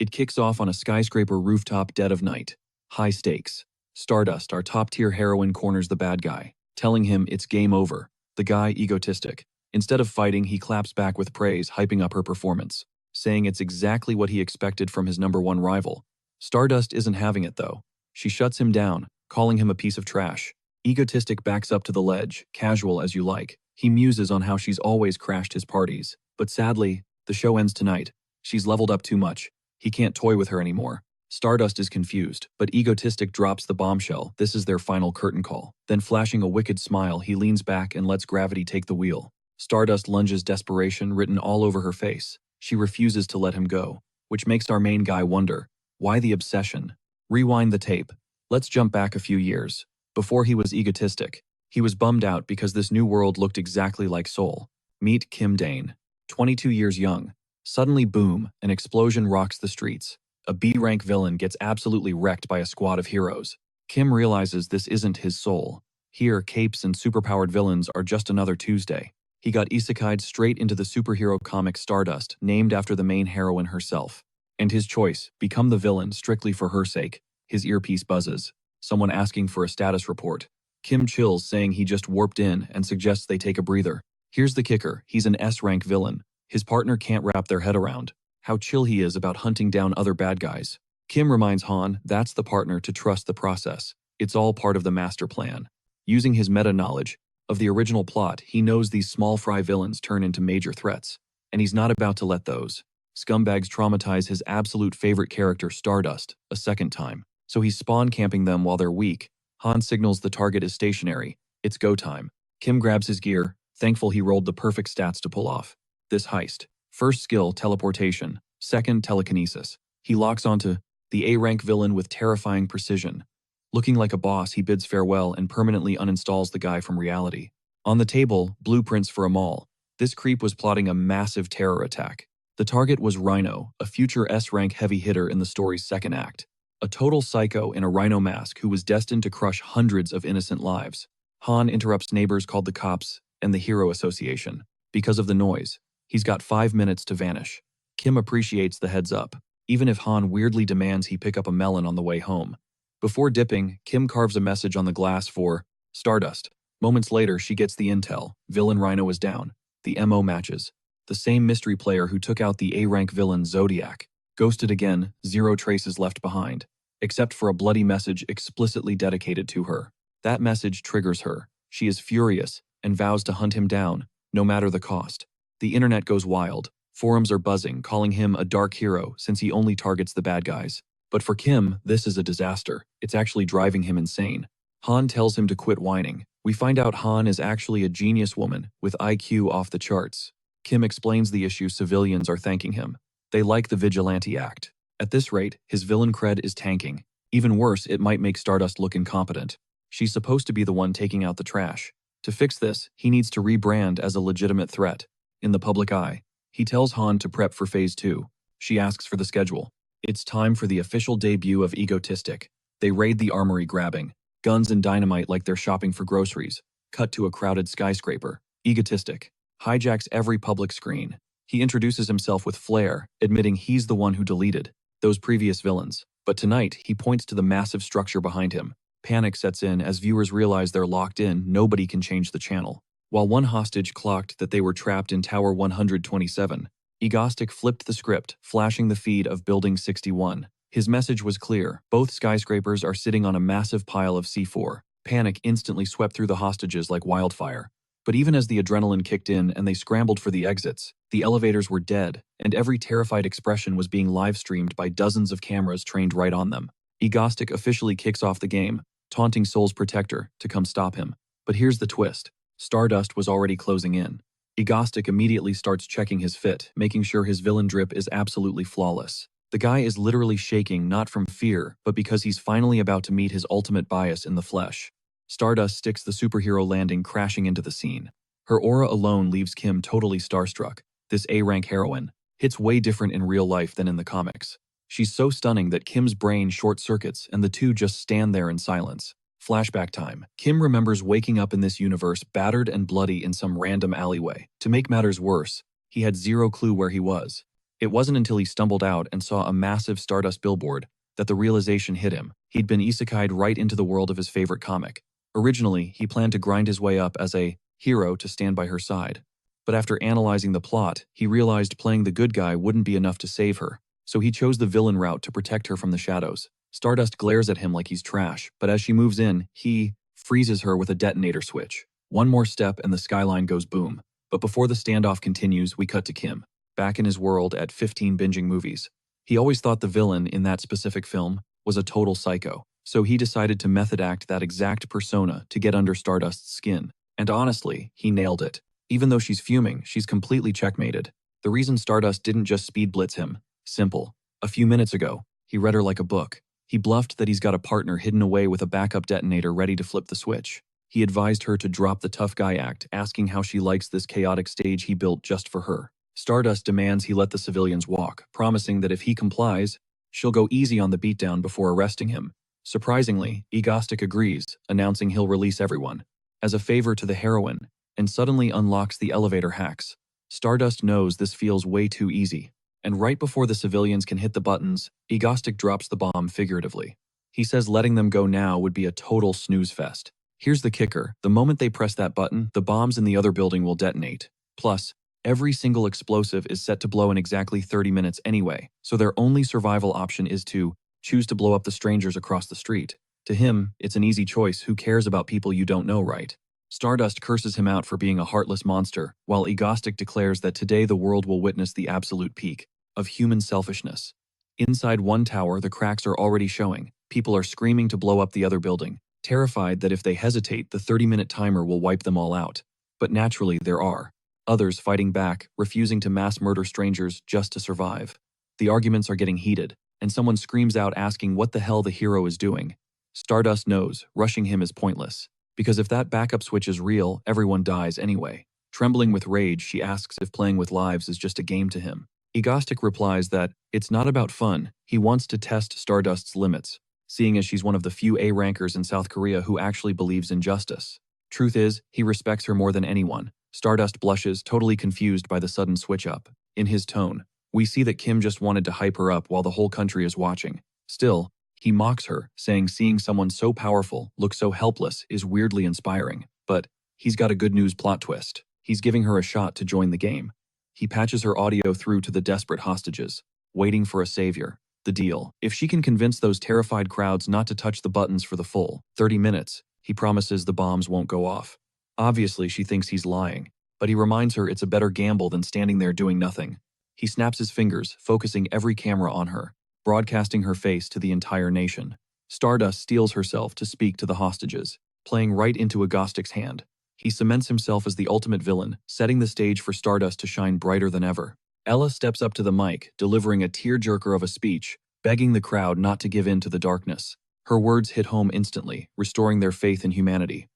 It kicks off on a skyscraper rooftop dead of night. High stakes. Stardust, our top-tier heroine, corners the bad guy, telling him it's game over. The guy, egotistic. Instead of fighting, he claps back with praise, hyping up her performance, saying it's exactly what he expected from his #1 rival. Stardust isn't having it, though. She shuts him down, calling him a piece of trash. Egotistic backs up to the ledge, casual as you like. He muses on how she's always crashed his parties. But sadly, the show ends tonight. She's leveled up too much. He can't toy with her anymore. Stardust is confused, but Egotistic drops the bombshell. This is their final curtain call. Then, flashing a wicked smile, he leans back and lets gravity take the wheel. Stardust lunges, desperation written all over her face. She refuses to let him go, which makes our main guy wonder, why the obsession? Rewind the tape. Let's jump back a few years. Before he was egotistic, he was bummed out because this new world looked exactly like Seoul. Meet Kim Dane, 22 years young. Suddenly, boom, an explosion rocks the streets. A B-rank villain gets absolutely wrecked by a squad of heroes. Kim realizes this isn't his soul. Here, capes and superpowered villains are just another Tuesday. He got isekai'd straight into the superhero comic Stardust, named after the main heroine herself. And his choice, become the villain strictly for her sake. His earpiece buzzes. Someone asking for a status report. Kim chills, saying he just warped in and suggests they take a breather. Here's the kicker, he's an S-rank villain. His partner can't wrap their head around how chill he is about hunting down other bad guys. Kim reminds Han that's the partner to trust the process. It's all part of the master plan. Using his meta-knowledge of the original plot, he knows these small fry villains turn into major threats, and he's not about to let those scumbags traumatize his absolute favorite character, Stardust, a second time. So he's spawn camping them while they're weak. Han signals the target is stationary. It's go time. Kim grabs his gear, thankful he rolled the perfect stats to pull off this heist. First skill, teleportation. Second, telekinesis. He locks onto the A-rank villain with terrifying precision. Looking like a boss, he bids farewell and permanently uninstalls the guy from reality. On the table, blueprints for a mall. This creep was plotting a massive terror attack. The target was Rhino, a future S-rank heavy hitter in the story's second act. A total psycho in a rhino mask who was destined to crush hundreds of innocent lives. Han interrupts neighbors called the cops and the Hero Association. Because of the noise, he's got 5 minutes to vanish. Kim appreciates the heads up, even if Han weirdly demands he pick up a melon on the way home. Before dipping, Kim carves a message on the glass for Stardust. Moments later, she gets the intel. Villain Rhino is down. The MO matches. The same mystery player who took out the A-rank villain Zodiac. Ghosted again, 0 traces left behind, except for a bloody message explicitly dedicated to her. That message triggers her. She is furious and vows to hunt him down, no matter the cost. The internet goes wild. Forums are buzzing, calling him a dark hero since he only targets the bad guys. But for Kim, this is a disaster. It's actually driving him insane. Han tells him to quit whining. We find out Han is actually a genius woman with IQ off the charts. Kim explains the issue. Civilians are thanking him. They like the vigilante act. At this rate, his villain cred is tanking. Even worse, it might make Stardust look incompetent. She's supposed to be the one taking out the trash. To fix this, he needs to rebrand as a legitimate threat. In the public eye, he tells Han to prep for Phase 2. She asks for the schedule. It's time for the official debut of Egotistic. They raid the armory, grabbing guns and dynamite like they're shopping for groceries. Cut to a crowded skyscraper. Egotistic hijacks every public screen. He introduces himself with flair, admitting he's the one who deleted those previous villains. But tonight, he points to the massive structure behind him. Panic sets in as viewers realize they're locked in. Nobody can change the channel. While one hostage clocked that they were trapped in Tower 127, Egotistic flipped the script, flashing the feed of Building 61. His message was clear. Both skyscrapers are sitting on a massive pile of C4. Panic instantly swept through the hostages like wildfire. But even as the adrenaline kicked in and they scrambled for the exits, the elevators were dead, and every terrified expression was being live-streamed by dozens of cameras trained right on them. Egotistic officially kicks off the game, taunting Soul's protector to come stop him. But here's the twist. Stardust was already closing in. Egotistic immediately starts checking his fit, making sure his villain drip is absolutely flawless. The guy is literally shaking not from fear, but because he's finally about to meet his ultimate bias in the flesh. Stardust sticks the superhero landing crashing into the scene. Her aura alone leaves Kim totally starstruck. This A-rank heroine hits way different in real life than in the comics. She's so stunning that Kim's brain short-circuits and the two just stand there in silence. Flashback time. Kim remembers waking up in this universe battered and bloody in some random alleyway. To make matters worse, he had zero clue where he was. It wasn't until he stumbled out and saw a massive Stardust billboard that the realization hit him. He'd been isekai'd right into the world of his favorite comic. Originally, he planned to grind his way up as a hero to stand by her side. But after analyzing the plot, he realized playing the good guy wouldn't be enough to save her, so he chose the villain route to protect her from the shadows. Stardust glares at him like he's trash, but as she moves in, he freezes her with a detonator switch. One more step and the skyline goes boom. But before the standoff continues, we cut to Kim, back in his world at 15 binging movies. He always thought the villain in that specific film was a total psycho, so he decided to method act that exact persona to get under Stardust's skin. And honestly, he nailed it. Even though she's fuming, she's completely checkmated. The reason Stardust didn't just speed blitz him, simple. A few minutes ago, he read her like a book. He bluffed that he's got a partner hidden away with a backup detonator ready to flip the switch. He advised her to drop the tough guy act, asking how she likes this chaotic stage he built just for her. Stardust demands he let the civilians walk, promising that if he complies, she'll go easy on the beatdown before arresting him. Surprisingly, Egostic agrees, announcing he'll release everyone, as a favor to the heroine, and suddenly unlocks the elevator hacks. Stardust knows this feels way too easy, and right before the civilians can hit the buttons, Egostic drops the bomb figuratively. He says letting them go now would be a total snooze fest. Here's the kicker: the moment they press that button, the bombs in the other building will detonate. Plus, every single explosive is set to blow in exactly 30 minutes anyway, so their only survival option is to choose to blow up the strangers across the street. To him, it's an easy choice. Who cares about people you don't know, right? Stardust curses him out for being a heartless monster, while Egostic declares that today the world will witness the absolute peak of human selfishness. Inside one tower, the cracks are already showing. People are screaming to blow up the other building, terrified that if they hesitate, the 30-minute timer will wipe them all out. But naturally, there are others fighting back, refusing to mass murder strangers just to survive. The arguments are getting heated, and someone screams out asking what the hell the hero is doing. Stardust knows rushing him is pointless, because if that backup switch is real, everyone dies anyway. Trembling with rage, she asks if playing with lives is just a game to him. Egostic replies that it's not about fun. He wants to test Stardust's limits, seeing as she's one of the few A-rankers in South Korea who actually believes in justice. Truth is, he respects her more than anyone. Stardust blushes, totally confused by the sudden switch-up. In his tone, we see that Kim just wanted to hype her up while the whole country is watching. Still, he mocks her, saying seeing someone so powerful look so helpless is weirdly inspiring. But he's got a good news plot twist. He's giving her a shot to join the game. He patches her audio through to the desperate hostages, waiting for a savior. The deal: if she can convince those terrified crowds not to touch the buttons for the full 30 minutes, he promises the bombs won't go off. Obviously, she thinks he's lying, but he reminds her it's a better gamble than standing there doing nothing. He snaps his fingers, focusing every camera on her, broadcasting her face to the entire nation. Stardust steels herself to speak to the hostages, playing right into Egostic's hand. He cements himself as the ultimate villain, setting the stage for Stardust to shine brighter than ever. Ella steps up to the mic, delivering a tearjerker of a speech, begging the crowd not to give in to the darkness. Her words hit home instantly, restoring their faith in humanity.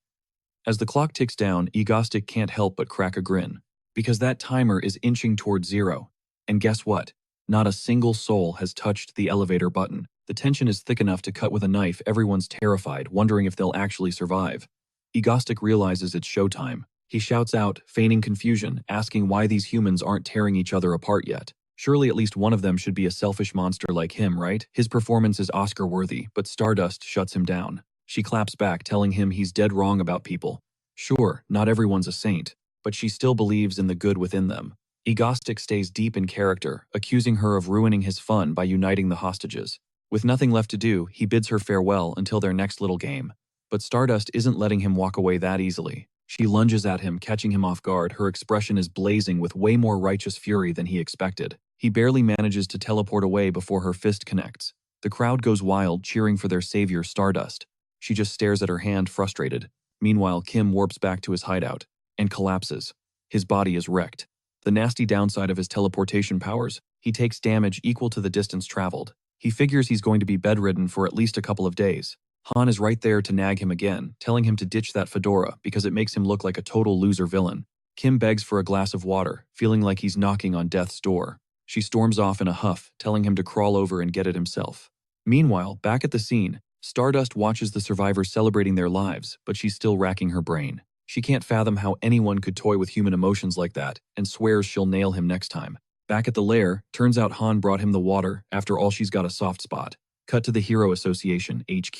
As the clock ticks down, Egostic can't help but crack a grin, because that timer is inching towards zero. And guess what? Not a single soul has touched the elevator button. The tension is thick enough to cut with a knife. Everyone's terrified, wondering if they'll actually survive. Egostic realizes it's showtime. He shouts out, feigning confusion, asking why these humans aren't tearing each other apart yet. Surely at least one of them should be a selfish monster like him, right? His performance is Oscar-worthy, but Stardust shuts him down. She claps back, telling him he's dead wrong about people. Sure, not everyone's a saint, but she still believes in the good within them. Egostic stays deep in character, accusing her of ruining his fun by uniting the hostages. With nothing left to do, he bids her farewell until their next little game. But Stardust isn't letting him walk away that easily. She lunges at him, catching him off guard. Her expression is blazing with way more righteous fury than he expected. He barely manages to teleport away before her fist connects. The crowd goes wild, cheering for their savior, Stardust. She just stares at her hand, frustrated. Meanwhile, Kim warps back to his hideout and collapses. His body is wrecked. The nasty downside of his teleportation powers: he takes damage equal to the distance traveled. He figures he's going to be bedridden for at least a couple of days. Han is right there to nag him again, telling him to ditch that fedora because it makes him look like a total loser villain. Kim begs for a glass of water, feeling like he's knocking on death's door. She storms off in a huff, telling him to crawl over and get it himself. Meanwhile, back at the scene, Stardust watches the survivors celebrating their lives, but she's still racking her brain. She can't fathom how anyone could toy with human emotions like that, and swears she'll nail him next time. Back at the lair, turns out Han brought him the water. After all, she's got a soft spot. Cut to the Hero Association, HQ.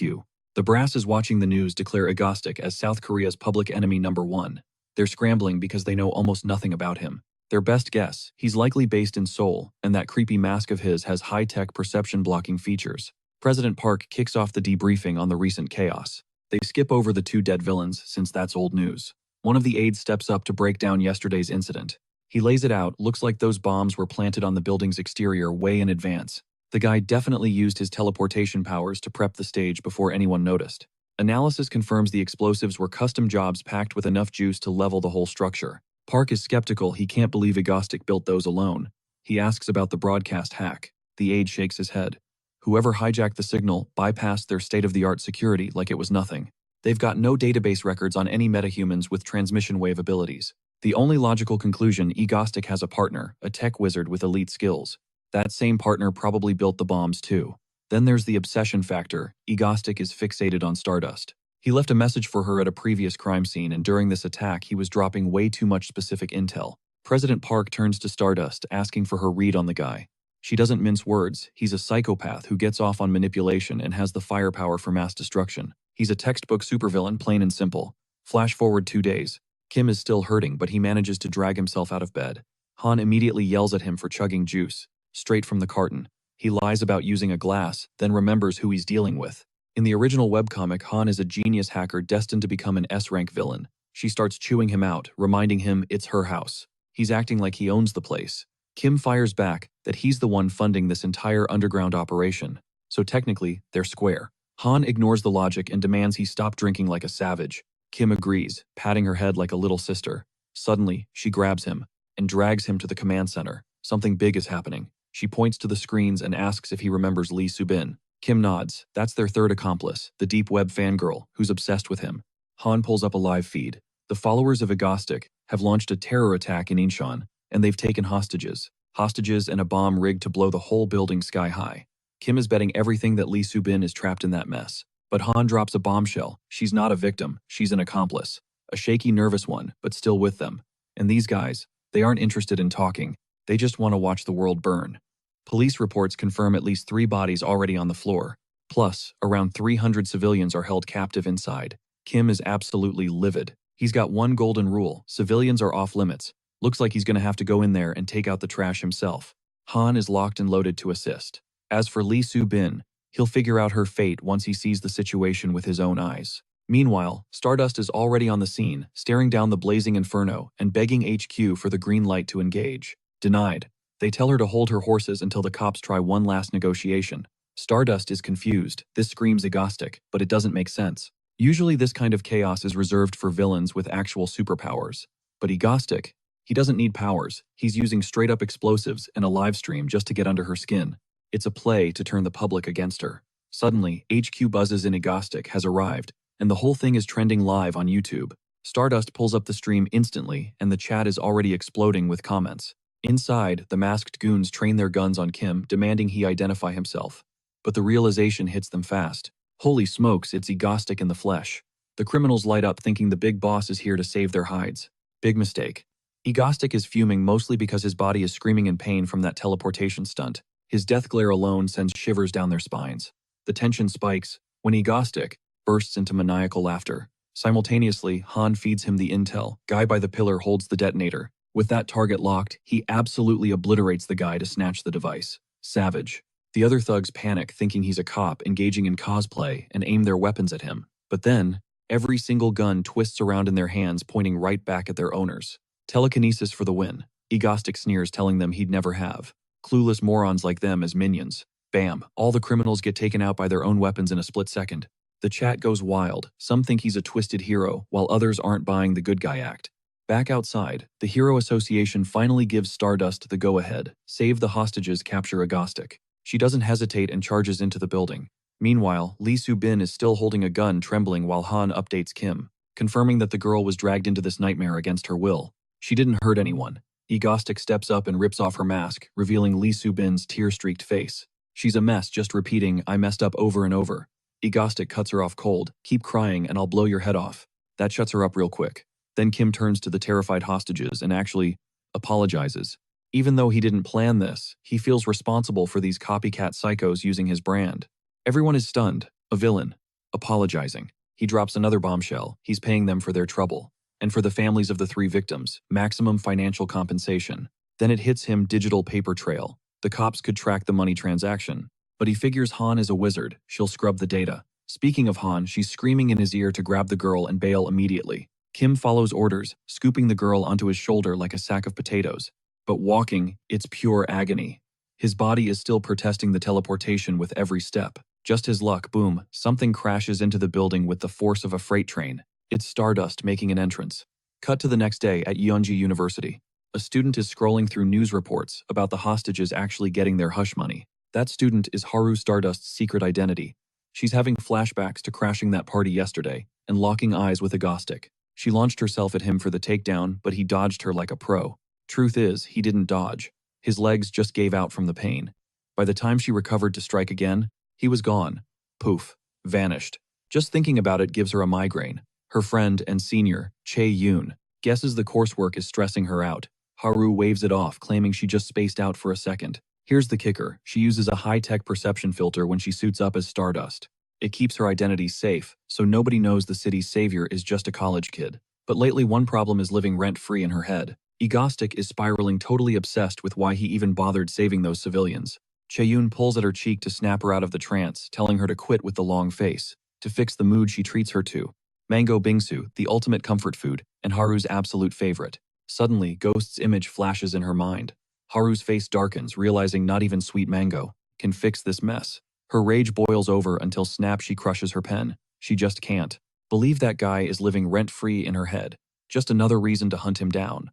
The brass is watching the news declare Agostic as South Korea's public enemy #1. They're scrambling because they know almost nothing about him. Their best guess, he's likely based in Seoul, and that creepy mask of his has high-tech perception-blocking features. President Park kicks off the debriefing on the recent chaos. They skip over the 2 dead villains since that's old news. One of the aides steps up to break down yesterday's incident. He lays it out. Looks like those bombs were planted on the building's exterior way in advance. The guy definitely used his teleportation powers to prep the stage before anyone noticed. Analysis confirms the explosives were custom jobs packed with enough juice to level the whole structure. Park is skeptical. He can't believe Agostic built those alone. He asks about the broadcast hack. The aide shakes his head. Whoever hijacked the signal bypassed their state-of-the-art security like it was nothing. They've got no database records on any metahumans with transmission wave abilities. The only logical conclusion, Agostic has a partner, a tech wizard with elite skills. That same partner probably built the bombs too. Then there's the obsession factor. Agostic is fixated on Stardust. He left a message for her at a previous crime scene, and during this attack he was dropping way too much specific intel. President Park turns to Stardust, asking for her read on the guy. She doesn't mince words. He's a psychopath who gets off on manipulation and has the firepower for mass destruction. He's a textbook supervillain, plain and simple. Flash forward 2 days. Kim is still hurting, but he manages to drag himself out of bed. Han immediately yells at him for chugging juice, straight from the carton. He lies about using a glass, then remembers who he's dealing with. In the original webcomic, Han is a genius hacker destined to become an S-rank villain. She starts chewing him out, reminding him it's her house. He's acting like he owns the place. Kim fires back that he's the one funding this entire underground operation. So technically, they're square. Han ignores the logic and demands he stop drinking like a savage. Kim agrees, patting her head like a little sister. Suddenly, she grabs him and drags him to the command center. Something big is happening. She points to the screens and asks if he remembers Lee Subin. Kim nods. That's their third accomplice, the deep web fangirl, who's obsessed with him. Han pulls up a live feed. The followers of Agostic have launched a terror attack in Incheon, and they've taken hostages. Hostages and a bomb rigged to blow the whole building sky high. Kim is betting everything that Lee Subin is trapped in that mess. But Han drops a bombshell. She's not a victim, she's an accomplice. A shaky, nervous one, but still with them. And these guys, they aren't interested in talking. They just want to watch the world burn. Police reports confirm at least 3 bodies already on the floor. Plus, around 300 civilians are held captive inside. Kim is absolutely livid. He's got one golden rule: civilians are off limits. Looks like he's going to have to go in there and take out the trash himself. Han is locked and loaded to assist. As for Lee Subin, he'll figure out her fate once he sees the situation with his own eyes. Meanwhile, Stardust is already on the scene, staring down the blazing inferno and begging HQ for the green light to engage. Denied. They tell her to hold her horses until the cops try one last negotiation. Stardust is confused. This screams Agostic, but it doesn't make sense. Usually this kind of chaos is reserved for villains with actual superpowers. But Agostic, he doesn't need powers. He's using straight-up explosives and a live stream just to get under her skin. It's a play to turn the public against her. Suddenly, HQ buzzes in Agostic has arrived, and the whole thing is trending live on YouTube. Stardust pulls up the stream instantly, and the chat is already exploding with comments. Inside, the masked goons train their guns on Kim, demanding he identify himself. But the realization hits them fast. Holy smokes, it's Agostic in the flesh. The criminals light up thinking the big boss is here to save their hides. Big mistake. Agostic is fuming mostly because his body is screaming in pain from that teleportation stunt. His death glare alone sends shivers down their spines. The tension spikes when Agostic bursts into maniacal laughter. Simultaneously, Han feeds him the intel. Guy by the pillar holds the detonator. With that target locked, he absolutely obliterates the guy to snatch the device. Savage. The other thugs panic, thinking he's a cop engaging in cosplay, and aim their weapons at him. But then, every single gun twists around in their hands, pointing right back at their owners. Telekinesis for the win. Agostic sneers, telling them he'd never have. Clueless morons like them as minions. Bam, all the criminals get taken out by their own weapons in a split second. The chat goes wild. Some think he's a twisted hero, while others aren't buying the good guy act. Back outside, the Hero Association finally gives Stardust the go-ahead. Save the hostages, capture Agostic. She doesn't hesitate and charges into the building. Meanwhile, Lee Subin is still holding a gun, trembling while Han updates Kim, confirming that the girl was dragged into this nightmare against her will. She didn't hurt anyone. Agostic steps up and rips off her mask, revealing Lee Subin's tear-streaked face. She's a mess, just repeating, "I messed up," over and over. Agostic cuts her off cold. "Keep crying and I'll blow your head off." That shuts her up real quick. Then Kim turns to the terrified hostages and actually apologizes. Even though he didn't plan this, he feels responsible for these copycat psychos using his brand. Everyone is stunned, a villain, apologizing. He drops another bombshell, he's paying them for their trouble. And for the families of the 3 victims, maximum financial compensation. Then it hits him digital paper trail. The cops could track the money transaction. But he figures Han is a wizard, she'll scrub the data. Speaking of Han, she's screaming in his ear to grab the girl and bail immediately. Kim follows orders, scooping the girl onto his shoulder like a sack of potatoes. But walking, it's pure agony. His body is still protesting the teleportation with every step. Just his luck, boom, something crashes into the building with the force of a freight train. It's Stardust making an entrance. Cut to the next day at Yeonji University. A student is scrolling through news reports about the hostages actually getting their hush money. That student is Haru Stardust's secret identity. She's having flashbacks to crashing that party yesterday and locking eyes with Agostic. She launched herself at him for the takedown, but he dodged her like a pro. Truth is, he didn't dodge. His legs just gave out from the pain. By the time she recovered to strike again, he was gone. Poof. Vanished. Just thinking about it gives her a migraine. Her friend and senior, Chae Yoon, guesses the coursework is stressing her out. Haru waves it off, claiming she just spaced out for a second. Here's the kicker. She uses a high-tech perception filter when she suits up as Stardust. It keeps her identity safe, so nobody knows the city's savior is just a college kid. But lately one problem is living rent-free in her head. Agostic is spiraling totally obsessed with why he even bothered saving those civilians. Chae-yoon pulls at her cheek to snap her out of the trance, telling her to quit with the long face. To fix the mood she treats her to. Mango bingsu, the ultimate comfort food, and Haru's absolute favorite. Suddenly, Ghost's image flashes in her mind. Haru's face darkens, realizing not even sweet mango can fix this mess. Her rage boils over until snap she crushes her pen. She just can't believe that guy is living rent-free in her head. Just another reason to hunt him down.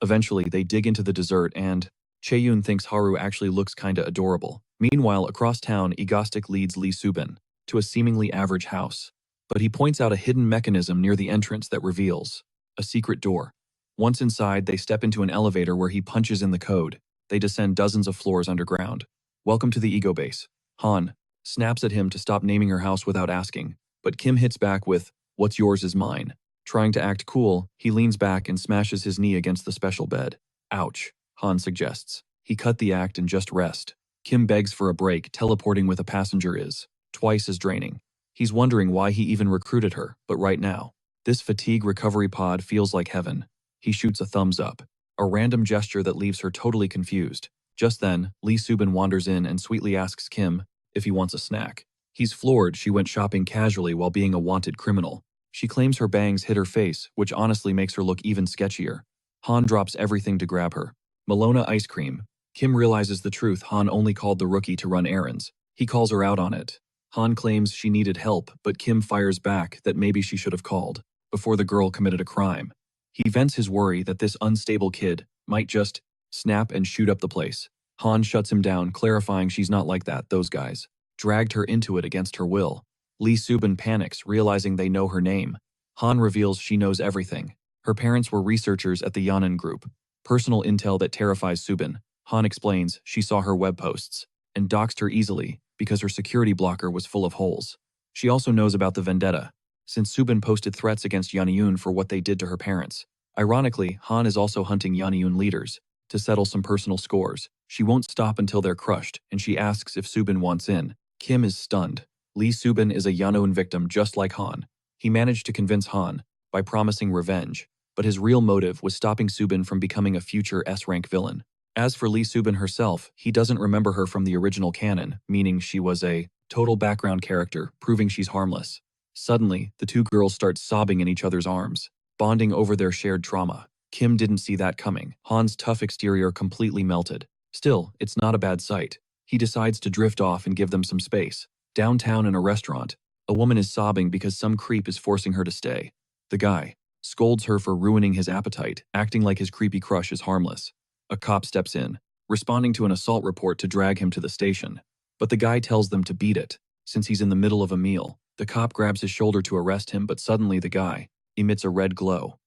Eventually, they dig into the dessert and Chae-yoon thinks Haru actually looks kinda adorable. Meanwhile, across town, Agostic leads Lee Subin to a seemingly average house. But he points out a hidden mechanism near the entrance that reveals a secret door. Once inside, they step into an elevator where he punches in the code. They descend dozens of floors underground. Welcome to the ego base. Han snaps at him to stop naming her house without asking, but Kim hits back with, "What's yours is mine." Trying to act cool, he leans back and smashes his knee against the special bed. Ouch, Han suggests. He cut the act and just rest. Kim begs for a break, teleporting with a passenger is twice as draining. He's wondering why he even recruited her, but right now, this fatigue recovery pod feels like heaven. He shoots a thumbs up, a random gesture that leaves her totally confused. Just then, Lee Subin wanders in and sweetly asks Kim if he wants a snack. He's floored she went shopping casually while being a wanted criminal. She claims her bangs hit her face, which honestly makes her look even sketchier. Han drops everything to grab her. Malona ice cream. Kim realizes the truth. Han only called the rookie to run errands. He calls her out on it. Han claims she needed help, but Kim fires back that maybe she should have called before the girl committed a crime. He vents his worry that this unstable kid might just snap and shoot up the place. Han shuts him down, clarifying she's not like that, those guys dragged her into it against her will. Lee Subin panics, realizing they know her name. Han reveals she knows everything. Her parents were researchers at the Yanan group. Personal intel that terrifies Subin. Han explains she saw her web posts and doxed her easily because her security blocker was full of holes. She also knows about the vendetta, since Subin posted threats against Yeonjun for what they did to her parents. Ironically, Han is also hunting Yeonjun leaders to settle some personal scores. She won't stop until they're crushed, and she asks if Subin wants in. Kim is stunned. Lee Subin is a Yeonjun victim just like Han. He managed to convince Han by promising revenge, but his real motive was stopping Subin from becoming a future S-rank villain. As for Lee Subin herself, he doesn't remember her from the original canon, meaning she was a total background character, proving she's harmless. Suddenly, the two girls start sobbing in each other's arms, bonding over their shared trauma. Kim didn't see that coming. Han's tough exterior completely melted. Still, it's not a bad sight. He decides to drift off and give them some space. Downtown in a restaurant, a woman is sobbing because some creep is forcing her to stay. The guy scolds her for ruining his appetite, acting like his creepy crush is harmless. A cop steps in, responding to an assault report to drag him to the station. But the guy tells them to beat it, since he's in the middle of a meal. The cop grabs his shoulder to arrest him, but suddenly the guy emits a red glow.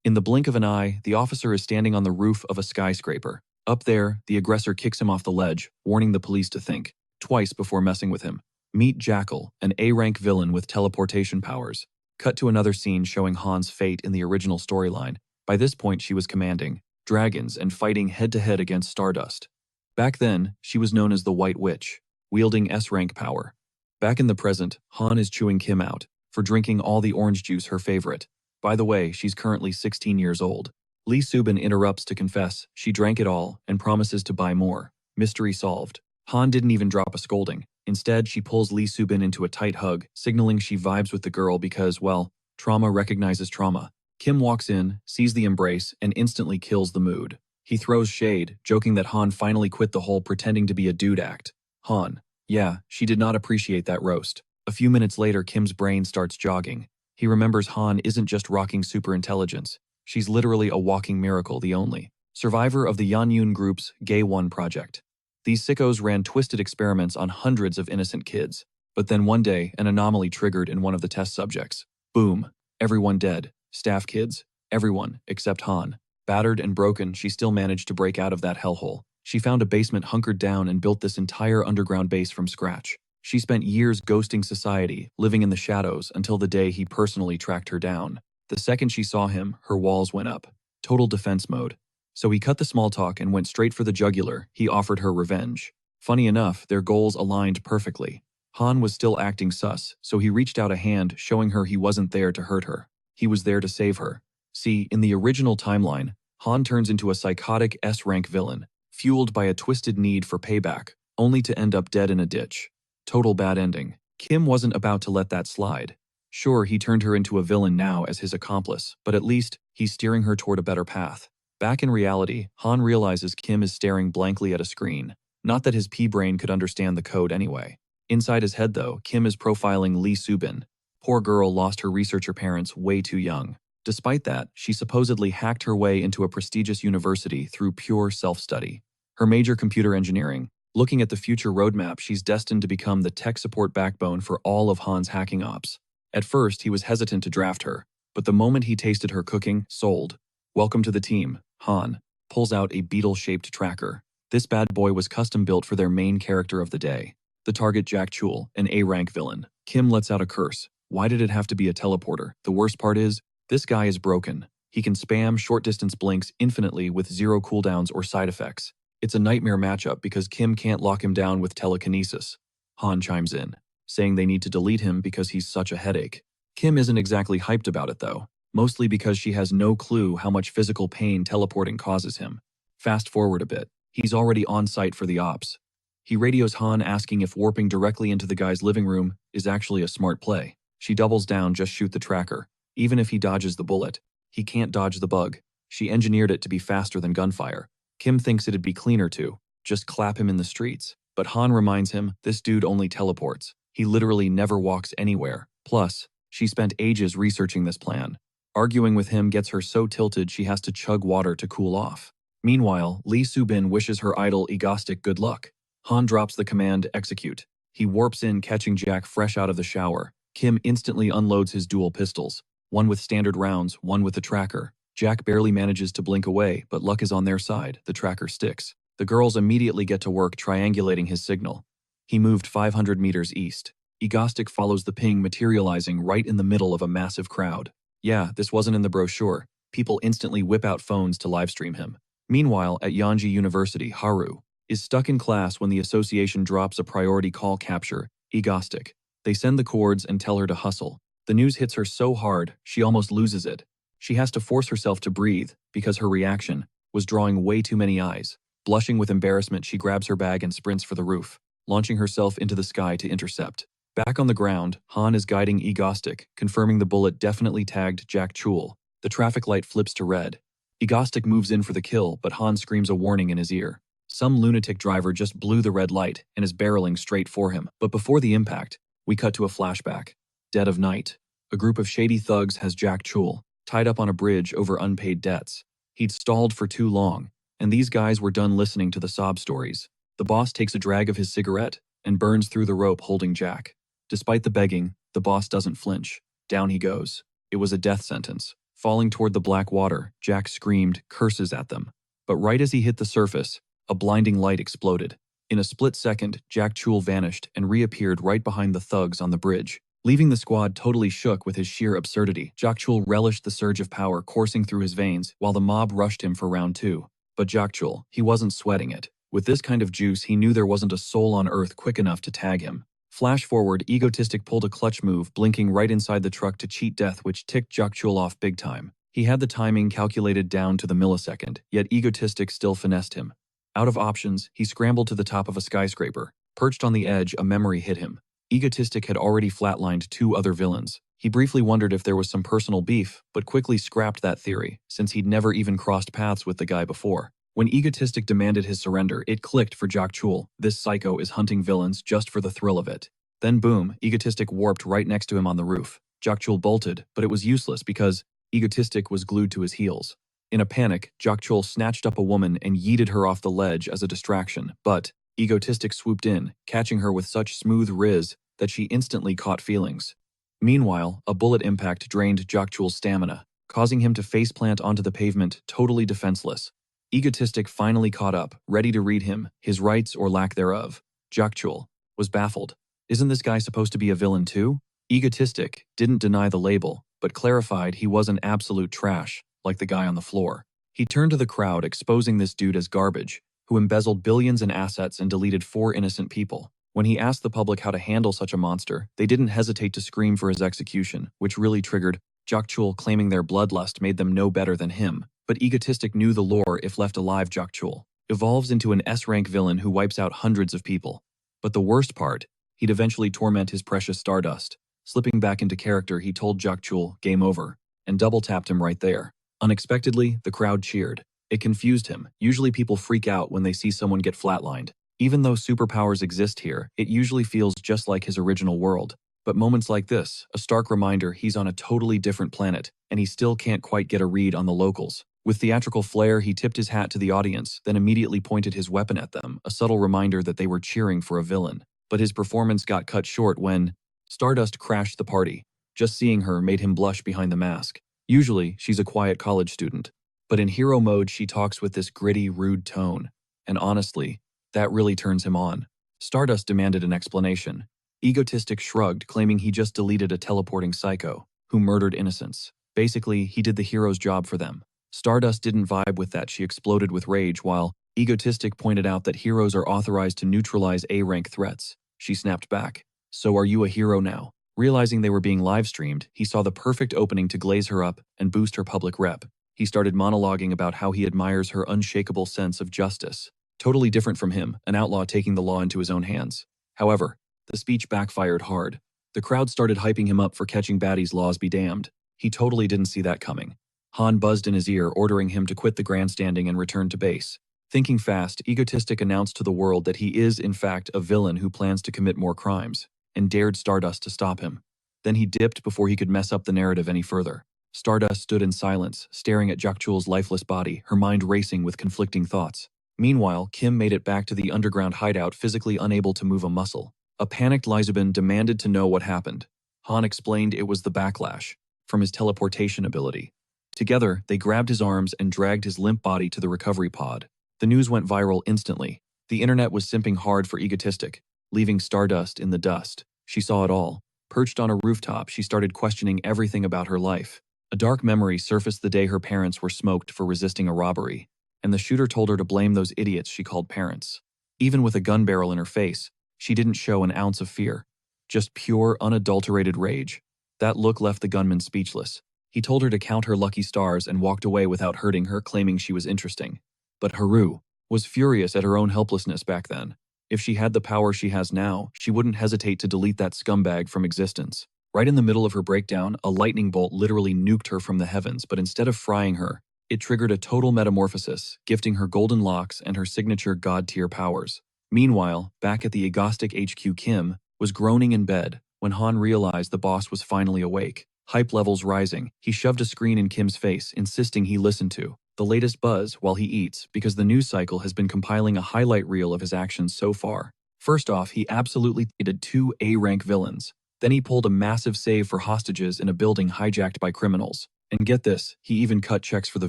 In the blink of an eye, the officer is standing on the roof of a skyscraper. Up there, the aggressor kicks him off the ledge, warning the police to think twice before messing with him. Meet Jackal, an A-rank villain with teleportation powers. Cut to another scene showing Han's fate in the original storyline. By this point, she was commanding, dragons, and fighting head-to-head against Stardust. Back then, she was known as the White Witch, wielding S-rank power. Back in the present, Han is chewing Kim out for drinking all the orange juice, her favorite. By the way, she's currently 16 years old. Lee Subin interrupts to confess she drank it all and promises to buy more. Mystery solved. Han didn't even drop a scolding. Instead, she pulls Lee Subin into a tight hug, signaling she vibes with the girl because, well, trauma recognizes trauma. Kim walks in, sees the embrace, and instantly kills the mood. He throws shade, joking that Han finally quit the whole pretending to be a dude act. Han. Yeah, she did not appreciate that roast. A few minutes later, Kim's brain starts jogging. He remembers Han isn't just rocking superintelligence. She's literally a walking miracle, the only survivor of the Yanyun Group's Gay One project. These sickos ran twisted experiments on hundreds of innocent kids. But then one day, an anomaly triggered in one of the test subjects. Boom. Everyone dead. Staff kids? Everyone, except Han. Battered and broken, she still managed to break out of that hellhole. She found a basement, hunkered down, and built this entire underground base from scratch. She spent years ghosting society, living in the shadows, until the day he personally tracked her down. The second she saw him, her walls went up. Total defense mode. So he cut the small talk and went straight for the jugular. He offered her revenge. Funny enough, their goals aligned perfectly. Han was still acting sus, so he reached out a hand, showing her he wasn't there to hurt her. He was there to save her. See, in the original timeline, Han turns into a psychotic S-rank villain, fueled by a twisted need for payback, only to end up dead in a ditch. Total bad ending. Kim wasn't about to let that slide. Sure, he turned her into a villain now as his accomplice, but at least he's steering her toward a better path. Back in reality, Han realizes Kim is staring blankly at a screen. Not that his pea-brain could understand the code anyway. Inside his head, though, Kim is profiling Lee Subin. Poor girl lost her researcher parents way too young. Despite that, she supposedly hacked her way into a prestigious university through pure self-study. Her major computer engineering. Looking at the future roadmap, she's destined to become the tech support backbone for all of Han's hacking ops. At first, he was hesitant to draft her, but the moment he tasted her cooking, sold. Welcome to the team. Han pulls out a beetle-shaped tracker. This bad boy was custom-built for their main character of the day. The target, Jack Chul, an A-rank villain. Kim lets out a curse. Why did it have to be a teleporter? The worst part is, this guy is broken. He can spam short-distance blinks infinitely with zero cooldowns or side effects. It's a nightmare matchup because Kim can't lock him down with telekinesis. Han chimes in, saying they need to delete him because he's such a headache. Kim isn't exactly hyped about it though, mostly because she has no clue how much physical pain teleporting causes him. Fast forward a bit, he's already on site for the ops. He radios Han asking if warping directly into the guy's living room is actually a smart play. She doubles down, just shoot the tracker. Even if he dodges the bullet, he can't dodge the bug. She engineered it to be faster than gunfire. Kim thinks it'd be cleaner to just clap him in the streets. But Han reminds him, this dude only teleports. He literally never walks anywhere. Plus, she spent ages researching this plan. Arguing with him gets her so tilted she has to chug water to cool off. Meanwhile, Lee Subin wishes her idol Egostic good luck. Han drops the command, execute. He warps in, catching Jack fresh out of the shower. Kim instantly unloads his dual pistols. One with standard rounds, one with the tracker. Jack barely manages to blink away, but luck is on their side. The tracker sticks. The girls immediately get to work triangulating his signal. He moved 500 meters east. Egostic follows the ping, materializing right in the middle of a massive crowd. Yeah, this wasn't in the brochure. People instantly whip out phones to livestream him. Meanwhile, at Yanji University, Haru is stuck in class when the association drops a priority call capture, Egostic. They send the cords and tell her to hustle. The news hits her so hard, she almost loses it. She has to force herself to breathe because her reaction was drawing way too many eyes. Blushing with embarrassment, she grabs her bag and sprints for the roof, launching herself into the sky to intercept. Back on the ground, Han is guiding Egostic, confirming the bullet definitely tagged Jack Chul. The traffic light flips to red. Egostic moves in for the kill, but Han screams a warning in his ear. Some lunatic driver just blew the red light and is barreling straight for him. But before the impact, we cut to a flashback. Dead of night. A group of shady thugs has Jack Chul tied up on a bridge over unpaid debts. He'd stalled for too long, and these guys were done listening to the sob stories. The boss takes a drag of his cigarette and burns through the rope holding Jack. Despite the begging, the boss doesn't flinch. Down he goes. It was a death sentence. Falling toward the black water, Jack screamed curses at them. But right as he hit the surface, a blinding light exploded. In a split second, Jack Chul vanished and reappeared right behind the thugs on the bridge. Leaving the squad totally shook with his sheer absurdity, Jakchul relished the surge of power coursing through his veins while the mob rushed him for round 2. But Jakchul, he wasn't sweating it. With this kind of juice, he knew there wasn't a soul on earth quick enough to tag him. Flash forward, Egotistic pulled a clutch move, blinking right inside the truck to cheat death, which ticked Jakchul off big time. He had the timing calculated down to the millisecond, yet Egotistic still finessed him. Out of options, he scrambled to the top of a skyscraper. Perched on the edge, a memory hit him. Egotistic had already flatlined 2 other villains. He briefly wondered if there was some personal beef, but quickly scrapped that theory, since he'd never even crossed paths with the guy before. When Egotistic demanded his surrender, it clicked for Jakchul. This psycho is hunting villains just for the thrill of it. Then boom, Egotistic warped right next to him on the roof. Jakchul bolted, but it was useless because Egotistic was glued to his heels. In a panic, Jakchul snatched up a woman and yeeted her off the ledge as a distraction, but Egotistic swooped in, catching her with such smooth riz that she instantly caught feelings. Meanwhile, a bullet impact drained Jakchul's stamina, causing him to faceplant onto the pavement, totally defenseless. Egotistic finally caught up, ready to read him, his rights or lack thereof. Jakchul was baffled. Isn't this guy supposed to be a villain too? Egotistic didn't deny the label, but clarified he wasn't absolute trash, like the guy on the floor. He turned to the crowd, exposing this dude as garbage, who embezzled billions in assets and deleted 4 innocent people. When he asked the public how to handle such a monster, they didn't hesitate to scream for his execution, which really triggered Jakchul, claiming their bloodlust made them no better than him. But Egotistic knew the lore. If left alive, Jakchul evolves into an S-rank villain who wipes out hundreds of people. But the worst part, he'd eventually torment his precious Stardust. Slipping back into character, he told Jakchul, "Game over," and double-tapped him right there. Unexpectedly, the crowd cheered. It confused him. Usually people freak out when they see someone get flatlined. Even though superpowers exist here, it usually feels just like his original world. But moments like this, a stark reminder he's on a totally different planet, and he still can't quite get a read on the locals. With theatrical flair, he tipped his hat to the audience, then immediately pointed his weapon at them, a subtle reminder that they were cheering for a villain. But his performance got cut short when Stardust crashed the party. Just seeing her made him blush behind the mask. Usually, she's a quiet college student. But in hero mode, she talks with this gritty, rude tone. And honestly, that really turns him on. Stardust demanded an explanation. Egotistic shrugged, claiming he just deleted a teleporting psycho who murdered innocents. Basically, he did the hero's job for them. Stardust didn't vibe with that. She exploded with rage, while Egotistic pointed out that heroes are authorized to neutralize A-rank threats. She snapped back. "So are you a hero now?" Realizing they were being live-streamed, he saw the perfect opening to glaze her up and boost her public rep. He started monologuing about how he admires her unshakable sense of justice. Totally different from him, an outlaw taking the law into his own hands. However, the speech backfired hard. The crowd started hyping him up for catching baddies, laws be damned. He totally didn't see that coming. Han buzzed in his ear, ordering him to quit the grandstanding and return to base. Thinking fast, Egotistic announced to the world that he is, in fact, a villain who plans to commit more crimes, and dared Stardust to stop him. Then he dipped before he could mess up the narrative any further. Stardust stood in silence, staring at Jakchul's lifeless body, her mind racing with conflicting thoughts. Meanwhile, Kim made it back to the underground hideout, physically unable to move a muscle. A panicked Lizabin demanded to know what happened. Han explained it was the backlash from his teleportation ability. Together, they grabbed his arms and dragged his limp body to the recovery pod. The news went viral instantly. The internet was simping hard for Egotistic, leaving Stardust in the dust. She saw it all. Perched on a rooftop, she started questioning everything about her life. A dark memory surfaced the day her parents were smoked for resisting a robbery, and the shooter told her to blame those idiots she called parents. Even with a gun barrel in her face, she didn't show an ounce of fear. Just pure, unadulterated rage. That look left the gunman speechless. He told her to count her lucky stars and walked away without hurting her, claiming she was interesting. But Haru was furious at her own helplessness back then. If she had the power she has now, she wouldn't hesitate to delete that scumbag from existence. Right in the middle of her breakdown, a lightning bolt literally nuked her from the heavens, but instead of frying her, it triggered a total metamorphosis, gifting her golden locks and her signature god-tier powers. Meanwhile, back at the Agostic HQ, Kim was groaning in bed when Han realized the boss was finally awake. Hype levels rising, he shoved a screen in Kim's face, insisting he listen to the latest buzz while he eats, because the news cycle has been compiling a highlight reel of his actions so far. First off, he absolutely did 2 A-rank villains. Then he pulled a massive save for hostages in a building hijacked by criminals. And get this, he even cut checks for the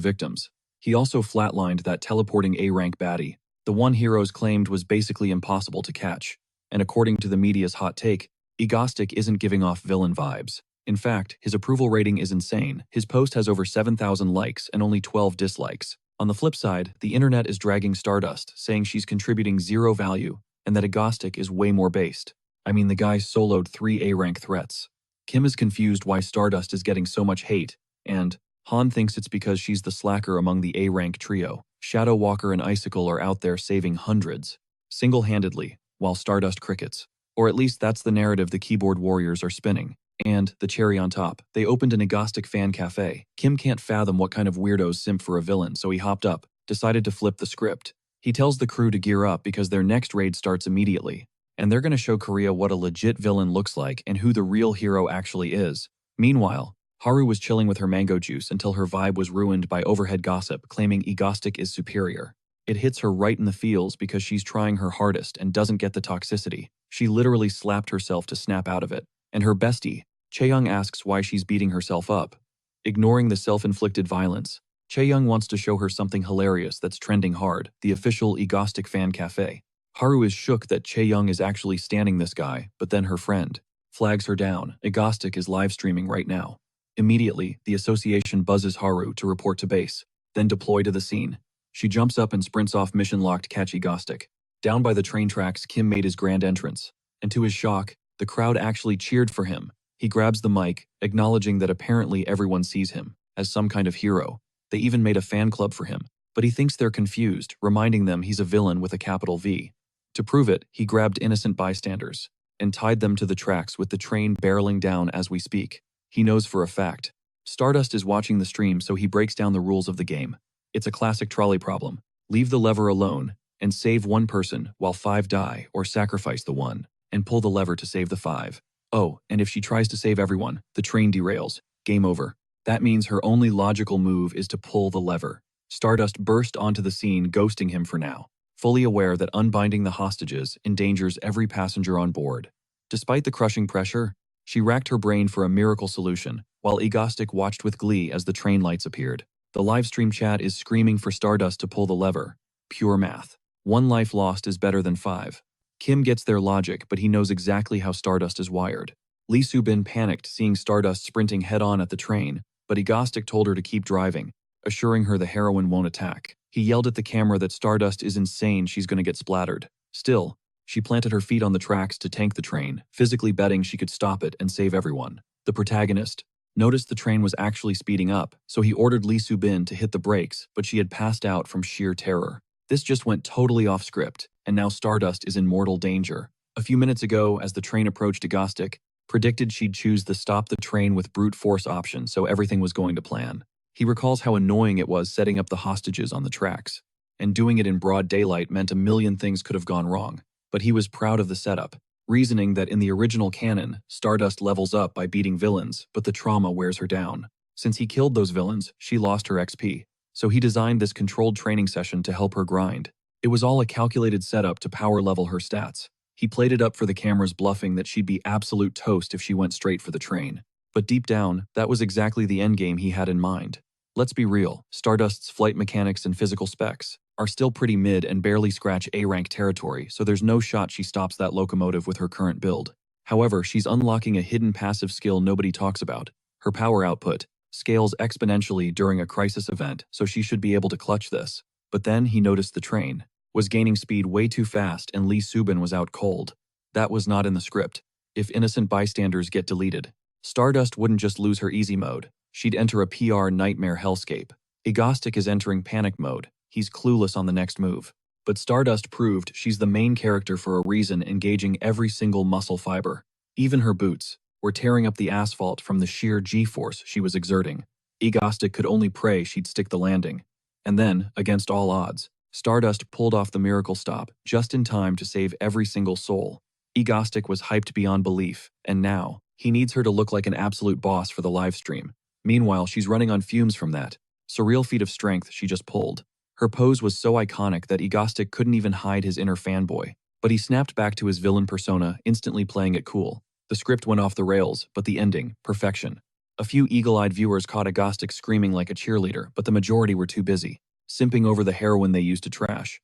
victims. He also flatlined that teleporting A-rank baddie, the one heroes claimed was basically impossible to catch. And according to the media's hot take, Egostic isn't giving off villain vibes. In fact, his approval rating is insane. His post has over 7,000 likes and only 12 dislikes. On the flip side, the internet is dragging Stardust, saying she's contributing zero value and that Egostic is way more based. I mean, the guy soloed 3 A-rank threats. Kim is confused why Stardust is getting so much hate, and Han thinks it's because she's the slacker among the A-rank trio. Shadow Walker and Icicle are out there saving hundreds, single-handedly, while Stardust crickets. Or at least that's the narrative the keyboard warriors are spinning. And, the cherry on top, they opened an Egostic fan cafe. Kim can't fathom what kind of weirdos simp for a villain, so he hopped up, decided to flip the script. He tells the crew to gear up because their next raid starts immediately, and they're going to show Korea what a legit villain looks like and who the real hero actually is. Meanwhile, Haru was chilling with her mango juice until her vibe was ruined by overhead gossip claiming Egostic is superior. It hits her right in the feels because she's trying her hardest and doesn't get the toxicity. She literally slapped herself to snap out of it. And her bestie, Chaeyoung, asks why she's beating herself up. Ignoring the self-inflicted violence, Chaeyoung wants to show her something hilarious that's trending hard, the official Egostic fan cafe. Haru is shook that Chaeyoung is actually standing this guy, but then her friend flags her down. Egostic is live streaming right now. Immediately, the association buzzes Haru to report to base, then deploy to the scene. She jumps up and sprints off mission-locked catch Egostic. Down by the train tracks, Kim made his grand entrance, and to his shock, the crowd actually cheered for him. He grabs the mic, acknowledging that apparently everyone sees him as some kind of hero. They even made a fan club for him, but he thinks they're confused, reminding them he's a villain with a capital V. To prove it, he grabbed innocent bystanders and tied them to the tracks with the train barreling down as we speak. He knows for a fact. Stardust is watching the stream, so he breaks down the rules of the game. It's a classic trolley problem. Leave the lever alone and save one person while 5 die, or sacrifice the one and pull the lever to save the 5. Oh, and if she tries to save everyone, the train derails. Game over. That means her only logical move is to pull the lever. Stardust burst onto the scene, ghosting him for now, fully aware that unbinding the hostages endangers every passenger on board. Despite the crushing pressure, she racked her brain for a miracle solution, while Egostic watched with glee as the train lights appeared. The livestream chat is screaming for Stardust to pull the lever. Pure math. 1 life lost is better than 5. Kim gets their logic, but he knows exactly how Stardust is wired. Lee Soo-bin panicked seeing Stardust sprinting head-on at the train, but Egostic told her to keep driving, assuring her the heroine won't attack. He yelled at the camera that Stardust is insane, she's gonna get splattered. Still, she planted her feet on the tracks to tank the train, physically betting she could stop it and save everyone. The protagonist noticed the train was actually speeding up, so he ordered Lee Soo-bin to hit the brakes, but she had passed out from sheer terror. This just went totally off script, and now Stardust is in mortal danger. A few minutes ago, as the train approached Egostic, predicted she'd choose the stop the train with brute force option, so everything was going to plan. He recalls how annoying it was setting up the hostages on the tracks, and doing it in broad daylight meant a million things could have gone wrong. But he was proud of the setup, reasoning that in the original canon, Stardust levels up by beating villains, but the trauma wears her down. Since he killed those villains, she lost her XP. So he designed this controlled training session to help her grind. It was all a calculated setup to power level her stats. He played it up for the cameras, bluffing that she'd be absolute toast if she went straight for the train. But deep down, that was exactly the endgame he had in mind. Let's be real, Stardust's flight mechanics and physical specs are still pretty mid and barely scratch A-rank territory, so there's no shot she stops that locomotive with her current build. However, she's unlocking a hidden passive skill nobody talks about. Her power output scales exponentially during a crisis event, so she should be able to clutch this. But then he noticed the train was gaining speed way too fast and Lee Soo-bin was out cold. That was not in the script. If innocent bystanders get deleted, Stardust wouldn't just lose her easy mode. She'd enter a PR nightmare hellscape. Egostic is entering panic mode. He's clueless on the next move. But Stardust proved she's the main character for a reason, engaging every single muscle fiber. Even her boots were tearing up the asphalt from the sheer G-force she was exerting. Egostic could only pray she'd stick the landing. And then, against all odds, Stardust pulled off the miracle stop just in time to save every single soul. Egostic was hyped beyond belief, and now, he needs her to look like an absolute boss for the livestream. Meanwhile, she's running on fumes from that surreal feat of strength she just pulled. Her pose was so iconic that Egostic couldn't even hide his inner fanboy. But he snapped back to his villain persona, instantly playing it cool. The script went off the rails, but the ending, perfection. A few eagle-eyed viewers caught Egostic screaming like a cheerleader, but the majority were too busy simping over the heroine they used to trash.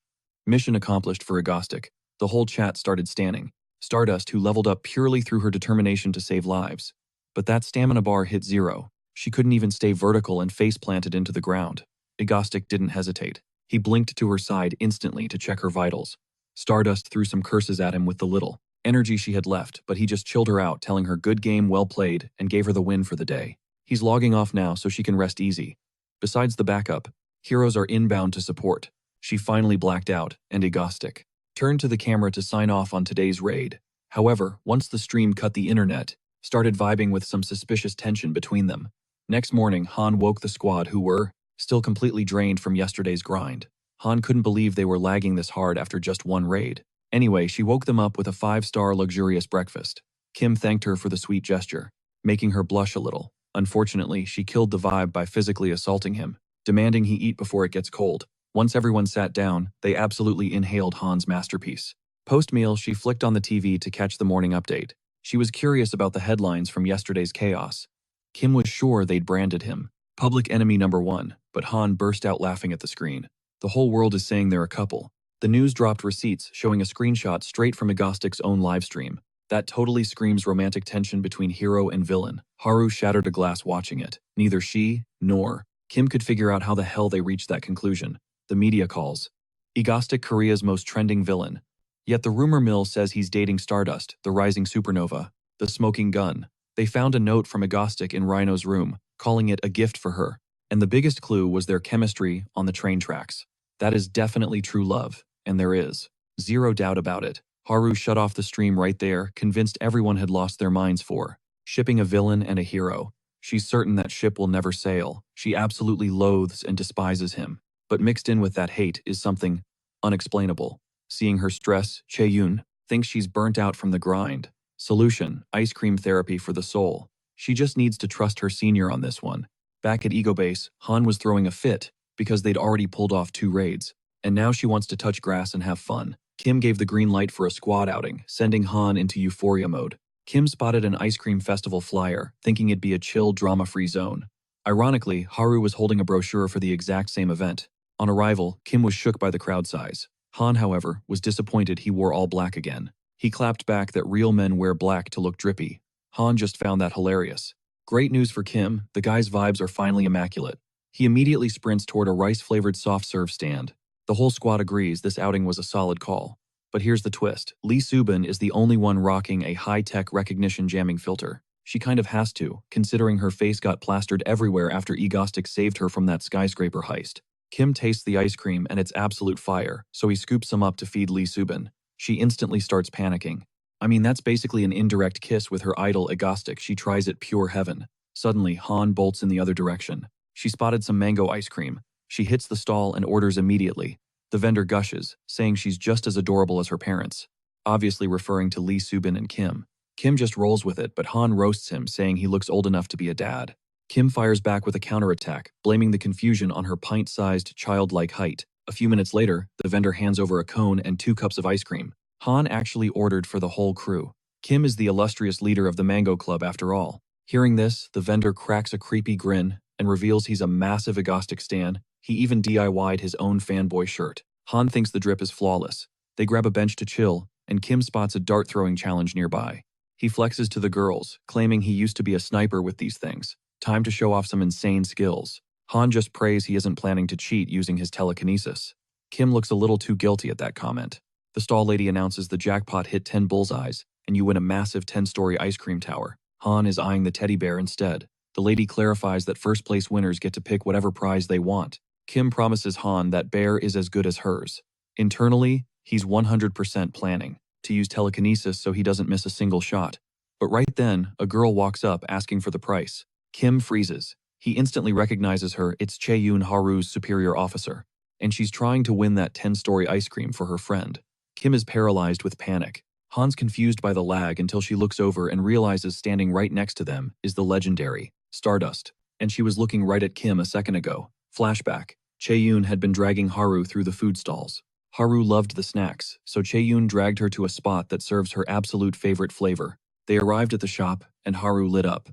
Mission accomplished for Egostic. The whole chat started standing. Stardust, who leveled up purely through her determination to save lives. But that stamina bar hit 0. She couldn't even stay vertical and face planted into the ground. Agostic didn't hesitate. He blinked to her side instantly to check her vitals. Stardust threw some curses at him with the little energy she had left, but he just chilled her out, telling her good game, well played, and gave her the win for the day. He's logging off now so she can rest easy. Besides the backup, heroes are inbound to support. She finally blacked out, and Agostic turned to the camera to sign off on today's raid. However, once the stream cut the internet, started vibing with some suspicious tension between them. Next morning, Han woke the squad who were still completely drained from yesterday's grind. Han couldn't believe they were lagging this hard after just one raid. Anyway, she woke them up with a 5-star luxurious breakfast. Kim thanked her for the sweet gesture, making her blush a little. Unfortunately, she killed the vibe by physically assaulting him, demanding he eat before it gets cold. Once everyone sat down, they absolutely inhaled Han's masterpiece. Post-meal, she flicked on the TV to catch the morning update. She was curious about the headlines from yesterday's chaos. Kim was sure they'd branded him public enemy #1, but Han burst out laughing at the screen. The whole world is saying they're a couple. The news dropped receipts showing a screenshot straight from Agostic's own livestream. That totally screams romantic tension between hero and villain. Haru shattered a glass watching it. Neither she nor Kim could figure out how the hell they reached that conclusion. The media calls Agostic Korea's most trending villain. Yet the rumor mill says he's dating Stardust, the rising supernova, the smoking gun. They found a note from Agostic in Rhino's room, calling it a gift for her. And the biggest clue was their chemistry on the train tracks. That is definitely true love, and there is zero doubt about it. Haru shut off the stream right there, convinced everyone had lost their minds for shipping a villain and a hero. She's certain that ship will never sail. She absolutely loathes and despises him. But mixed in with that hate is something unexplainable. Seeing her stress, Chae-yoon thinks she's burnt out from the grind. Solution: ice cream therapy for the soul. She just needs to trust her senior on this one. Back at Ego Base, Han was throwing a fit because they'd already pulled off 2 raids, and now she wants to touch grass and have fun. Kim gave the green light for a squad outing, sending Han into euphoria mode. Kim spotted an ice cream festival flyer, thinking it'd be a chill, drama-free zone. Ironically, Haru was holding a brochure for the exact same event. On arrival, Kim was shook by the crowd size. Han, however, was disappointed he wore all black again. He clapped back that real men wear black to look drippy. Han just found that hilarious. Great news for Kim, the guy's vibes are finally immaculate. He immediately sprints toward a rice-flavored soft-serve stand. The whole squad agrees this outing was a solid call. But here's the twist. Lee Subin is the only one rocking a high-tech recognition jamming filter. She kind of has to, considering her face got plastered everywhere after Agostic saved her from that skyscraper heist. Kim tastes the ice cream and it's absolute fire, so he scoops some up to feed Lee Subin. She instantly starts panicking. I mean, that's basically an indirect kiss with her idol Agostic. She tries it pure heaven. Suddenly, Han bolts in the other direction. She spotted some mango ice cream. She hits the stall and orders immediately. The vendor gushes, saying she's just as adorable as her parents, obviously referring to Lee Subin and Kim. Kim just rolls with it, but Han roasts him, saying he looks old enough to be a dad. Kim fires back with a counterattack, blaming the confusion on her pint-sized, childlike height. A few minutes later, the vendor hands over a cone and 2 cups of ice cream. Han actually ordered for the whole crew. Kim is the illustrious leader of the Mango Club after all. Hearing this, the vendor cracks a creepy grin and reveals he's a massive Agostic stan. He even DIY'd his own fanboy shirt. Han thinks the drip is flawless. They grab a bench to chill, and Kim spots a dart-throwing challenge nearby. He flexes to the girls, claiming he used to be a sniper with these things. Time to show off some insane skills. Han just prays he isn't planning to cheat using his telekinesis. Kim looks a little too guilty at that comment. The stall lady announces the jackpot hit 10 bullseyes, and you win a massive 10-story ice cream tower. Han is eyeing the teddy bear instead. The lady clarifies that first-place winners get to pick whatever prize they want. Kim promises Han that bear is as good as hers. Internally, he's 100% planning to use telekinesis so he doesn't miss a single shot. But right then, a girl walks up asking for the price. Kim freezes. He instantly recognizes her. It's Chae-yoon, Haru's superior officer, and she's trying to win that 10-story ice cream for her friend. Kim is paralyzed with panic. Han's confused by the lag until she looks over and realizes standing right next to them is the legendary Stardust, and she was looking right at Kim a second ago. Flashback. Chae-yoon had been dragging Haru through the food stalls. Haru loved the snacks, so Chae-yoon dragged her to a spot that serves her absolute favorite flavor. They arrived at the shop, and Haru lit up.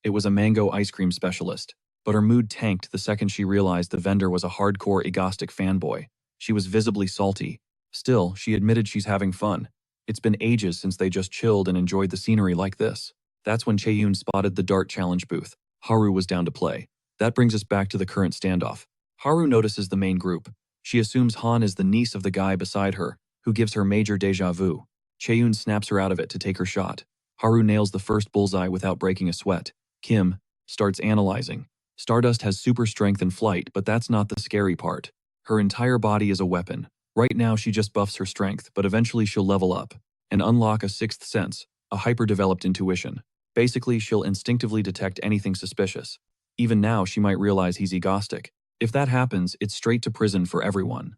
It was a mango ice cream specialist, but her mood tanked the second she realized the vendor was a hardcore Agostic fanboy. She was visibly salty. Still, she admitted she's having fun. It's been ages since they just chilled and enjoyed the scenery like this. That's when Chaeyoon spotted the dart challenge booth. Haru was down to play. That brings us back to the current standoff. Haru notices the main group. She assumes Han is the niece of the guy beside her, who gives her major deja vu. Chaeyoon snaps her out of it to take her shot. Haru nails the first bullseye without breaking a sweat. Kim starts analyzing. Stardust has super strength and flight, but that's not the scary part. Her entire body is a weapon. Right now she just buffs her strength, but eventually she'll level up and unlock a sixth sense, a hyper-developed intuition. Basically, she'll instinctively detect anything suspicious. Even now, she might realize he's egostic. If that happens, it's straight to prison for everyone.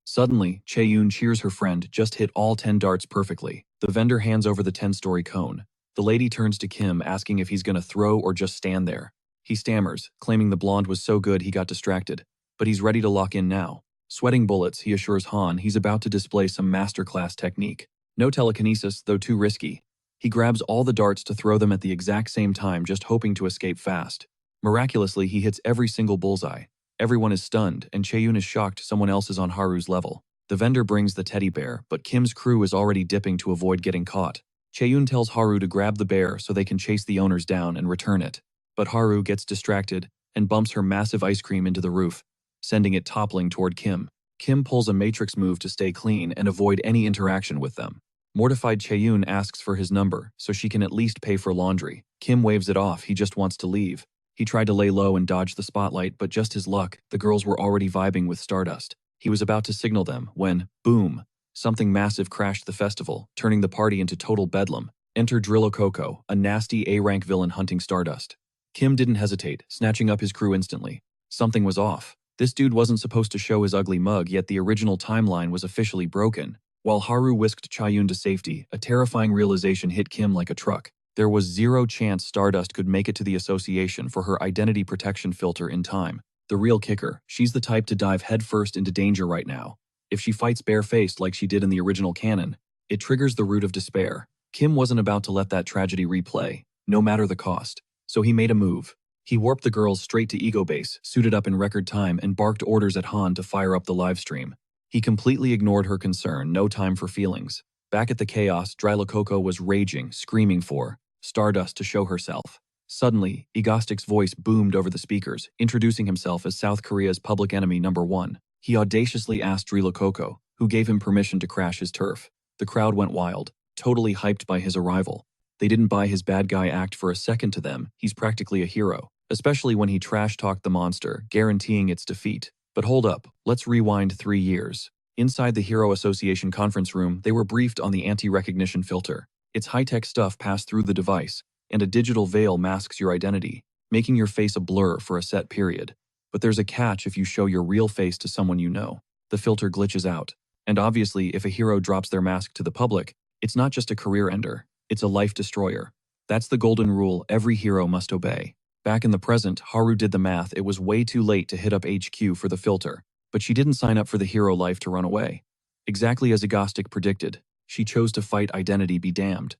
Suddenly, Chaeyoon cheers her friend, just hit all 10 darts perfectly. The vendor hands over the 10-story cone. The lady turns to Kim, asking if he's gonna throw or just stand there. He stammers, claiming the blonde was so good he got distracted. But he's ready to lock in now. Sweating bullets, he assures Han he's about to display some masterclass technique. No telekinesis, though too risky. He grabs all the darts to throw them at the exact same time, just hoping to escape fast. Miraculously, he hits every single bullseye. Everyone is stunned, and Chaeyoon is shocked someone else is on Haru's level. The vendor brings the teddy bear, but Kim's crew is already dipping to avoid getting caught. Chaeyoon tells Haru to grab the bear so they can chase the owners down and return it. But Haru gets distracted and bumps her massive ice cream into the roof, sending it toppling toward Kim. Kim pulls a matrix move to stay clean and avoid any interaction with them. Mortified, Chaeyoon asks for his number so she can at least pay for laundry. Kim waves it off, he just wants to leave. He tried to lay low and dodge the spotlight, but just his luck, the girls were already vibing with Stardust. He was about to signal them when, boom, something massive crashed the festival, turning the party into total bedlam. Enter Drillo Coco, a nasty A-rank villain hunting Stardust. Kim didn't hesitate, snatching up his crew instantly. Something was off. This dude wasn't supposed to show his ugly mug, yet the original timeline was officially broken. While Haru whisked Chaeyoon to safety, a terrifying realization hit Kim like a truck. There was zero chance Stardust could make it to the association for her identity protection filter in time. The real kicker, she's the type to dive headfirst into danger right now. If she fights barefaced like she did in the original canon, it triggers the root of despair. Kim wasn't about to let that tragedy replay, no matter the cost. So he made a move. He warped the girls straight to Ego Base, suited up in record time, and barked orders at Han to fire up the livestream. He completely ignored her concern, no time for feelings. Back at the chaos, Dryla Coco was raging, screaming for Stardust to show herself. Suddenly, Egostic's voice boomed over the speakers, introducing himself as South Korea's public enemy #1. He audaciously asked Dryla Coco, who gave him permission to crash his turf. The crowd went wild, totally hyped by his arrival. They didn't buy his bad guy act for a second. To them, he's practically a hero, especially when he trash-talked the monster, guaranteeing its defeat. But hold up, let's rewind 3 years. Inside the Hero Association conference room, they were briefed on the anti-recognition filter. Its high-tech stuff passed through the device, and a digital veil masks your identity, making your face a blur for a set period. But there's a catch if you show your real face to someone you know. The filter glitches out. And obviously, if a hero drops their mask to the public, it's not just a career ender, it's a life destroyer. That's the golden rule every hero must obey. Back in the present, Haru did the math. It was way too late to hit up HQ for the filter, but she didn't sign up for the hero life to run away. Exactly as Egostic predicted, she chose to fight identity be damned.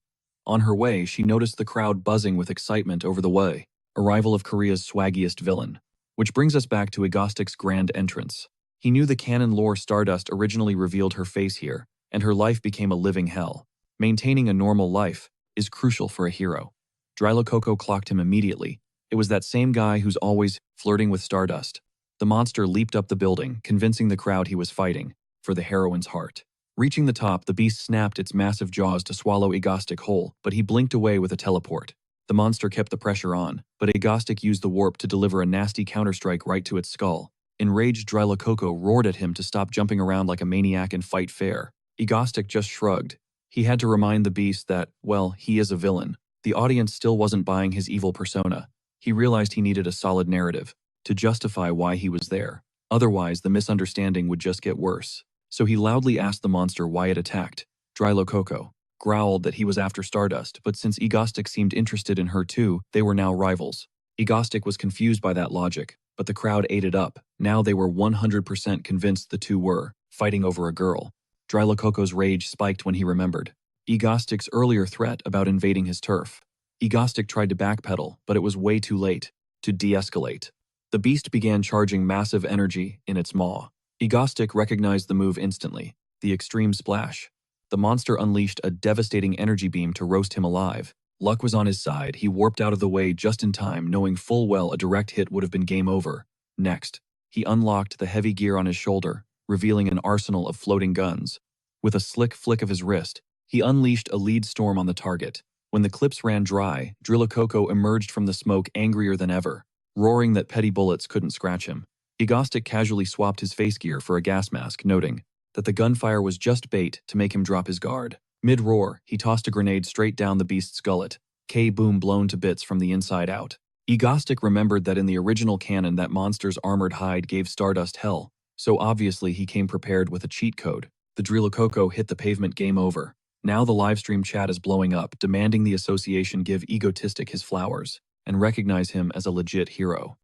On her way, she noticed the crowd buzzing with excitement over the arrival of Korea's swaggiest villain. Which brings us back to Egostic's grand entrance. He knew the canon lore Stardust originally revealed her face here, and her life became a living hell. Maintaining a normal life is crucial for a hero. Dryla Coco clocked him immediately. It was that same guy who's always flirting with Stardust. The monster leaped up the building, convincing the crowd he was fighting for the heroine's heart. Reaching the top, the beast snapped its massive jaws to swallow Egostic whole, but he blinked away with a teleport. The monster kept the pressure on, but Egostic used the warp to deliver a nasty counterstrike right to its skull. Enraged, Dryla Coco roared at him to stop jumping around like a maniac and fight fair. Egostic just shrugged. He had to remind the beast that, well, he is a villain. The audience still wasn't buying his evil persona. He realized he needed a solid narrative to justify why he was there. Otherwise, the misunderstanding would just get worse. So he loudly asked the monster why it attacked. Dryla Coco growled that he was after Stardust, but since Egostic seemed interested in her too, they were now rivals. Egostic was confused by that logic, but the crowd ate it up. Now they were 100% convinced the two were fighting over a girl. Dryla Coco's rage spiked when he remembered Egostic's earlier threat about invading his turf. Egostic tried to backpedal, but it was way too late to de-escalate. The beast began charging massive energy in its maw. Egostic recognized the move instantly, the extreme splash. The monster unleashed a devastating energy beam to roast him alive. Luck was on his side. He warped out of the way just in time, knowing full well a direct hit would have been game over. Next, he unlocked the heavy gear on his shoulder, revealing an arsenal of floating guns. With a slick flick of his wrist, he unleashed a lead storm on the target. When the clips ran dry, Drilicoco emerged from the smoke angrier than ever, roaring that petty bullets couldn't scratch him. Egostic casually swapped his face gear for a gas mask, noting that the gunfire was just bait to make him drop his guard. Mid-roar, he tossed a grenade straight down the beast's gullet, K-boom blown to bits from the inside out. Egostic remembered that in the original canon that monster's armored hide gave Stardust hell, so obviously he came prepared with a cheat code. The Drilicoco hit the pavement, game over. Now the livestream chat is blowing up, demanding the association give Egotistic his flowers and recognize him as a legit hero.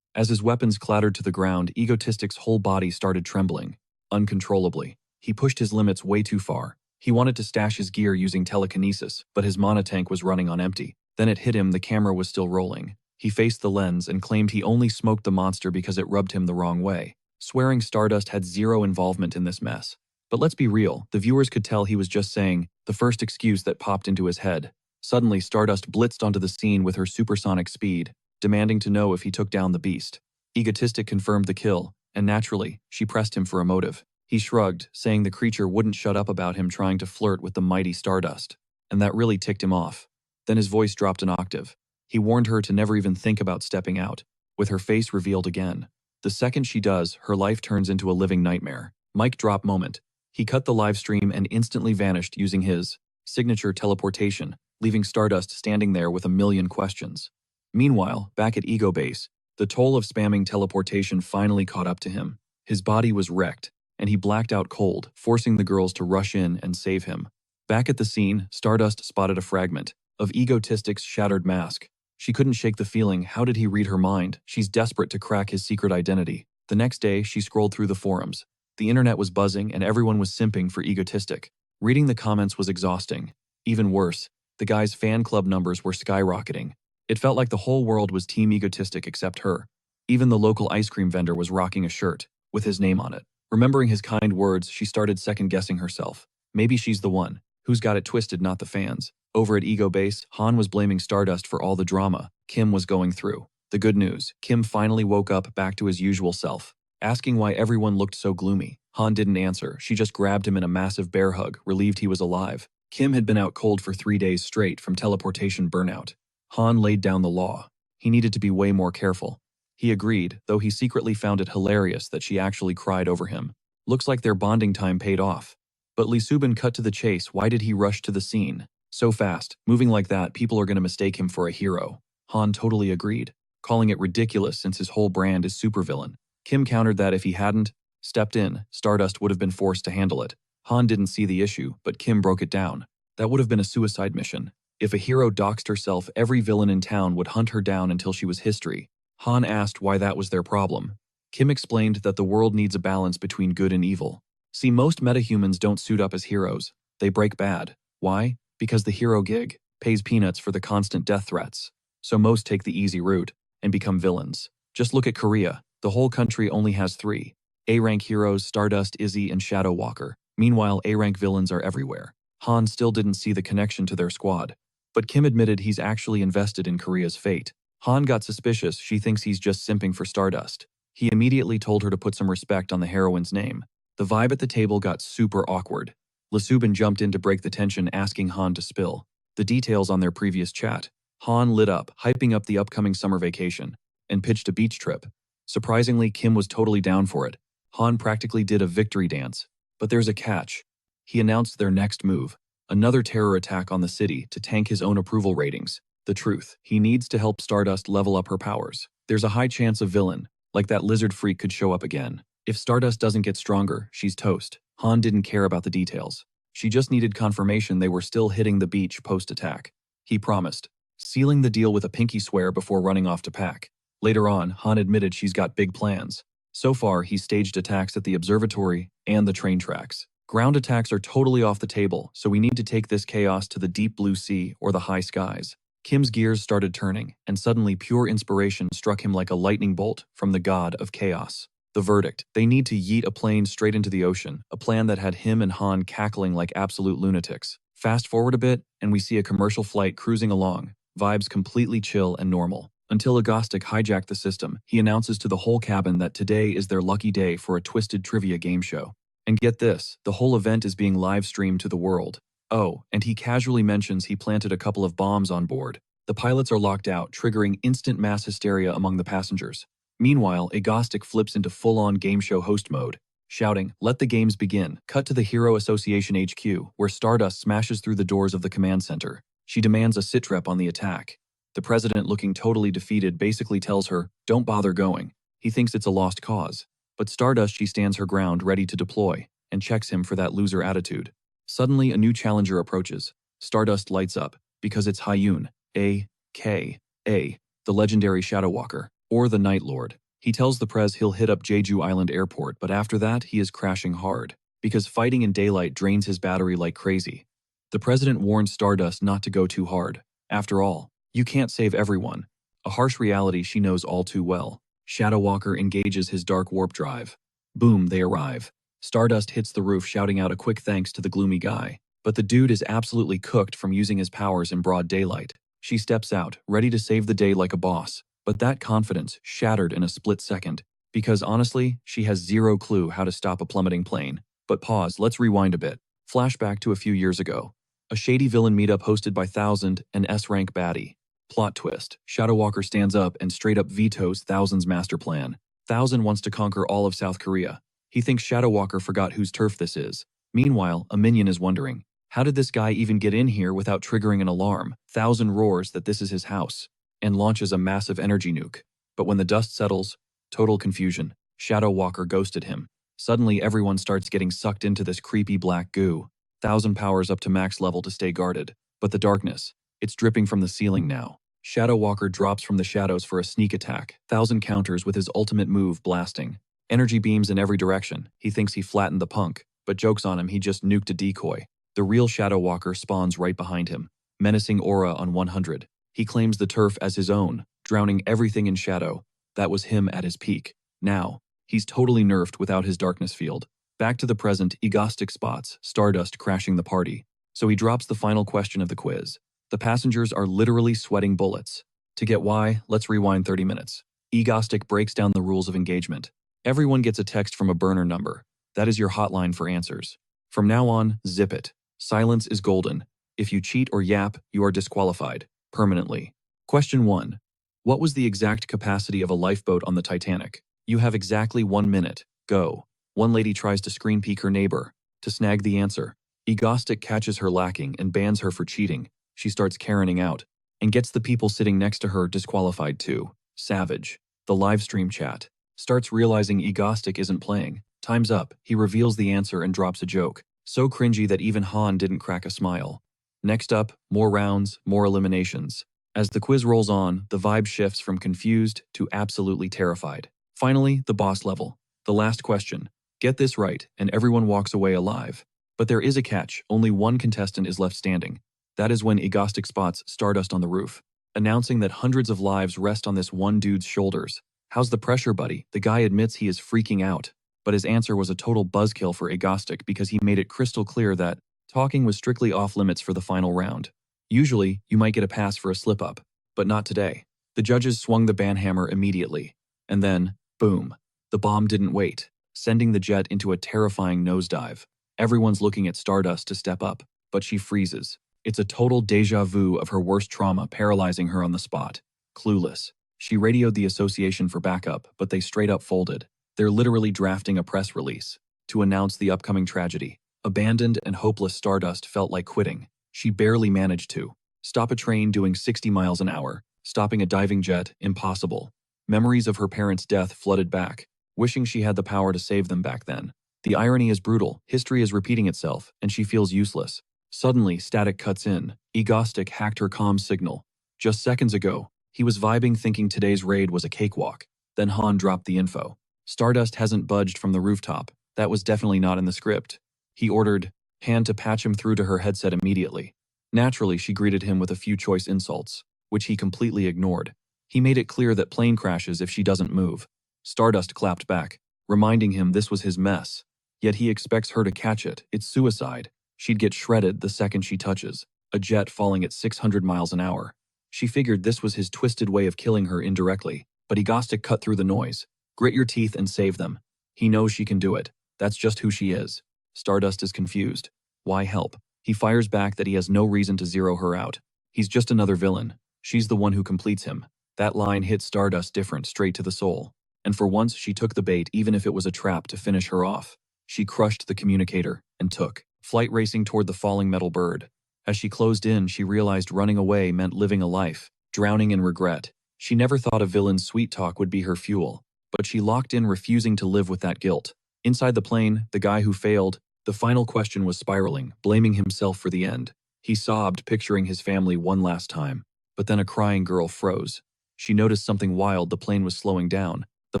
As his weapons clattered to the ground, Egotistic's whole body started trembling, uncontrollably. He pushed his limits way too far. He wanted to stash his gear using telekinesis, but his mana tank was running on empty. Then it hit him, the camera was still rolling. He faced the lens and claimed he only smoked the monster because it rubbed him the wrong way, swearing Stardust had zero involvement in this mess. But let's be real, the viewers could tell he was just saying the first excuse that popped into his head. Suddenly, Stardust blitzed onto the scene with her supersonic speed, demanding to know if he took down the beast. Egotistic confirmed the kill, and naturally, she pressed him for a motive. He shrugged, saying the creature wouldn't shut up about him trying to flirt with the mighty Stardust, and that really ticked him off. Then his voice dropped an octave. He warned her to never even think about stepping out, with her face revealed again. The second she does, her life turns into a living nightmare. Mic drop moment. He cut the live stream and instantly vanished using his signature teleportation, leaving Stardust standing there with a million questions. Meanwhile, back at Ego Base, the toll of spamming teleportation finally caught up to him. His body was wrecked, and he blacked out cold, forcing the girls to rush in and save him. Back at the scene, Stardust spotted a fragment of Egotistic's shattered mask. She couldn't shake the feeling, how did he read her mind? She's desperate to crack his secret identity. The next day, she scrolled through the forums. The internet was buzzing and everyone was simping for Egotistic. Reading the comments was exhausting. Even worse, the guy's fan club numbers were skyrocketing. It felt like the whole world was Team Egotistic except her. Even the local ice cream vendor was rocking a shirt with his name on it. Remembering his kind words, she started second-guessing herself. Maybe she's the one who's got it twisted, not the fans. Over at Ego Base, Han was blaming Stardust for all the drama Kim was going through. The good news, Kim finally woke up back to his usual self. Asking why everyone looked so gloomy, Han didn't answer. She just grabbed him in a massive bear hug, relieved he was alive. Kim had been out cold for 3 days straight from teleportation burnout. Han laid down the law. He needed to be way more careful. He agreed, though he secretly found it hilarious that she actually cried over him. Looks like their bonding time paid off. But Lee Subin cut to the chase. Why did he rush to the scene so fast? Moving like that, people are going to mistake him for a hero. Han totally agreed, calling it ridiculous since his whole brand is supervillain. Kim countered that if he hadn't stepped in, Stardust would have been forced to handle it. Han didn't see the issue, but Kim broke it down. That would have been a suicide mission. If a hero doxed herself, every villain in town would hunt her down until she was history. Han asked why that was their problem. Kim explained that the world needs a balance between good and evil. See, most metahumans don't suit up as heroes. They break bad. Why? Because the hero gig pays peanuts for the constant death threats. So most take the easy route and become villains. Just look at Korea. The whole country only has 3 A-rank heroes: Stardust, Izzy, and Shadow Walker. Meanwhile, A-rank villains are everywhere. Han still didn't see the connection to their squad. But Kim admitted he's actually invested in Korea's fate. Han got suspicious. She thinks he's just simping for Stardust. He immediately told her to put some respect on the heroine's name. The vibe at the table got super awkward. Lee Subin jumped in to break the tension, asking Han to spill the details on their previous chat. Han lit up, hyping up the upcoming summer vacation, and pitched a beach trip. Surprisingly, Kim was totally down for it. Han practically did a victory dance. But there's a catch. He announced their next move, another terror attack on the city to tank his own approval ratings. The truth, he needs to help Stardust level up her powers. There's a high chance a villain, like that lizard freak, could show up again. If Stardust doesn't get stronger, she's toast. Han didn't care about the details. She just needed confirmation they were still hitting the beach post-attack. He promised, sealing the deal with a pinky swear before running off to pack. Later on, Han admitted she's got big plans. So far, he staged attacks at the observatory and the train tracks. Ground attacks are totally off the table, so we need to take this chaos to the deep blue sea or the high skies. Kim's gears started turning, and suddenly pure inspiration struck him like a lightning bolt from the god of chaos. The verdict: they need to yeet a plane straight into the ocean, a plan that had him and Han cackling like absolute lunatics. Fast forward a bit, and we see a commercial flight cruising along, vibes completely chill and normal. Until Agostic hijacked the system, he announces to the whole cabin that today is their lucky day for a twisted trivia game show. And get this, the whole event is being live-streamed to the world. Oh, and he casually mentions he planted a couple of bombs on board. The pilots are locked out, triggering instant mass hysteria among the passengers. Meanwhile, Agostic flips into full-on game show host mode, shouting, "Let the games begin." Cut to the Hero Association HQ, where Stardust smashes through the doors of the command center. She demands a sitrep on the attack. The president, looking totally defeated, basically tells her, "Don't bother going." He thinks it's a lost cause. But Stardust, she stands her ground, ready to deploy, and checks him for that loser attitude. Suddenly, a new challenger approaches. Stardust lights up, because it's Hyun, a.k.a. the legendary Shadow Walker, or the Night Lord. He tells the Prez he'll hit up Jeju Island Airport, but after that, he is crashing hard, because fighting in daylight drains his battery like crazy. The president warns Stardust not to go too hard. After all, you can't save everyone. A harsh reality she knows all too well. Shadow Walker engages his dark warp drive. Boom, they arrive. Stardust hits the roof, shouting out a quick thanks to the gloomy guy. But the dude is absolutely cooked from using his powers in broad daylight. She steps out, ready to save the day like a boss. But that confidence shattered in a split second. Because honestly, she has zero clue how to stop a plummeting plane. But pause, let's rewind a bit. Flashback to a few years ago. A shady villain meetup hosted by Thousand, an S-rank baddie. Plot twist: Shadow Walker stands up and straight up vetoes Thousand's master plan. Thousand wants to conquer all of South Korea. He thinks Shadow Walker forgot whose turf this is. Meanwhile, a minion is wondering, how did this guy even get in here without triggering an alarm? Thousand roars that this is his house, and launches a massive energy nuke. But when the dust settles, total confusion. Shadow Walker ghosted him. Suddenly everyone starts getting sucked into this creepy black goo. Thousand powers up to max level to stay guarded. But the darkness, it's dripping from the ceiling now. Shadow Walker drops from the shadows for a sneak attack. Thousand counters with his ultimate move, blasting. Energy beams in every direction. He thinks he flattened the punk, but joke's on him, he just nuked a decoy. The real Shadow Walker spawns right behind him. Menacing aura on 100. He claims the turf as his own, drowning everything in shadow. That was him at his peak. Now, he's totally nerfed without his darkness field. Back to the present, Egostic spots Stardust crashing the party. So he drops the final question of the quiz. The passengers are literally sweating bullets. To get why, let's rewind 30 minutes. Egostic breaks down the rules of engagement. Everyone gets a text from a burner number. That is your hotline for answers. From now on, zip it. Silence is golden. If you cheat or yap, you are disqualified. Permanently. Question 1. What was the exact capacity of a lifeboat on the Titanic? You have exactly 1 minute. Go. One lady tries to screen peek her neighbor. To snag the answer, Egostic catches her lacking and bans her for cheating. She starts Karening out, and gets the people sitting next to her disqualified too. Savage. The livestream chat. Starts realizing Egostic isn't playing. Time's up. He reveals the answer and drops a joke. So cringy that even Han didn't crack a smile. Next up, more rounds, more eliminations. As the quiz rolls on, the vibe shifts from confused to absolutely terrified. Finally, the boss level. The last question. Get this right, and everyone walks away alive. But there is a catch. Only one contestant is left standing. That is when Egostic spots Stardust on the roof, announcing that hundreds of lives rest on this one dude's shoulders. How's the pressure, buddy? The guy admits he is freaking out. But his answer was a total buzzkill for Egostic because he made it crystal clear that talking was strictly off limits for the final round. Usually, you might get a pass for a slip-up, but not today. The judges swung the banhammer immediately. And then, boom, the bomb didn't wait, sending the jet into a terrifying nosedive. Everyone's looking at Stardust to step up, but she freezes. It's a total déjà vu of her worst trauma paralyzing her on the spot. Clueless. She radioed the association for backup, but they straight up folded. They're literally drafting a press release to announce the upcoming tragedy. Abandoned and hopeless, Stardust felt like quitting. She barely managed to stop a train doing 60 miles an hour, stopping a diving jet, impossible. Memories of her parents' death flooded back, wishing she had the power to save them back then. The irony is brutal. History is repeating itself, and she feels useless. Suddenly, static cuts in. Egostic hacked her comm signal. Just seconds ago, he was vibing thinking today's raid was a cakewalk. Then Han dropped the info. Stardust hasn't budged from the rooftop. That was definitely not in the script. He ordered Han to patch him through to her headset immediately. Naturally, she greeted him with a few choice insults, which he completely ignored. He made it clear that plane crashes if she doesn't move. Stardust clapped back. reminding him this was his mess. Yet he expects her to catch it. It's suicide. She'd get shredded the second she touches, a jet falling at 600 miles an hour. She figured this was his twisted way of killing her indirectly, but he gots to cut through the noise. Grit your teeth and save them. He knows she can do it. That's just who she is. Stardust is confused. Why help? He fires back that he has no reason to zero her out. He's just another villain. She's the one who completes him. That line hit Stardust different, straight to the soul. And for once, she took the bait even if it was a trap to finish her off. She crushed the communicator and took flight racing toward the falling metal bird. As she closed in, she realized running away meant living a life, drowning in regret. She never thought a villain's sweet talk would be her fuel, but she locked in, refusing to live with that guilt. Inside the plane, the guy who failed, the final question was spiraling, blaming himself for the end. He sobbed, picturing his family one last time. But then a crying girl froze. She noticed something wild. The plane was slowing down. The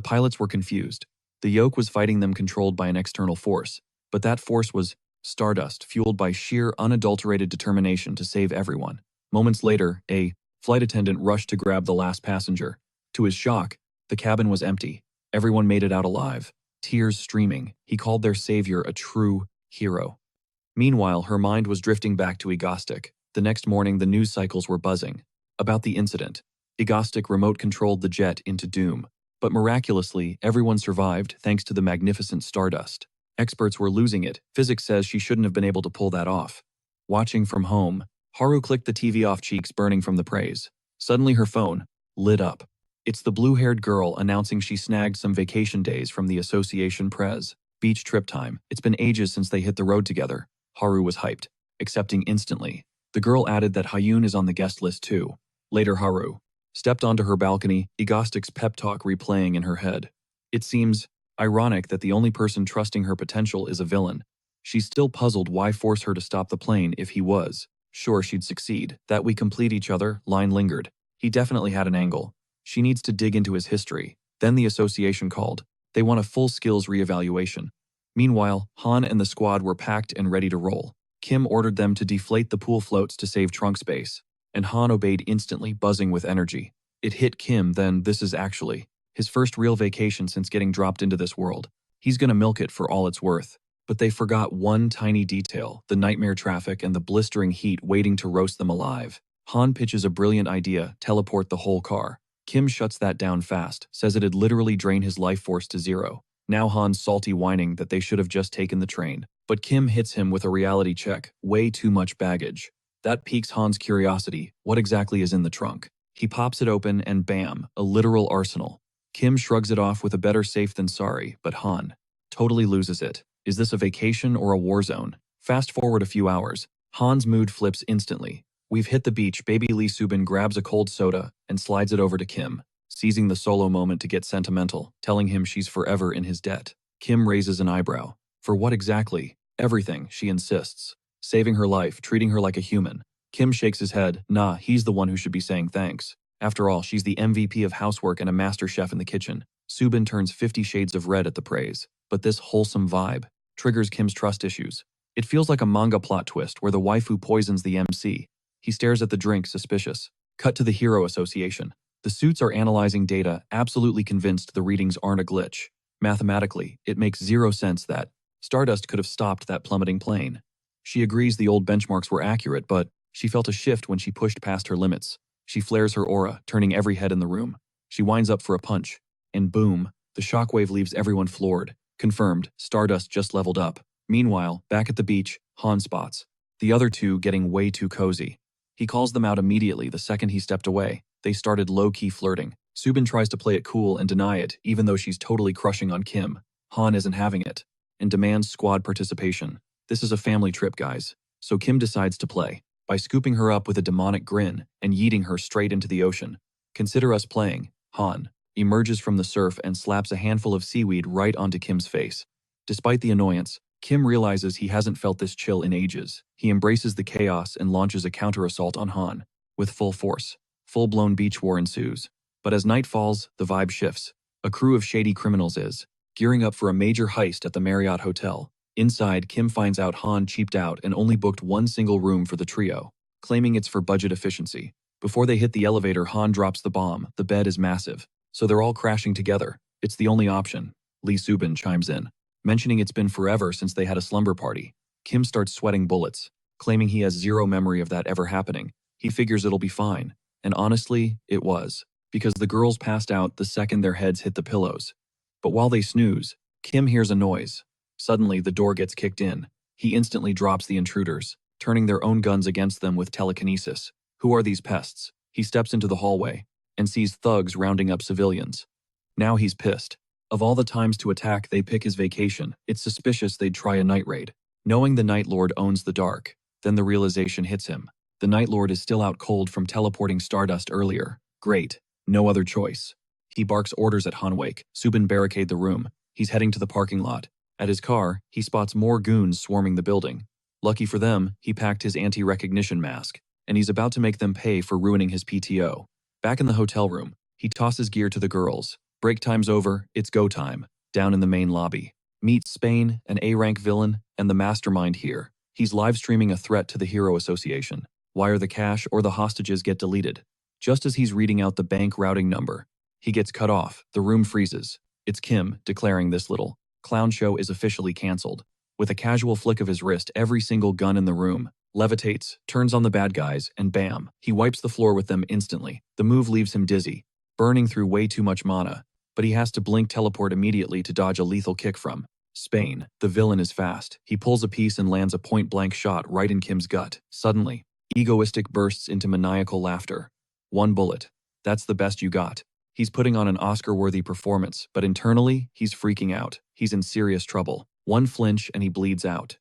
pilots were confused. The yoke was fighting them, controlled by an external force. But that force was Stardust, fueled by sheer, unadulterated determination to save everyone. Moments later, a flight attendant rushed to grab the last passenger. To his shock, the cabin was empty. Everyone made it out alive, tears streaming. He called their savior a true hero. Meanwhile, her mind was drifting back to Egostic. The next morning, the news cycles were buzzing about the incident. Egostic remote-controlled the jet into doom. But miraculously, everyone survived thanks to the magnificent Stardust. Experts were losing it. Physics says she shouldn't have been able to pull that off. Watching from home, Haru clicked the TV off, cheeks burning from the praise. Suddenly her phone lit up. It's the blue-haired girl announcing she snagged some vacation days from the Association Press. Beach trip time. It's been ages since they hit the road together. Haru was hyped, accepting instantly. The girl added that Hyun is on the guest list too. Later, Haru stepped onto her balcony, Egostic's pep talk replaying in her head. It seems ironic that the only person trusting her potential is a villain. She's still puzzled why force her to stop the plane if he was sure she'd succeed. That we complete each other line lingered. He definitely had an angle. She needs to dig into his history. Then the association called. They want a full skills reevaluation. Meanwhile, Han and the squad were packed and ready to roll. Kim ordered them to deflate the pool floats to save trunk space, and Han obeyed instantly, buzzing with energy. It hit Kim then, this is actually his first real vacation since getting dropped into this world. He's gonna milk it for all it's worth. But they forgot one tiny detail, the nightmare traffic and the blistering heat waiting to roast them alive. Han pitches a brilliant idea, teleport the whole car. Kim shuts that down fast, says it'd literally drain his life force to zero. Now Han's salty, whining that they should have just taken the train. But Kim hits him with a reality check, way too much baggage. That piques Han's curiosity, what exactly is in the trunk? He pops it open and bam, a literal arsenal. Kim shrugs it off with a better safe than sorry, but Han totally loses it. Is this a vacation or a war zone? Fast forward a few hours. Han's mood flips instantly. We've hit the beach. Baby Lee Subin grabs a cold soda and slides it over to Kim, seizing the solo moment to get sentimental, telling him she's forever in his debt. Kim raises an eyebrow. For what exactly? Everything, she insists. Saving her life, treating her like a human. Kim shakes his head. Nah, he's the one who should be saying thanks. After all, she's the MVP of housework and a master chef in the kitchen. Subin turns 50 shades of red at the praise. But this wholesome vibe triggers Kim's trust issues. It feels like a manga plot twist where the waifu poisons the MC. He stares at the drink, suspicious. Cut to the Hero Association. The suits are analyzing data, absolutely convinced the readings aren't a glitch. Mathematically, it makes zero sense that Stardust could have stopped that plummeting plane. She agrees the old benchmarks were accurate, but she felt a shift when she pushed past her limits. She flares her aura, turning every head in the room. She winds up for a punch. And boom, the shockwave leaves everyone floored. Confirmed, Stardust just leveled up. Meanwhile, back at the beach, Han spots the other two getting way too cozy. He calls them out immediately the second he stepped away. They started low-key flirting. Subin tries to play it cool and deny it, even though she's totally crushing on Kim. Han isn't having it, and demands squad participation. This is a family trip, guys. So Kim decides to play, by scooping her up with a demonic grin and yeeting her straight into the ocean. Consider us playing. Han emerges from the surf and slaps a handful of seaweed right onto Kim's face. Despite the annoyance, Kim realizes he hasn't felt this chill in ages. He embraces the chaos and launches a counter-assault on Han. With full force, full-blown beach war ensues. But as night falls, the vibe shifts. A crew of shady criminals is gearing up for a major heist at the Marriott Hotel. Inside, Kim finds out Han cheaped out and only booked one single room for the trio, claiming it's for budget efficiency. Before they hit the elevator, Han drops the bomb. The bed is massive, so they're all crashing together. It's the only option. Lee Subin chimes in, mentioning it's been forever since they had a slumber party. Kim starts sweating bullets, claiming he has zero memory of that ever happening. He figures it'll be fine. And honestly, it was, because the girls passed out the second their heads hit the pillows. But while they snooze, Kim hears a noise. Suddenly, the door gets kicked in. He instantly drops the intruders, turning their own guns against them with telekinesis. Who are these pests? He steps into the hallway and sees thugs rounding up civilians. Now he's pissed. Of all the times to attack, they pick his vacation. It's suspicious they'd try a night raid. Knowing the Night Lord owns the dark, then the realization hits him. The Night Lord is still out cold from teleporting Stardust earlier. Great. No other choice. He barks orders at Hanwake. Subin barricade the room. He's heading to the parking lot. At his car, he spots more goons swarming the building. Lucky for them, he packed his anti-recognition mask, and he's about to make them pay for ruining his PTO. Back in the hotel room, he tosses gear to the girls. Break time's over, it's go time. Down in the main lobby. Meet Spain, an A-rank villain, and the mastermind here. He's live-streaming a threat to the Hero Association. Wire the cash or the hostages get deleted. Just as he's reading out the bank routing number, he gets cut off. The room freezes. It's Kim declaring this little clown show is officially canceled. With a casual flick of his wrist, every single gun in the room levitates, turns on the bad guys, and bam, he wipes the floor with them instantly. The move leaves him dizzy, burning through way too much mana, but he has to blink teleport immediately to dodge a lethal kick from Spain. The villain is fast. He pulls a piece and lands a point-blank shot right in Kim's gut. Suddenly, Egoistic bursts into maniacal laughter. One bullet. That's the best you got. He's putting on an Oscar-worthy performance, but internally, he's freaking out. He's in serious trouble. One flinch and he bleeds out.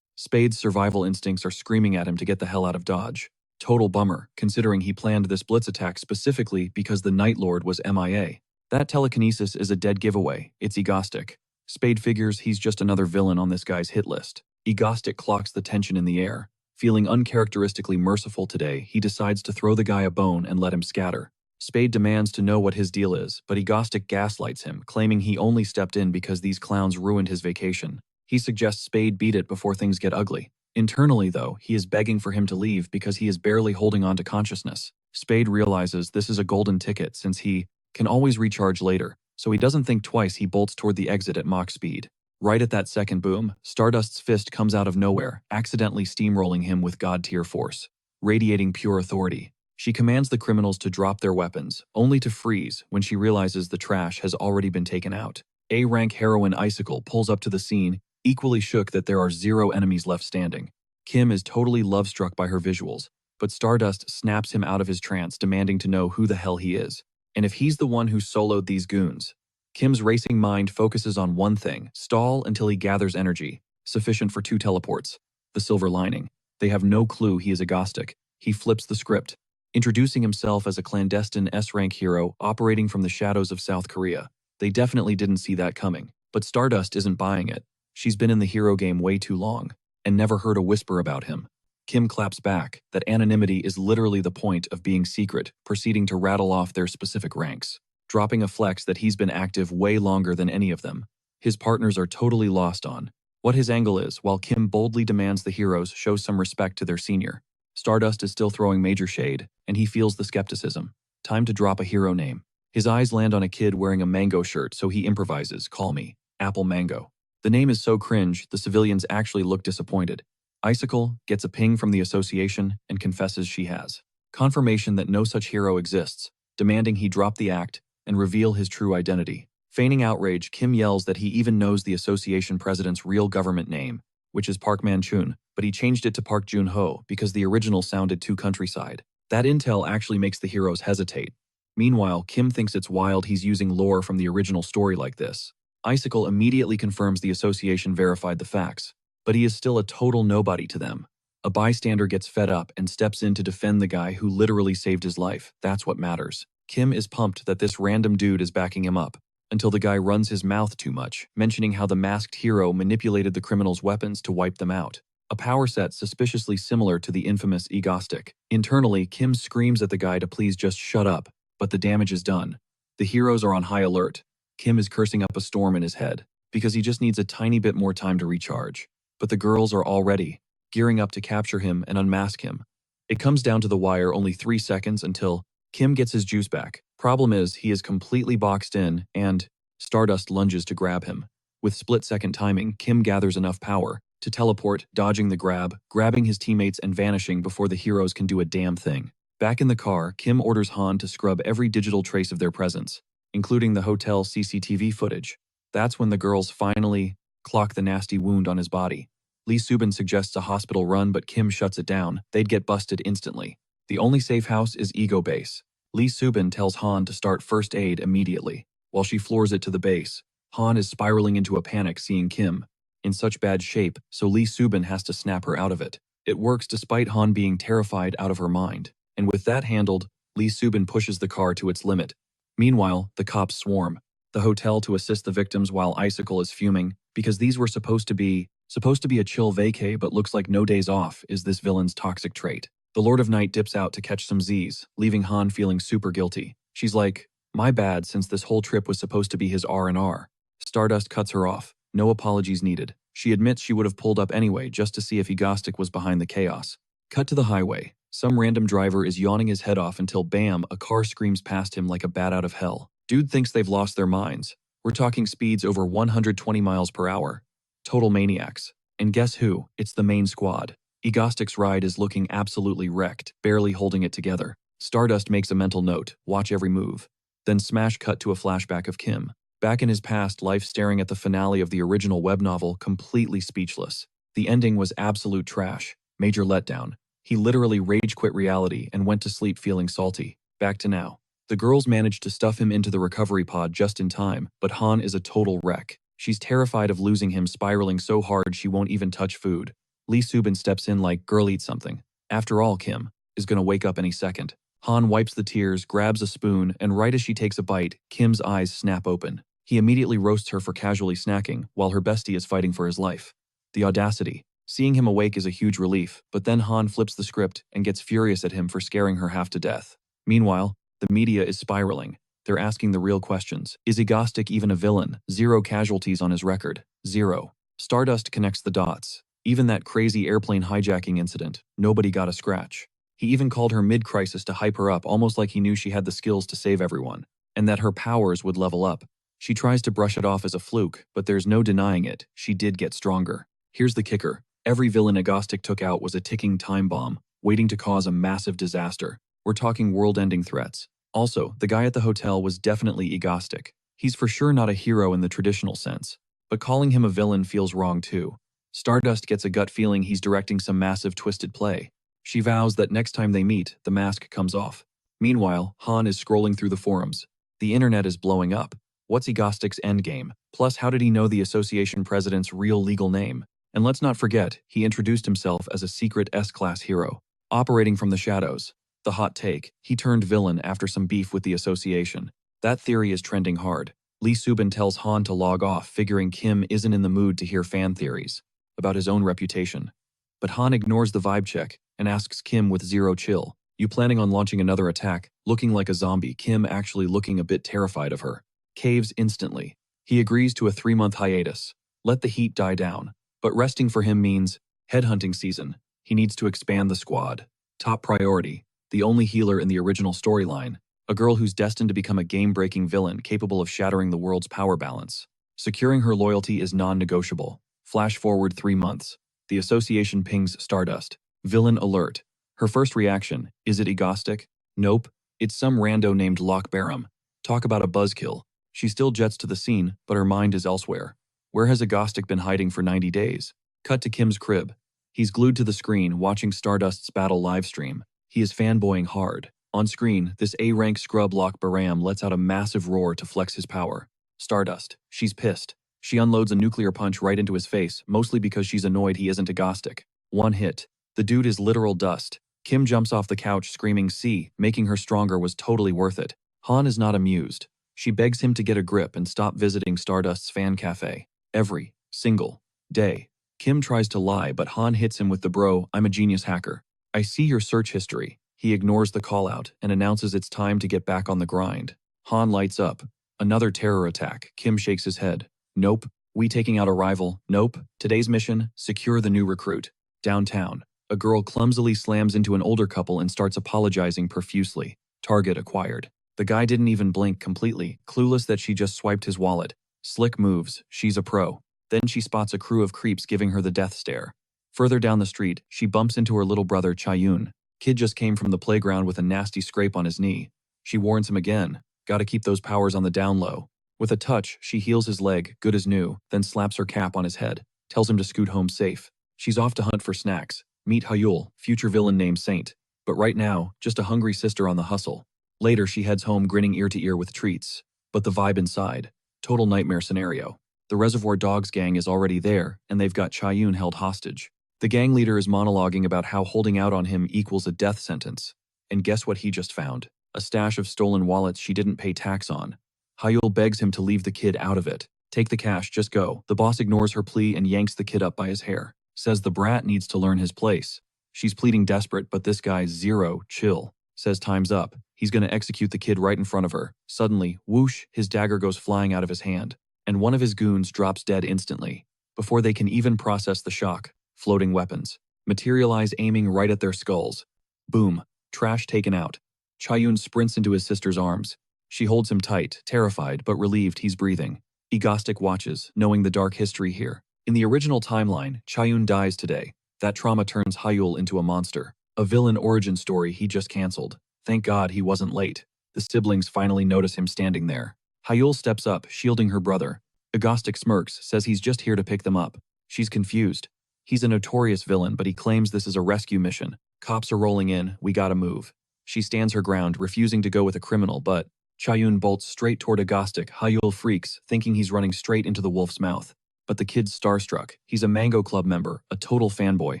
Spade's survival instincts are screaming at him to get the hell out of Dodge. Total bummer, considering he planned this blitz attack specifically because the Night Lord was MIA. That telekinesis is a dead giveaway. It's Egostic. Spade figures he's just another villain on this guy's hit list. Egostic clocks the tension in the air. Feeling uncharacteristically merciful today, he decides to throw the guy a bone and let him scatter. Spade demands to know what his deal is, but Egostic gaslights him, claiming he only stepped in because these clowns ruined his vacation. He suggests Spade beat it before things get ugly. Internally, though, he is begging for him to leave because he is barely holding on to consciousness. Spade realizes this is a golden ticket since he can always recharge later, so he doesn't think twice. He bolts toward the exit at Mach speed. Right at that second boom, Stardust's fist comes out of nowhere, accidentally steamrolling him with god-tier force, radiating pure authority. She commands the criminals to drop their weapons, only to freeze when she realizes the trash has already been taken out. A-rank heroine Icicle pulls up to the scene, equally shook that there are 0 enemies left standing. Kim is totally love-struck by her visuals, but Stardust snaps him out of his trance, demanding to know who the hell he is, and if he's the one who soloed these goons. Kim's racing mind focuses on one thing: stall until he gathers energy, sufficient for 2 teleports. The silver lining: they have no clue he is Egostic. He flips the script, introducing himself as a clandestine S-rank hero operating from the shadows of South Korea. They definitely didn't see that coming, but Stardust isn't buying it. She's been in the hero game way too long, and never heard a whisper about him. Kim claps back that anonymity is literally the point of being secret, proceeding to rattle off their specific ranks, dropping a flex that he's been active way longer than any of them. His partners are totally lost on what his angle is, while Kim boldly demands the heroes show some respect to their senior. Stardust is still throwing major shade, and he feels the skepticism. Time to drop a hero name. His eyes land on a kid wearing a mango shirt, so he improvises, "Call me Apple Mango." The name is so cringe, the civilians actually look disappointed. Icicle gets a ping from the association and confesses she has confirmation that no such hero exists, demanding he drop the act and reveal his true identity. Feigning outrage, Kim yells that he even knows the association president's real government name, which is Park Man-chun, but he changed it to Park Jun-ho because the original sounded too countryside. That intel actually makes the heroes hesitate. Meanwhile, Kim thinks it's wild he's using lore from the original story like this. Icicle immediately confirms the association verified the facts, but he is still a total nobody to them. A bystander gets fed up and steps in to defend the guy who literally saved his life. That's what matters. Kim is pumped that this random dude is backing him up, until the guy runs his mouth too much, mentioning how the masked hero manipulated the criminals' weapons to wipe them out. A power set suspiciously similar to the infamous Egostic. Internally, Kim screams at the guy to please just shut up, but the damage is done. The heroes are on high alert. Kim is cursing up a storm in his head, because he just needs a tiny bit more time to recharge. But the girls are all ready, gearing up to capture him and unmask him. It comes down to the wire, only 3 seconds until Kim gets his juice back. Problem is, he is completely boxed in, and Stardust lunges to grab him. With split-second timing, Kim gathers enough power to teleport, dodging the grab, grabbing his teammates and vanishing before the heroes can do a damn thing. Back in the car, Kim orders Han to scrub every digital trace of their presence, including the hotel CCTV footage. That's when the girls finally clock the nasty wound on his body. Lee Subin suggests a hospital run, but Kim shuts it down. They'd get busted instantly. The only safe house is Ego Base. Lee Subin tells Han to start first aid immediately. While she floors it to the base, Han is spiraling into a panic seeing Kim in such bad shape, so Lee Subin has to snap her out of it. It works despite Han being terrified out of her mind. And with that handled, Lee Subin pushes the car to its limit. Meanwhile, the cops swarm the hotel to assist the victims while Icicle is fuming because these were supposed to be a chill vacay, but looks like no days off is this villain's toxic trait. The Lord of Night dips out to catch some Z's, leaving Han feeling super guilty. She's like, "My bad, since this whole trip was supposed to be his R&R." Stardust cuts her off. No apologies needed. She admits she would have pulled up anyway just to see if Egostic was behind the chaos. Cut to the highway. Some random driver is yawning his head off until bam, a car screams past him like a bat out of hell. Dude thinks they've lost their minds. We're talking speeds over 120 miles per hour. Total maniacs. And guess who? It's the main squad. Egostic's ride is looking absolutely wrecked, barely holding it together. Stardust makes a mental note, watch every move. Then smash cut to a flashback of Kim. Back in his past life staring at the finale of the original web novel, completely speechless. The ending was absolute trash. Major letdown. He literally rage quit reality and went to sleep feeling salty. Back to now. The girls managed to stuff him into the recovery pod just in time, but Han is a total wreck. She's terrified of losing him, spiraling so hard she won't even touch food. Lee Subin steps in like, "Girl, eat something." After all, Kim is gonna wake up any second. Han wipes the tears, grabs a spoon, and right as she takes a bite, Kim's eyes snap open. He immediately roasts her for casually snacking, while her bestie is fighting for his life. The audacity. Seeing him awake is a huge relief, but then Han flips the script and gets furious at him for scaring her half to death. Meanwhile, the media is spiraling. They're asking the real questions. Is Egostic even a villain? 0 casualties on his record. 0. Stardust connects the dots. Even that crazy airplane hijacking incident, nobody got a scratch. He even called her mid-crisis to hype her up, almost like he knew she had the skills to save everyone, and that her powers would level up. She tries to brush it off as a fluke, but there's no denying it, she did get stronger. Here's the kicker. Every villain Egostic took out was a ticking time bomb, waiting to cause a massive disaster. We're talking world-ending threats. Also, the guy at the hotel was definitely Egostic. He's for sure not a hero in the traditional sense, but calling him a villain feels wrong too. Stardust gets a gut feeling he's directing some massive twisted play. She vows that next time they meet, the mask comes off. Meanwhile, Han is scrolling through the forums. The internet is blowing up. What's Egostic's endgame? Plus, how did he know the association president's real legal name? And let's not forget, he introduced himself as a secret S-class hero, operating from the shadows. The hot take, he turned villain after some beef with the association. That theory is trending hard. Lee Subin tells Han to log off, figuring Kim isn't in the mood to hear fan theories about his own reputation. But Han ignores the vibe check and asks Kim with zero chill, "You planning on launching another attack?" Looking like a zombie, Kim actually looking a bit terrified of her. Caves instantly. He agrees to a 3-month hiatus. Let the heat die down. But resting for him means headhunting season. He needs to expand the squad. Top priority. The only healer in the original storyline, a girl who's destined to become a game-breaking villain capable of shattering the world's power balance. Securing her loyalty is non-negotiable. Flash forward 3 months. The association pings Stardust. Villain alert. Her first reaction, is it Egostic? Nope. It's some rando named Loch Barham. Talk about a buzzkill. She still jets to the scene, but her mind is elsewhere. Where has Egostic been hiding for 90 days? Cut to Kim's crib. He's glued to the screen watching Stardust's battle livestream. He is fanboying hard. On screen, this A-rank scrub Loch Barham lets out a massive roar to flex his power. Stardust. She's pissed. She unloads a nuclear punch right into his face, mostly because she's annoyed he isn't Egostic. One hit. The dude is literal dust. Kim jumps off the couch screaming, "See, making her stronger was totally worth it." Han is not amused. She begs him to get a grip and stop visiting Stardust's fan cafe. Every single day. Kim tries to lie, but Han hits him with the "Bro, I'm a genius hacker. I see your search history." He ignores the call-out and announces it's time to get back on the grind. Han lights up. Another terror attack. Kim shakes his head. Nope. We taking out a rival? Nope. Today's mission, secure the new recruit. Downtown. A girl clumsily slams into an older couple and starts apologizing profusely. Target acquired. The guy didn't even blink completely, clueless that she just swiped his wallet. Slick moves, she's a pro. Then she spots a crew of creeps giving her the death stare. Further down the street, she bumps into her little brother Chayun. Kid just came from the playground with a nasty scrape on his knee. She warns him again, gotta keep those powers on the down low. With a touch, she heals his leg, good as new, then slaps her cap on his head, tells him to scoot home safe. She's off to hunt for snacks. Meet Hyul, future villain named Saint. But right now, just a hungry sister on the hustle. Later, she heads home grinning ear to ear with treats. But the vibe inside, total nightmare scenario. The Reservoir Dogs gang is already there, and they've got Chayun held hostage. The gang leader is monologuing about how holding out on him equals a death sentence. And guess what he just found? A stash of stolen wallets she didn't pay tax on. Hyul begs him to leave the kid out of it. Take the cash, just go. The boss ignores her plea and yanks the kid up by his hair. Says the brat needs to learn his place. She's pleading desperate, but this guy's zero, chill. Says time's up. He's gonna execute the kid right in front of her. Suddenly, whoosh, his dagger goes flying out of his hand. And one of his goons drops dead instantly. Before they can even process the shock, floating weapons materialize aiming right at their skulls. Boom. Trash taken out. Chayun sprints into his sister's arms. She holds him tight, terrified but relieved he's breathing. Egostic watches, knowing the dark history here. In the original timeline, Chayun dies today. That trauma turns Hyul into a monster. A villain origin story he just cancelled. Thank God he wasn't late. The siblings finally notice him standing there. Hyul steps up, shielding her brother. Egostic smirks, says he's just here to pick them up. She's confused. He's a notorious villain, but he claims this is a rescue mission. Cops are rolling in, we gotta move. She stands her ground, refusing to go with a criminal, but Chayun bolts straight toward Egostic. Hyul freaks, thinking he's running straight into the wolf's mouth. But the kid's starstruck. He's a Mango Club member, a total fanboy.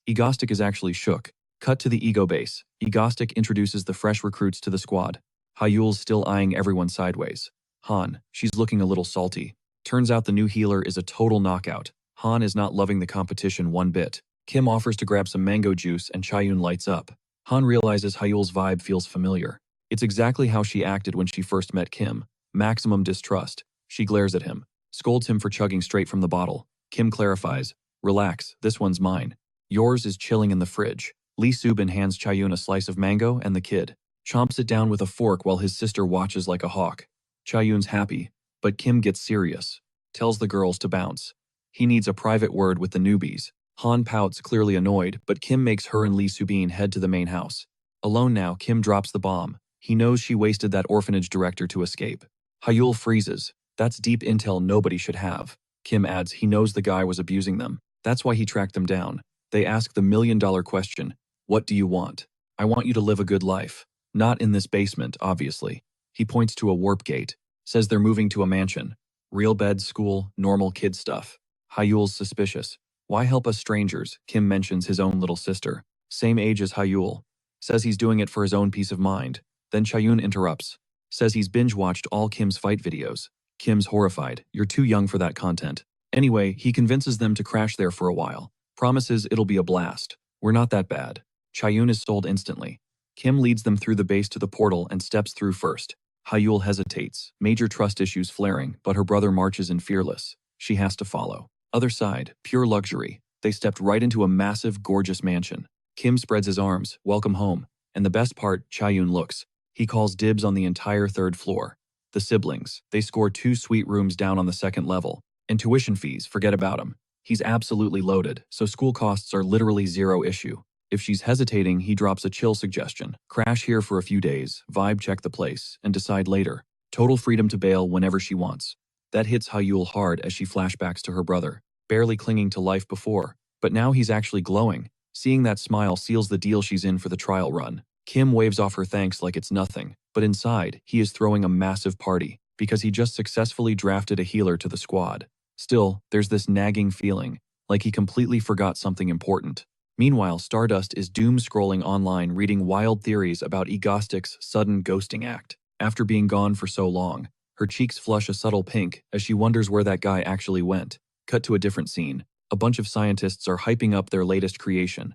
Egostic is actually shook. Cut to the ego base. Egostic introduces the fresh recruits to the squad. Hyul's still eyeing everyone sideways. Han, she's looking a little salty. Turns out the new healer is a total knockout. Han is not loving the competition one bit. Kim offers to grab some mango juice and Chayun lights up. Han realizes Hyul's vibe feels familiar. It's exactly how she acted when she first met Kim. Maximum distrust. She glares at him, scolds him for chugging straight from the bottle. Kim clarifies, relax, this one's mine. Yours is chilling in the fridge. Lee Subin hands Chayun a slice of mango and the kid chomps it down with a fork while his sister watches like a hawk. Chayun's happy, but Kim gets serious. Tells the girls to bounce. He needs a private word with the newbies. Han pouts, clearly annoyed, but Kim makes her and Lee Subin head to the main house. Alone now, Kim drops the bomb. He knows she wasted that orphanage director to escape. Hyul freezes. That's deep intel nobody should have. Kim adds he knows the guy was abusing them. That's why he tracked them down. They ask the million-dollar question, what do you want? I want you to live a good life. Not in this basement, obviously. He points to a warp gate. Says they're moving to a mansion. Real bed, school, normal kid stuff. Hyul's suspicious. Why help us strangers? Kim mentions his own little sister. Same age as Hyul. Says he's doing it for his own peace of mind. Then Chayun interrupts. Says he's binge-watched all Kim's fight videos. Kim's horrified. You're too young for that content. Anyway, he convinces them to crash there for a while. Promises it'll be a blast. We're not that bad. Chayun is sold instantly. Kim leads them through the base to the portal and steps through first. Hyul hesitates, major trust issues flaring, but her brother marches in fearless. She has to follow. Other side, pure luxury. They stepped right into a massive, gorgeous mansion. Kim spreads his arms, welcome home. And the best part, Chayun looks. He calls dibs on the entire third floor. The siblings, they score 2 suite rooms down on the second level. And tuition fees, forget about him. He's absolutely loaded, so school costs are literally zero issue. If she's hesitating, he drops a chill suggestion. Crash here for a few days, vibe check the place, and decide later. Total freedom to bail whenever she wants. That hits Hyul hard as she flashbacks to her brother, barely clinging to life before. But now he's actually glowing. Seeing that smile seals the deal she's in for the trial run. Kim waves off her thanks like it's nothing, but inside, he is throwing a massive party, because he just successfully drafted a healer to the squad. Still, there's this nagging feeling, like he completely forgot something important. Meanwhile, Stardust is doom-scrolling online reading wild theories about Egostic's sudden ghosting act. After being gone for so long, her cheeks flush a subtle pink as she wonders where that guy actually went. Cut to a different scene. A bunch of scientists are hyping up their latest creation.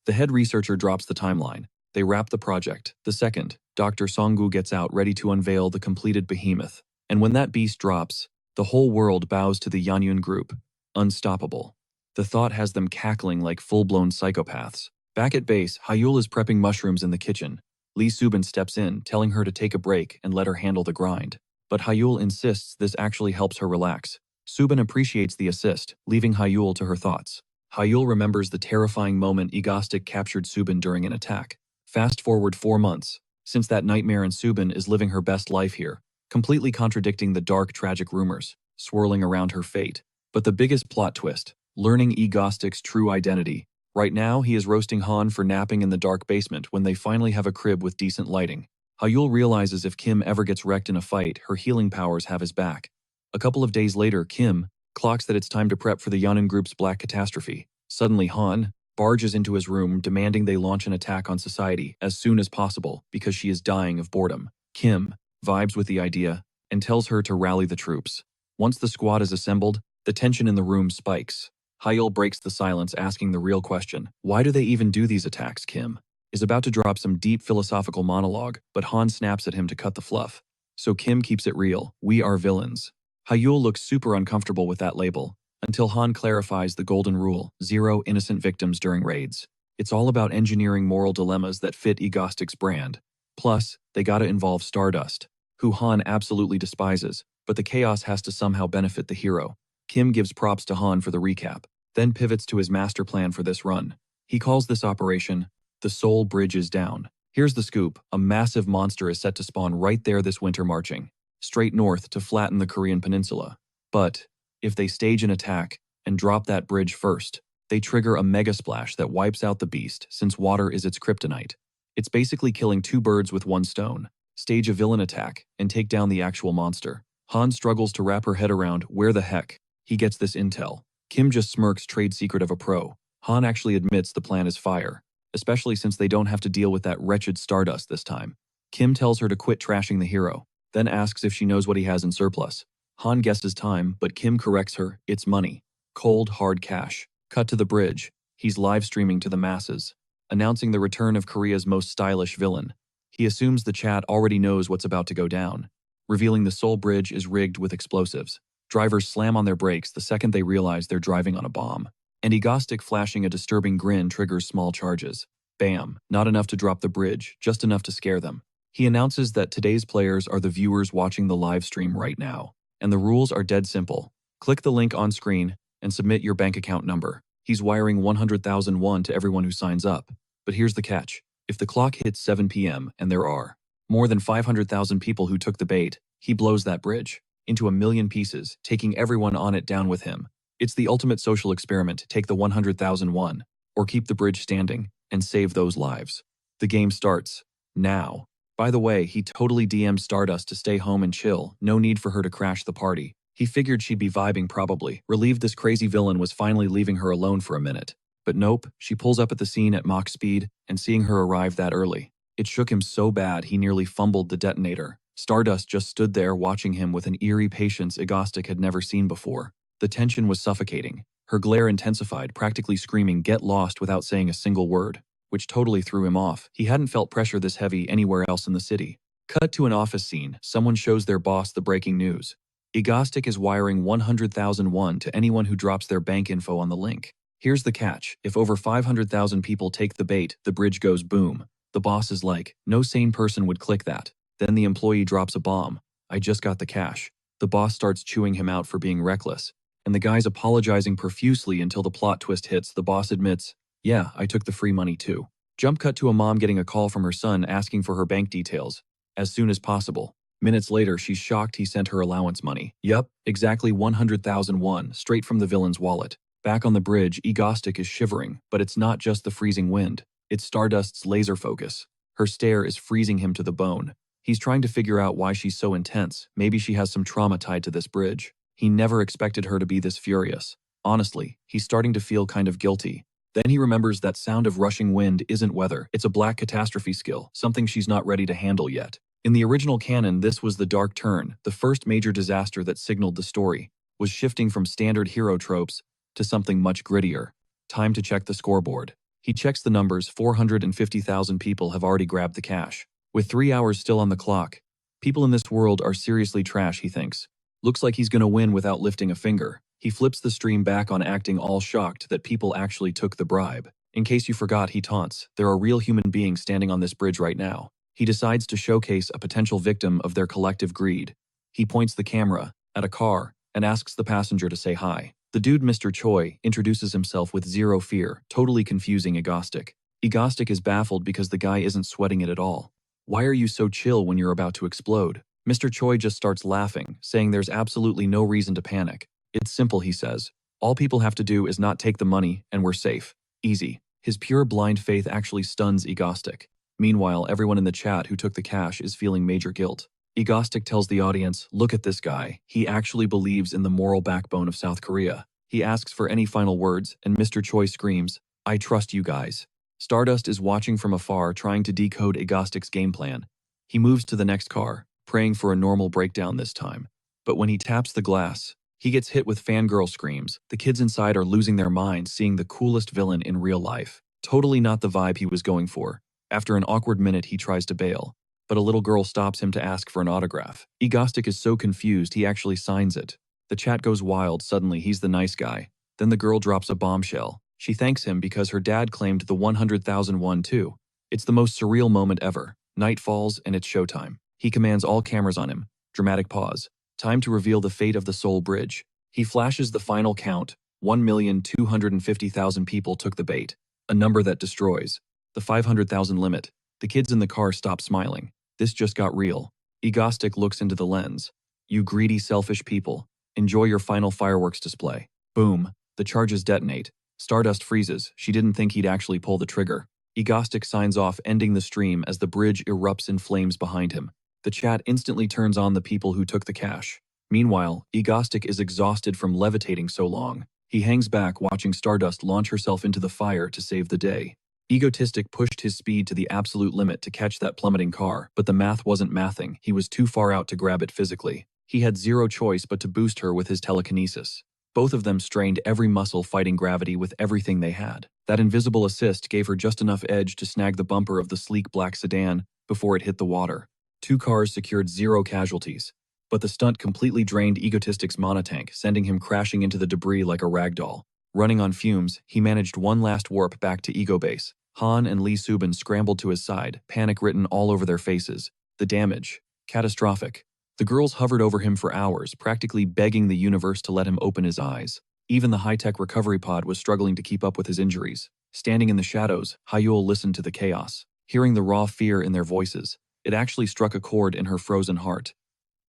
The head researcher drops the timeline. They wrap the project. The second, Dr. Songgu gets out ready to unveil the completed behemoth. And when that beast drops, the whole world bows to the Yanyun group. Unstoppable. The thought has them cackling like full-blown psychopaths. Back at base, Hyul is prepping mushrooms in the kitchen. Lee Subin steps in, telling her to take a break and let her handle the grind. But Hyul insists this actually helps her relax. Subin appreciates the assist, leaving Hyul to her thoughts. Hyul remembers the terrifying moment Egostic captured Subin during an attack. Fast forward 4 months. Since that nightmare, and Subin is living her best life here, completely contradicting the dark, tragic rumors swirling around her fate. But the biggest plot twist, learning Egostic's true identity. Right now, he is roasting Han for napping in the dark basement when they finally have a crib with decent lighting. Hyul realizes if Kim ever gets wrecked in a fight, her healing powers have his back. A couple of days later, Kim clocks that it's time to prep for the Yeonin Group's black catastrophe. Suddenly, Han barges into his room, demanding they launch an attack on society as soon as possible because she is dying of boredom. Kim vibes with the idea and tells her to rally the troops. Once the squad is assembled, the tension in the room spikes. Hyul breaks the silence, asking the real question. Why do they even do these attacks? Kim is about to drop some deep philosophical monologue, but Han snaps at him to cut the fluff. So Kim keeps it real. We are villains. Hyul looks super uncomfortable with that label, until Han clarifies the golden rule: 0 innocent victims during raids. It's all about engineering moral dilemmas that fit Egostic's brand. Plus, they gotta involve Stardust, who Han absolutely despises, but the chaos has to somehow benefit the hero. Kim gives props to Han for the recap, then pivots to his master plan for this run. He calls this operation, "The Soul Bridge is Down." Here's the scoop: a massive monster is set to spawn right there this winter, marching straight north to flatten the Korean peninsula. But if they stage an attack and drop that bridge first, they trigger a mega splash that wipes out the beast, since water is its kryptonite. It's basically killing 2 birds with 1 stone. Stage a villain attack and take down the actual monster. Han struggles to wrap her head around where the heck he gets this intel. Kim just smirks, trade secret of a pro. Han actually admits the plan is fire, especially since they don't have to deal with that wretched Stardust this time. Kim tells her to quit trashing the hero, then asks if she knows what he has in surplus. Han guesses time, but Kim corrects her: it's money. Cold, hard cash. Cut to the bridge. He's live streaming to the masses, announcing the return of Korea's most stylish villain. He assumes the chat already knows what's about to go down, revealing the Soul Bridge is rigged with explosives. Drivers slam on their brakes the second they realize they're driving on a bomb. And Egostic, flashing a disturbing grin, triggers small charges. Bam, not enough to drop the bridge, just enough to scare them. He announces that today's players are the viewers watching the live stream right now, and the rules are dead simple. Click the link on screen and submit your bank account number. He's wiring 100,000 won to everyone who signs up. But here's the catch. If the clock hits 7 p.m. and there are more than 500,000 people who took the bait, he blows that bridge into a million pieces, taking everyone on it down with him. It's the ultimate social experiment: take the 100,000 won, or keep the bridge standing and save those lives. The game starts now. By the way, he totally DM'd Stardust to stay home and chill, no need for her to crash the party. He figured she'd be vibing, probably relieved this crazy villain was finally leaving her alone for a minute. But nope, she pulls up at the scene at Mach speed, and seeing her arrive that early, it shook him so bad he nearly fumbled the detonator. Stardust just stood there watching him with an eerie patience Egostic had never seen before. The tension was suffocating. Her glare intensified, practically screaming, "Get lost," without saying a single word, which totally threw him off. He hadn't felt pressure this heavy anywhere else in the city. Cut to an office scene. Someone shows their boss the breaking news. Egostic is wiring 100,000 won to anyone who drops their bank info on the link. Here's the catch: if over 500,000 people take the bait, the bridge goes boom. The boss is like, no sane person would click that. Then the employee drops a bomb. "I just got the cash." The boss starts chewing him out for being reckless, and the guy's apologizing profusely until the plot twist hits. The boss admits, "Yeah, I took the free money too." Jump cut to a mom getting a call from her son asking for her bank details as soon as possible. Minutes later, she's shocked he sent her allowance money. Yup, exactly 100,000 won, straight from the villain's wallet. Back on the bridge, Egostic is shivering, but it's not just the freezing wind. It's Stardust's laser focus. Her stare is freezing him to the bone. He's trying to figure out why she's so intense. Maybe she has some trauma tied to this bridge. He never expected her to be this furious. Honestly, he's starting to feel kind of guilty. Then he remembers that sound of rushing wind isn't weather. It's a black catastrophe skill, something she's not ready to handle yet. In the original canon, this was the dark turn. The first major disaster that signaled the story was shifting from standard hero tropes to something much grittier. Time to check the scoreboard. He checks the numbers. 450,000 people have already grabbed the cash. With 3 hours still on the clock, people in this world are seriously trash, he thinks. Looks like he's gonna win without lifting a finger. He flips the stream back on, acting all shocked that people actually took the bribe. In case you forgot, he taunts, "There are real human beings standing on this bridge right now." He decides to showcase a potential victim of their collective greed. He points the camera at a car and asks the passenger to say hi. The dude, Mr. Choi, introduces himself with zero fear, totally confusing Egostic. Egostic is baffled because the guy isn't sweating it at all. Why are you so chill when you're about to explode? Mr. Choi just starts laughing, saying there's absolutely no reason to panic. It's simple, he says. All people have to do is not take the money and we're safe. Easy. His pure blind faith actually stuns Egostic. Meanwhile, everyone in the chat who took the cash is feeling major guilt. Egostic tells the audience, look at this guy. He actually believes in the moral backbone of South Korea. He asks for any final words, and Mr. Choi screams, I trust you guys. Stardust is watching from afar, trying to decode Egostic's game plan. He moves to the next car, praying for a normal breakdown this time. But when he taps the glass, he gets hit with fangirl screams. The kids inside are losing their minds seeing the coolest villain in real life. Totally not the vibe he was going for. After an awkward minute, he tries to bail, but a little girl stops him to ask for an autograph. Egostic is so confused, he actually signs it. The chat goes wild. Suddenly, he's the nice guy. Then the girl drops a bombshell. She thanks him because her dad claimed the 100,000 won too. It's the most surreal moment ever. Night falls and it's showtime. He commands all cameras on him. Dramatic pause. Time to reveal the fate of the Seoul Bridge. He flashes the final count. 1,250,000 people took the bait. A number that destroys the 500,000 limit. The kids in the car stop smiling. This just got real. Egostic looks into the lens. You greedy, selfish people. Enjoy your final fireworks display. Boom. The charges detonate. Stardust freezes. She didn't think he'd actually pull the trigger. Egostic signs off, ending the stream as the bridge erupts in flames behind him. The chat instantly turns on the people who took the cash. Meanwhile, Egostic is exhausted from levitating so long. He hangs back, watching Stardust launch herself into the fire to save the day. Egotistic pushed his speed to the absolute limit to catch that plummeting car, but the math wasn't mathing. He was too far out to grab it physically. He had zero choice but to boost her with his telekinesis. Both of them strained every muscle fighting gravity with everything they had. That invisible assist gave her just enough edge to snag the bumper of the sleek black sedan before it hit the water. 2 cars secured 0 casualties, but the stunt completely drained Egotistic's monotank, sending him crashing into the debris like a ragdoll. Running on fumes, he managed one last warp back to Ego Base. Han and Lee Subin scrambled to his side, panic written all over their faces. The damage. Catastrophic. The girls hovered over him for hours, practically begging the universe to let him open his eyes. Even the high-tech recovery pod was struggling to keep up with his injuries. Standing in the shadows, Hyul listened to the chaos. Hearing the raw fear in their voices, it actually struck a chord in her frozen heart.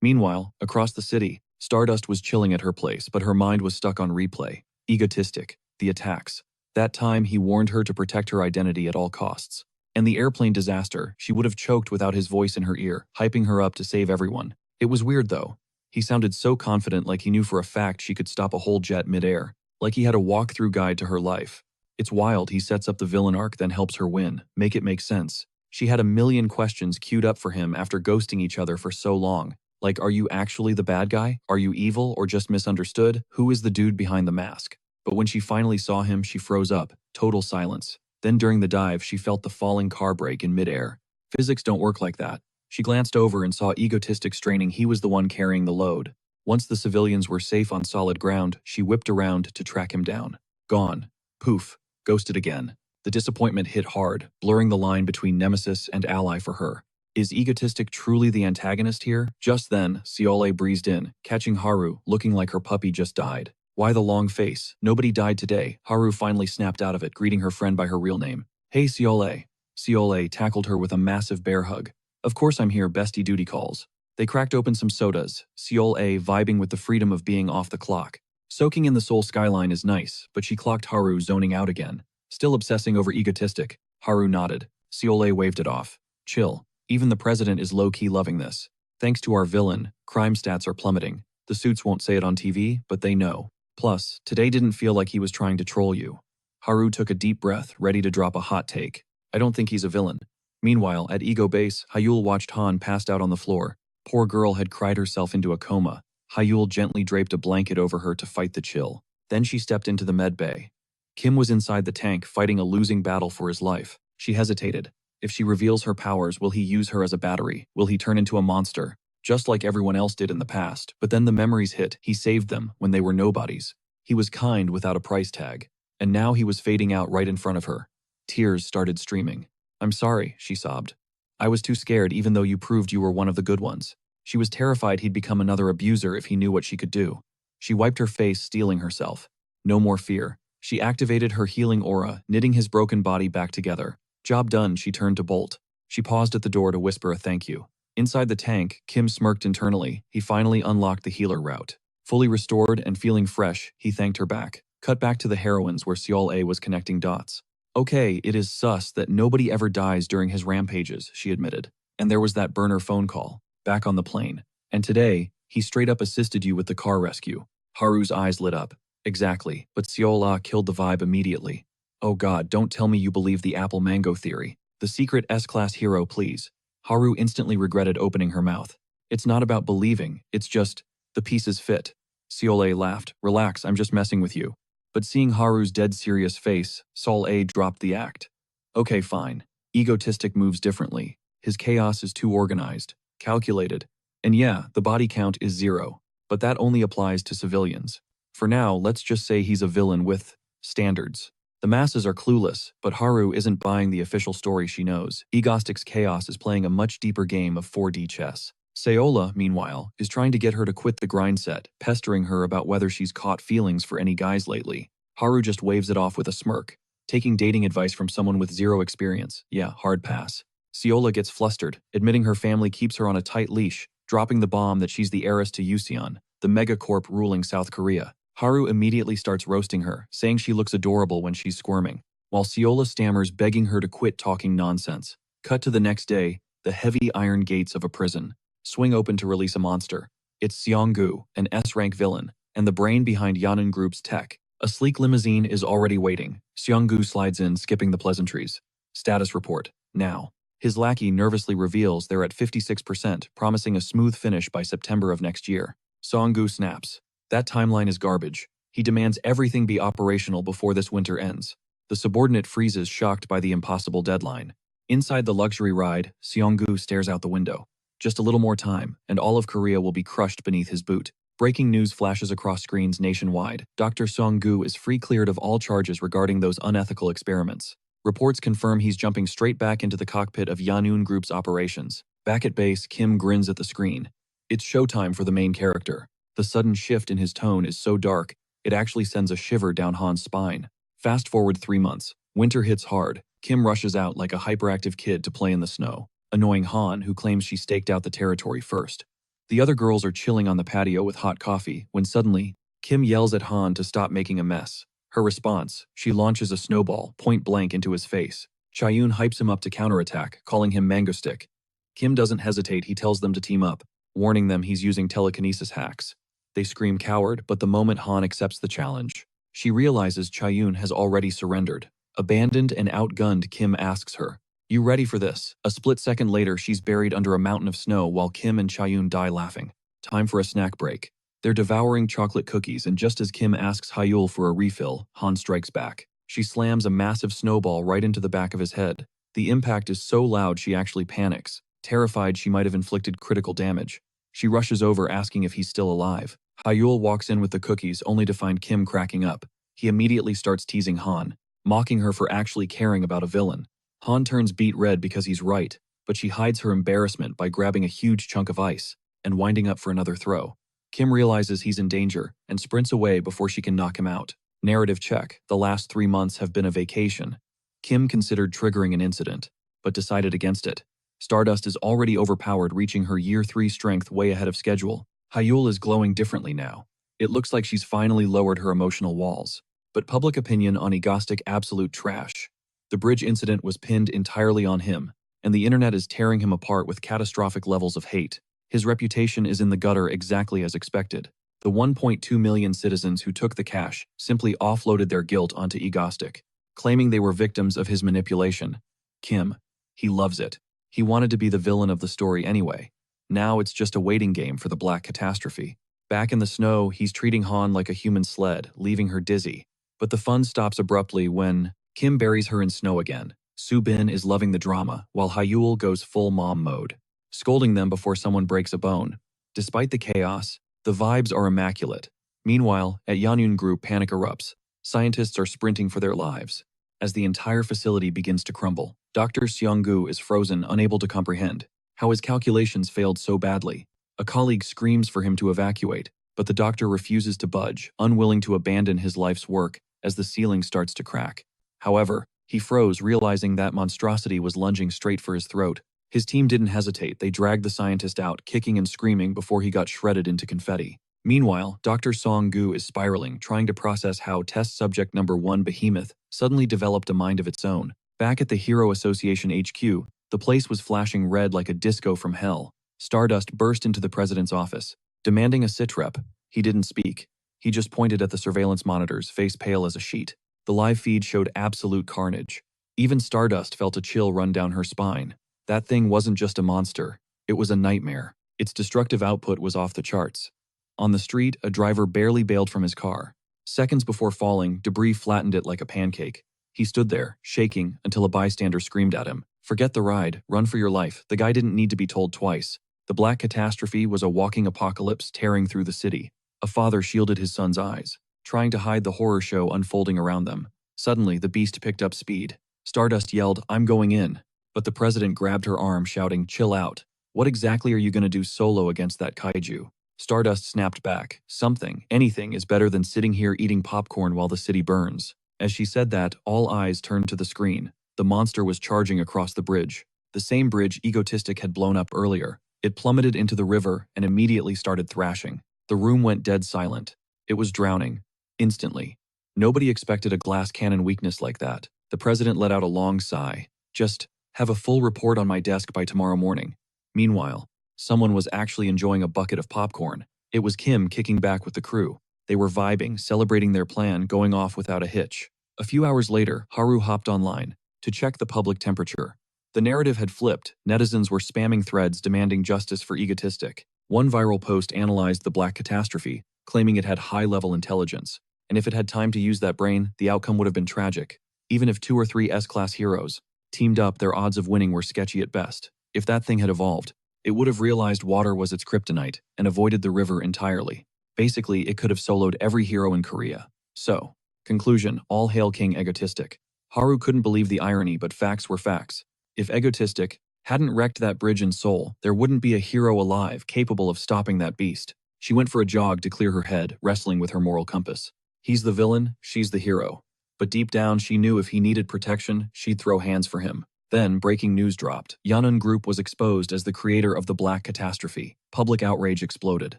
Meanwhile, across the city, Stardust was chilling at her place, but her mind was stuck on replay. Egotistic. The attacks. That time, he warned her to protect her identity at all costs. And the airplane disaster, she would have choked without his voice in her ear, hyping her up to save everyone. It was weird, though. He sounded so confident, like he knew for a fact she could stop a whole jet midair, like he had a walkthrough guide to her life. It's wild. He sets up the villain arc, then helps her win. Make it make sense. She had a million questions queued up for him after ghosting each other for so long. Like, are you actually the bad guy? Are you evil or just misunderstood? Who is the dude behind the mask? But when she finally saw him, she froze up. Total silence. Then during the dive, she felt the falling car brake in midair. Physics don't work like that. She glanced over and saw Egotistic straining. He was the one carrying the load. Once the civilians were safe on solid ground, she whipped around to track him down. Gone. Poof. Ghosted again. The disappointment hit hard, blurring the line between nemesis and ally for her. Is Egotistic truly the antagonist here? Just then, Seole breezed in, catching Haru, looking like her puppy just died. Why the long face? Nobody died today. Haru finally snapped out of it, greeting her friend by her real name. Hey, Seole. Seole tackled her with a massive bear hug. Of course I'm here, bestie, duty calls. They cracked open some sodas, Seole vibing with the freedom of being off the clock. Soaking in the Seoul skyline is nice, but she clocked Haru zoning out again. Still obsessing over Egotistic, Haru nodded. Seole waved it off. Chill. Even the president is low-key loving this. Thanks to our villain, crime stats are plummeting. The suits won't say it on TV, but they know. Plus, today didn't feel like he was trying to troll you. Haru took a deep breath, ready to drop a hot take. I don't think he's a villain. Meanwhile, at Ego Base, Hyul watched Han passed out on the floor. Poor girl had cried herself into a coma. Hyul gently draped a blanket over her to fight the chill. Then she stepped into the med bay. Kim was inside the tank, fighting a losing battle for his life. She hesitated. If she reveals her powers, will he use her as a battery? Will he turn into a monster? Just like everyone else did in the past. But then the memories hit. He saved them when they were nobodies. He was kind without a price tag. And now he was fading out right in front of her. Tears started streaming. I'm sorry, she sobbed. I was too scared even though you proved you were one of the good ones. She was terrified he'd become another abuser if he knew what she could do. She wiped her face, steeling herself. No more fear. She activated her healing aura, knitting his broken body back together. Job done, she turned to bolt. She paused at the door to whisper a thank you. Inside the tank, Kim smirked internally. He finally unlocked the healer route. Fully restored and feeling fresh, he thanked her back. Cut back to the heroines where Seol A was connecting dots. Okay, it is sus that nobody ever dies during his rampages, she admitted. And there was that burner phone call, back on the plane. And today, he straight up assisted you with the car rescue. Haru's eyes lit up. Exactly, but Seol A killed the vibe immediately. Oh god, don't tell me you believe the apple mango theory. The secret S-class hero, please. Haru instantly regretted opening her mouth. It's not about believing, it's just, the pieces fit. Seol A laughed. Relax, I'm just messing with you. But seeing Haru's dead serious face, Sol A dropped the act. Okay, fine. Egotistic moves differently. His chaos is too organized, calculated. And yeah, the body count is 0. But that only applies to civilians. For now, let's just say he's a villain with standards. The masses are clueless, but Haru isn't buying the official story she knows. Egostic's chaos is playing a much deeper game of 4D chess. Seola, meanwhile, is trying to get her to quit the grind set, pestering her about whether she's caught feelings for any guys lately. Haru just waves it off with a smirk. Taking dating advice from someone with 0 experience, yeah, hard pass. Seola gets flustered, admitting her family keeps her on a tight leash, dropping the bomb that she's the heiress to Yuseon, the megacorp ruling South Korea. Haru immediately starts roasting her, saying she looks adorable when she's squirming, while Seola stammers begging her to quit talking nonsense. Cut to the next day, the heavy iron gates of a prison swing open to release a monster. It's Seonggu, an S-rank villain, and the brain behind Yanun Group's tech. A sleek limousine is already waiting. Seonggu slides in, skipping the pleasantries. Status report, now. His lackey nervously reveals they're at 56%, promising a smooth finish by September of next year. Seonggu snaps. That timeline is garbage. He demands everything be operational before this winter ends. The subordinate freezes, shocked by the impossible deadline. Inside the luxury ride, Seonggu stares out the window. Just a little more time, and all of Korea will be crushed beneath his boot. Breaking news flashes across screens nationwide. Dr. Seonggu is free cleared of all charges regarding those unethical experiments. Reports confirm he's jumping straight back into the cockpit of Yanun Group's operations. Back at base, Kim grins at the screen. It's showtime for the main character. The sudden shift in his tone is so dark, it actually sends a shiver down Han's spine. Fast forward 3 months. Winter hits hard. Kim rushes out like a hyperactive kid to play in the snow, annoying Han, who claims she staked out the territory first. The other girls are chilling on the patio with hot coffee, when suddenly, Kim yells at Han to stop making a mess. Her response, she launches a snowball point blank into his face. Chaeyoon hypes him up to counterattack, calling him Mango Stick. Kim doesn't hesitate, he tells them to team up, warning them he's using telekinesis hacks. They scream coward, but the moment Han accepts the challenge, she realizes Chaeyoon has already surrendered. Abandoned and outgunned, Kim asks her, "You ready for this?" A split second later, she's buried under a mountain of snow while Kim and Chaeyoon die laughing. Time for a snack break. They're devouring chocolate cookies, and just as Kim asks Hyul for a refill, Han strikes back. She slams a massive snowball right into the back of his head. The impact is so loud she actually panics, terrified she might have inflicted critical damage. She rushes over asking if he's still alive. Hyul walks in with the cookies only to find Kim cracking up. He immediately starts teasing Han, mocking her for actually caring about a villain. Han turns beet red because he's right, but she hides her embarrassment by grabbing a huge chunk of ice and winding up for another throw. Kim realizes he's in danger and sprints away before she can knock him out. Narrative check. The last 3 months have been a vacation. Kim considered triggering an incident, but decided against it. Stardust is already overpowered, reaching her Year 3 strength way ahead of schedule. Hyul is glowing differently now. It looks like she's finally lowered her emotional walls. But public opinion on Egostic absolute trash. The bridge incident was pinned entirely on him, and the internet is tearing him apart with catastrophic levels of hate. His reputation is in the gutter exactly as expected. The 1.2 million citizens who took the cash simply offloaded their guilt onto Egostic, claiming they were victims of his manipulation. Kim. He loves it. He wanted to be the villain of the story anyway. Now it's just a waiting game for the black catastrophe. Back in the snow, he's treating Han like a human sled, leaving her dizzy. But the fun stops abruptly when Kim buries her in snow again. Subin is loving the drama, while Hyul goes full mom mode, scolding them before someone breaks a bone. Despite the chaos, the vibes are immaculate. Meanwhile, at Yanun Group, panic erupts. Scientists are sprinting for their lives as the entire facility begins to crumble. Dr. Seonggu is frozen, unable to comprehend how his calculations failed so badly. A colleague screams for him to evacuate, but the doctor refuses to budge, unwilling to abandon his life's work as the ceiling starts to crack. However, he froze, realizing that monstrosity was lunging straight for his throat. His team didn't hesitate. They dragged the scientist out, kicking and screaming before he got shredded into confetti. Meanwhile, Dr. Song-gu is spiraling, trying to process how test subject number 1 Behemoth suddenly developed a mind of its own. Back at the Hero Association HQ, the place was flashing red like a disco from hell. Stardust burst into the president's office, demanding a sitrep. He didn't speak. He just pointed at the surveillance monitors, face pale as a sheet. The live feed showed absolute carnage. Even Stardust felt a chill run down her spine. That thing wasn't just a monster. It was a nightmare. Its destructive output was off the charts. On the street, a driver barely bailed from his car. Seconds before falling, debris flattened it like a pancake. He stood there, shaking, until a bystander screamed at him, "Forget the ride, run for your life." The guy didn't need to be told twice. The black catastrophe was a walking apocalypse tearing through the city. A father shielded his son's eyes, trying to hide the horror show unfolding around them. Suddenly, the beast picked up speed. Stardust yelled, "I'm going in." But the president grabbed her arm, shouting, "Chill out. What exactly are you going to do solo against that kaiju?" Stardust snapped back. "Something, anything is better than sitting here eating popcorn while the city burns." As she said that, all eyes turned to the screen. The monster was charging across the bridge. The same bridge Egotistic had blown up earlier. It plummeted into the river and immediately started thrashing. The room went dead silent. It was drowning. Instantly. Nobody expected a glass cannon weakness like that. The president let out a long sigh. "Just have a full report on my desk by tomorrow morning." Meanwhile, someone was actually enjoying a bucket of popcorn. It was Kim kicking back with the crew. They were vibing, celebrating their plan, going off without a hitch. A few hours later, Haru hopped online to check the public temperature. The narrative had flipped. Netizens were spamming threads demanding justice for Egotistic. One viral post analyzed the black catastrophe, claiming it had high-level intelligence. And if it had time to use that brain, the outcome would have been tragic. Even if 2 or 3 S-class heroes teamed up, their odds of winning were sketchy at best. If that thing had evolved, it would have realized water was its kryptonite and avoided the river entirely. Basically, it could have soloed every hero in Korea. So, conclusion, all hail King Egotistic. Haru couldn't believe the irony, but facts were facts. If Egotistic hadn't wrecked that bridge in Seoul, there wouldn't be a hero alive capable of stopping that beast. She went for a jog to clear her head, wrestling with her moral compass. He's the villain, she's the hero. But deep down, she knew if he needed protection, she'd throw hands for him. Then, breaking news dropped. Yanun Group was exposed as the creator of the Black Catastrophe. Public outrage exploded.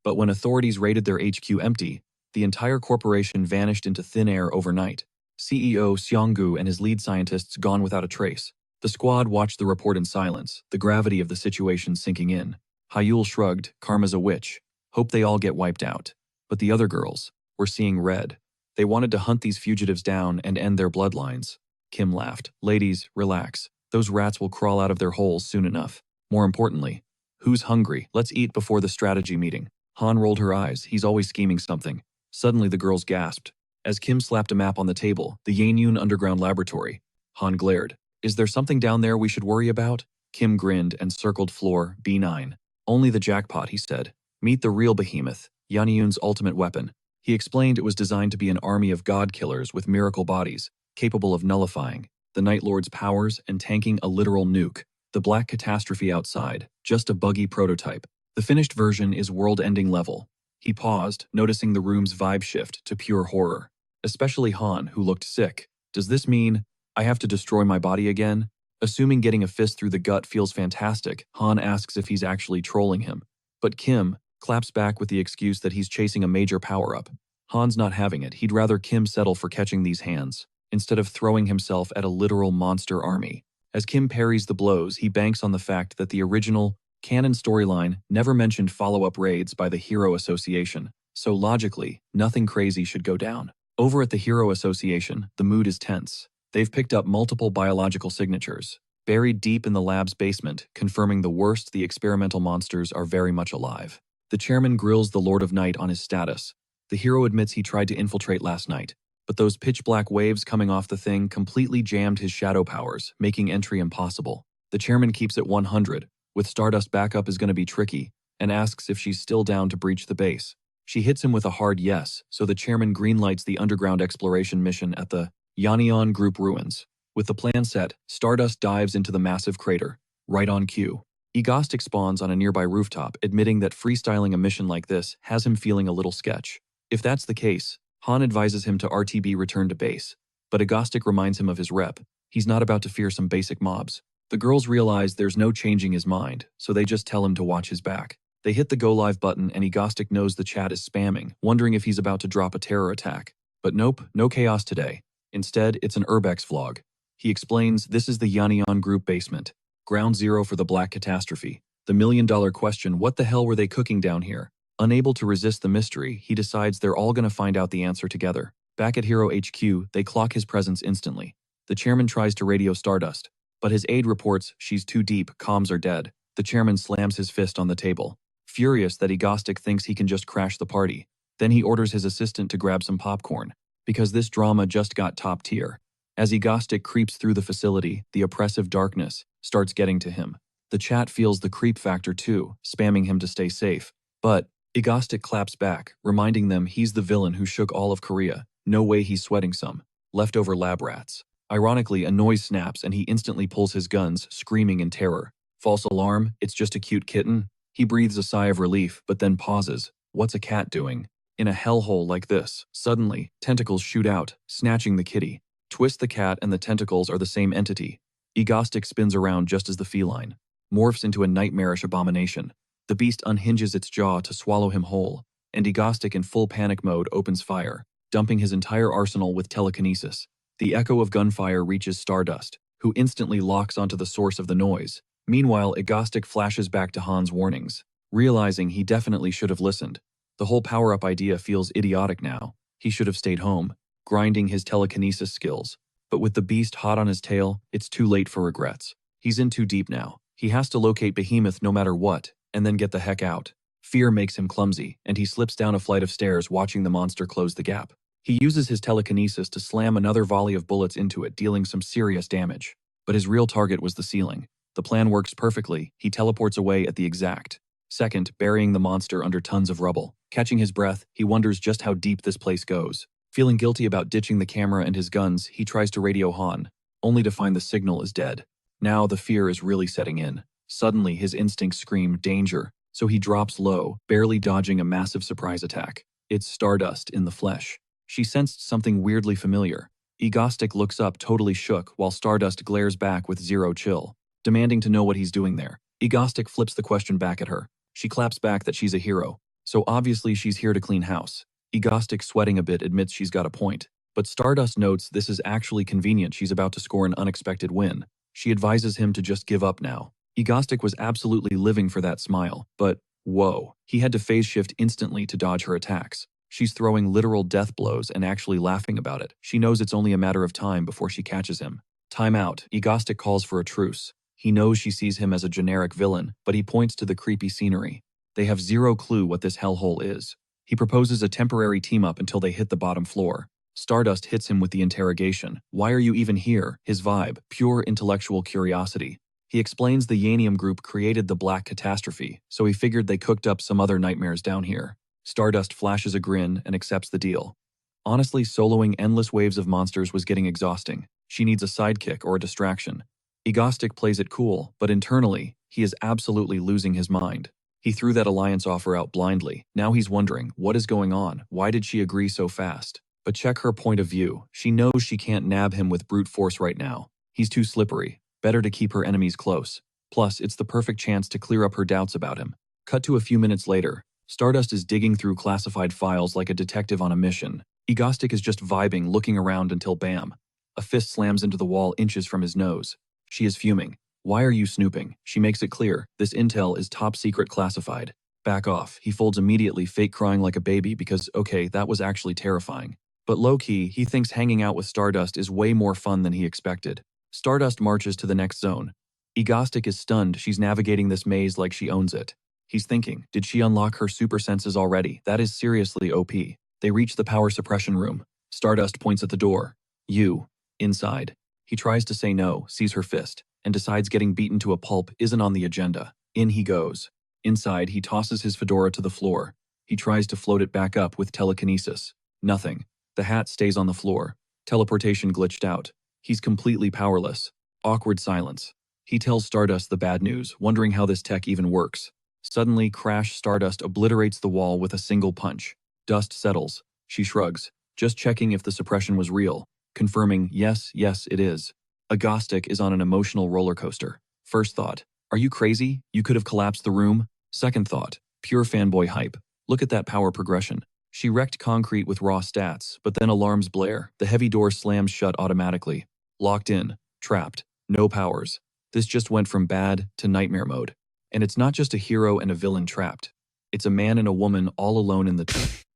But when authorities raided their HQ empty, the entire corporation vanished into thin air overnight. CEO Seonggu and his lead scientists gone without a trace. The squad watched the report in silence, the gravity of the situation sinking in. Hyul shrugged, "Karma's a witch. Hope they all get wiped out." But the other girls were seeing red. They wanted to hunt these fugitives down and end their bloodlines. Kim laughed. "Ladies, relax. Those rats will crawl out of their holes soon enough. More importantly, who's hungry? Let's eat before the strategy meeting." Han rolled her eyes. He's always scheming something. Suddenly the girls gasped. As Kim slapped a map on the table, the Yanyun Underground Laboratory. Han glared. "Is there something down there we should worry about?" Kim grinned and circled floor B9. "Only the jackpot," he said. "Meet the real behemoth, Yanyun's ultimate weapon." He explained it was designed to be an army of god killers with miracle bodies, capable of nullifying the Night Lord's powers and tanking a literal nuke. The black catastrophe outside, just a buggy prototype. The finished version is world-ending level. He paused, noticing the room's vibe shift to pure horror. Especially Han, who looked sick. "Does this mean I have to destroy my body again?" Assuming getting a fist through the gut feels fantastic, Han asks if he's actually trolling him. But Kim claps back with the excuse that he's chasing a major power-up. Han's not having it. He'd rather Kim settle for catching these hands, instead of throwing himself at a literal monster army. As Kim parries the blows, he banks on the fact that the original canon storyline never mentioned follow-up raids by the Hero Association, so logically, nothing crazy should go down. Over at the Hero Association, the mood is tense. They've picked up multiple biological signatures, buried deep in the lab's basement, confirming the worst: the experimental monsters are very much alive. The chairman grills the Lord of Night on his status. The hero admits he tried to infiltrate last night, but those pitch-black waves coming off the thing completely jammed his shadow powers, making entry impossible. The chairman keeps it 100. With Stardust backup is going to be tricky, and asks if she's still down to breach the base. She hits him with a hard yes, so the chairman greenlights the underground exploration mission at the Yanyan Group ruins. With the plan set, Stardust dives into the massive crater. Right on cue. Egostic spawns on a nearby rooftop, admitting that freestyling a mission like this has him feeling a little sketch. If that's the case, Han advises him to RTB return to base, but Egostic reminds him of his rep. He's not about to fear some basic mobs. The girls realize there's no changing his mind, so they just tell him to watch his back. They hit the go live button and Egostic knows the chat is spamming, wondering if he's about to drop a terror attack. But nope, no chaos today. Instead, it's an Urbex vlog. He explains this is the Yannion group basement. Ground zero for the Black Catastrophe. The million-dollar question, what the hell were they cooking down here? Unable to resist the mystery, he decides they're all gonna find out the answer together. Back at Hero HQ, they clock his presence instantly. The chairman tries to radio Stardust, but his aide reports she's too deep, comms are dead. The chairman slams his fist on the table, furious that Egostic thinks he can just crash the party. Then he orders his assistant to grab some popcorn, because this drama just got top tier. As Egostic creeps through the facility, the oppressive darkness starts getting to him. The chat feels the creep factor too, spamming him to stay safe. But Egostic claps back, reminding them he's the villain who shook all of Korea. No way he's sweating some leftover lab rats. Ironically, a noise snaps and he instantly pulls his guns, screaming in terror. False alarm, it's just a cute kitten. He breathes a sigh of relief, but then pauses. What's a cat doing? In a hellhole like this, suddenly, tentacles shoot out, snatching the kitty. Twist the cat and the tentacles are the same entity. Egostic spins around just as the feline morphs into a nightmarish abomination. The beast unhinges its jaw to swallow him whole, and Egostic in full panic mode opens fire, dumping his entire arsenal with telekinesis. The echo of gunfire reaches Stardust, who instantly locks onto the source of the noise. Meanwhile, Egostic flashes back to Han's warnings, realizing he definitely should have listened. The whole power-up idea feels idiotic now. He should have stayed home, grinding his telekinesis skills. But with the beast hot on his tail, it's too late for regrets. He's in too deep now. He has to locate Behemoth no matter what, and then get the heck out. Fear makes him clumsy, and he slips down a flight of stairs watching the monster close the gap. He uses his telekinesis to slam another volley of bullets into it, dealing some serious damage. But his real target was the ceiling. The plan works perfectly. He teleports away at the exact second, burying the monster under tons of rubble. Catching his breath, he wonders just how deep this place goes. Feeling guilty about ditching the camera and his guns, he tries to radio Han, only to find the signal is dead. Now the fear is really setting in. Suddenly, his instincts scream danger, so he drops low, barely dodging a massive surprise attack. It's Stardust in the flesh. She sensed something weirdly familiar. Egostic looks up totally shook while Stardust glares back with zero chill, demanding to know what he's doing there. Egostic flips the question back at her. She claps back that she's a hero, so obviously she's here to clean house. Egostic, sweating a bit, admits she's got a point, but Stardust notes this is actually convenient. She's about to score an unexpected win. She advises him to just give up now. Egostic was absolutely living for that smile, but whoa, he had to phase shift instantly to dodge her attacks. She's throwing literal death blows and actually laughing about it. She knows it's only a matter of time before she catches him. Time out. Egostic calls for a truce. He knows she sees him as a generic villain, but he points to the creepy scenery. They have zero clue what this hellhole is. He proposes a temporary team-up until they hit the bottom floor. Stardust hits him with the interrogation. Why are you even here? His vibe, pure intellectual curiosity. He explains the Yanium group created the Black Catastrophe, so he figured they cooked up some other nightmares down here. Stardust flashes a grin and accepts the deal. Honestly, soloing endless waves of monsters was getting exhausting. She needs a sidekick or a distraction. Egostic plays it cool, but internally, he is absolutely losing his mind. He threw that alliance offer out blindly. Now he's wondering, what is going on? Why did she agree so fast? But check her point of view. She knows she can't nab him with brute force right now. He's too slippery. Better to keep her enemies close. Plus, it's the perfect chance to clear up her doubts about him. Cut to a few minutes later. Stardust is digging through classified files like a detective on a mission. Egostic is just vibing, looking around until bam. A fist slams into the wall inches from his nose. She is fuming. Why are you snooping? She makes it clear. This intel is top secret classified. Back off. He folds immediately, fake crying like a baby because, okay, that was actually terrifying. But low-key, he thinks hanging out with Stardust is way more fun than he expected. Stardust marches to the next zone. Egostic is stunned. She's navigating this maze like she owns it. He's thinking, did she unlock her super senses already? That is seriously OP. They reach the power suppression room. Stardust points at the door. You. Inside. He tries to say no, sees her fist, and decides getting beaten to a pulp isn't on the agenda. In he goes. Inside, he tosses his fedora to the floor. He tries to float it back up with telekinesis. Nothing. The hat stays on the floor. Teleportation glitched out. He's completely powerless. Awkward silence. He tells Stardust the bad news, wondering how this tech even works. Suddenly, Crash Stardust obliterates the wall with a single punch. Dust settles. She shrugs, just checking if the suppression was real, confirming, yes, it is. Agostic is on an emotional roller coaster. First thought, are you crazy? You could have collapsed the room. Second thought, pure fanboy hype. Look at that power progression. She wrecked concrete with raw stats, but then alarms blare. The heavy door slams shut automatically. Locked in, trapped, no powers. This just went from bad to nightmare mode. And it's not just a hero and a villain trapped. It's a man and a woman all alone in the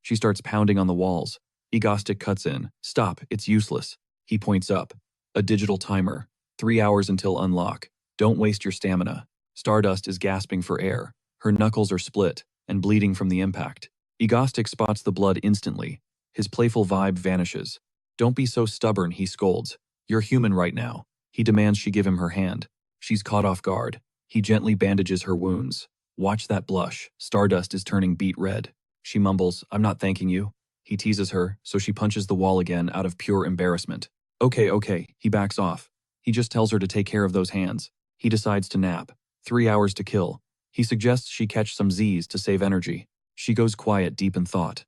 She starts pounding on the walls. Egostic cuts in. Stop, it's useless. He points up. A digital timer. 3 hours until unlock. Don't waste your stamina. Stardust is gasping for air. Her knuckles are split and bleeding from the impact. Egostic spots the blood instantly. His playful vibe vanishes. Don't be so stubborn, he scolds. You're human right now. He demands she give him her hand. She's caught off guard. He gently bandages her wounds. Watch that blush. Stardust is turning beet red. She mumbles, I'm not thanking you. He teases her, so she punches the wall again out of pure embarrassment. Okay, he backs off. He just tells her to take care of those hands. He decides to nap. 3 hours to kill. He suggests she catch some Z's to save energy. She goes quiet, deep in thought.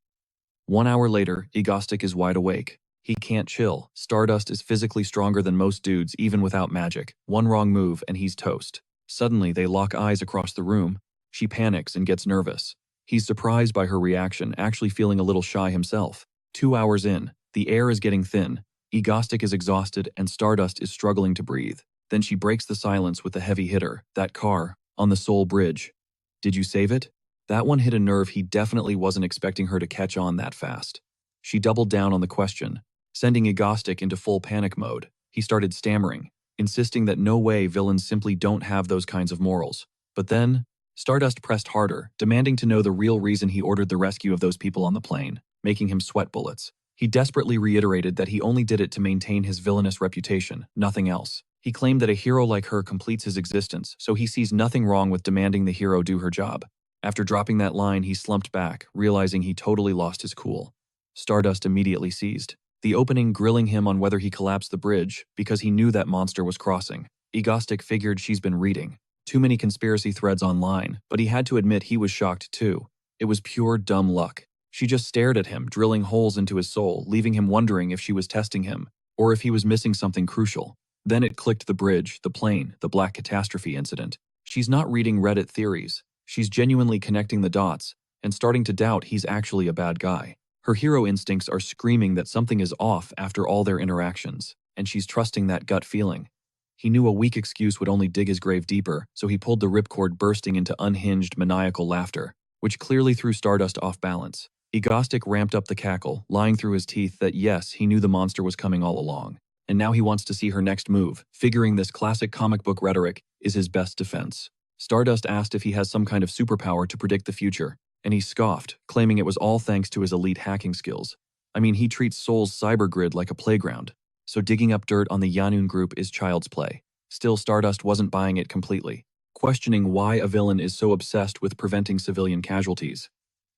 1 hour later, Egostic is wide awake. He can't chill. Stardust is physically stronger than most dudes, even without magic. One wrong move and he's toast. Suddenly, they lock eyes across the room. She panics and gets nervous. He's surprised by her reaction, actually feeling a little shy himself. 2 hours in, the air is getting thin. Egostic is exhausted and Stardust is struggling to breathe. Then she breaks the silence with a heavy hitter. That car, on the Soul Bridge. Did you save it? That one hit a nerve he definitely wasn't expecting her to catch on that fast. She doubled down on the question, sending Egostic into full panic mode. He started stammering, insisting that no way villains simply don't have those kinds of morals. But then, Stardust pressed harder, demanding to know the real reason he ordered the rescue of those people on the plane, making him sweat bullets. He desperately reiterated that he only did it to maintain his villainous reputation, nothing else. He claimed that a hero like her completes his existence, so he sees nothing wrong with demanding the hero do her job. After dropping that line, he slumped back, realizing he totally lost his cool. Stardust immediately seized. The opening grilling him on whether he collapsed the bridge, because he knew that monster was crossing. Egostic figured she's been reading too many conspiracy threads online, but he had to admit he was shocked too. It was pure dumb luck. She just stared at him, drilling holes into his soul, leaving him wondering if she was testing him, or if he was missing something crucial. Then it clicked: the bridge, the plane, the black catastrophe incident. She's not reading Reddit theories. She's genuinely connecting the dots, and starting to doubt he's actually a bad guy. Her hero instincts are screaming that something is off after all their interactions, and she's trusting that gut feeling. He knew a weak excuse would only dig his grave deeper, so he pulled the ripcord, bursting into unhinged, maniacal laughter, which clearly threw Stardust off balance. Egostic ramped up the cackle, lying through his teeth that yes, he knew the monster was coming all along. And now he wants to see her next move, figuring this classic comic book rhetoric is his best defense. Stardust asked if he has some kind of superpower to predict the future, and he scoffed, claiming it was all thanks to his elite hacking skills. I mean, he treats Soul's cybergrid like a playground, so digging up dirt on the Yanun group is child's play. Still, Stardust wasn't buying it completely, questioning why a villain is so obsessed with preventing civilian casualties.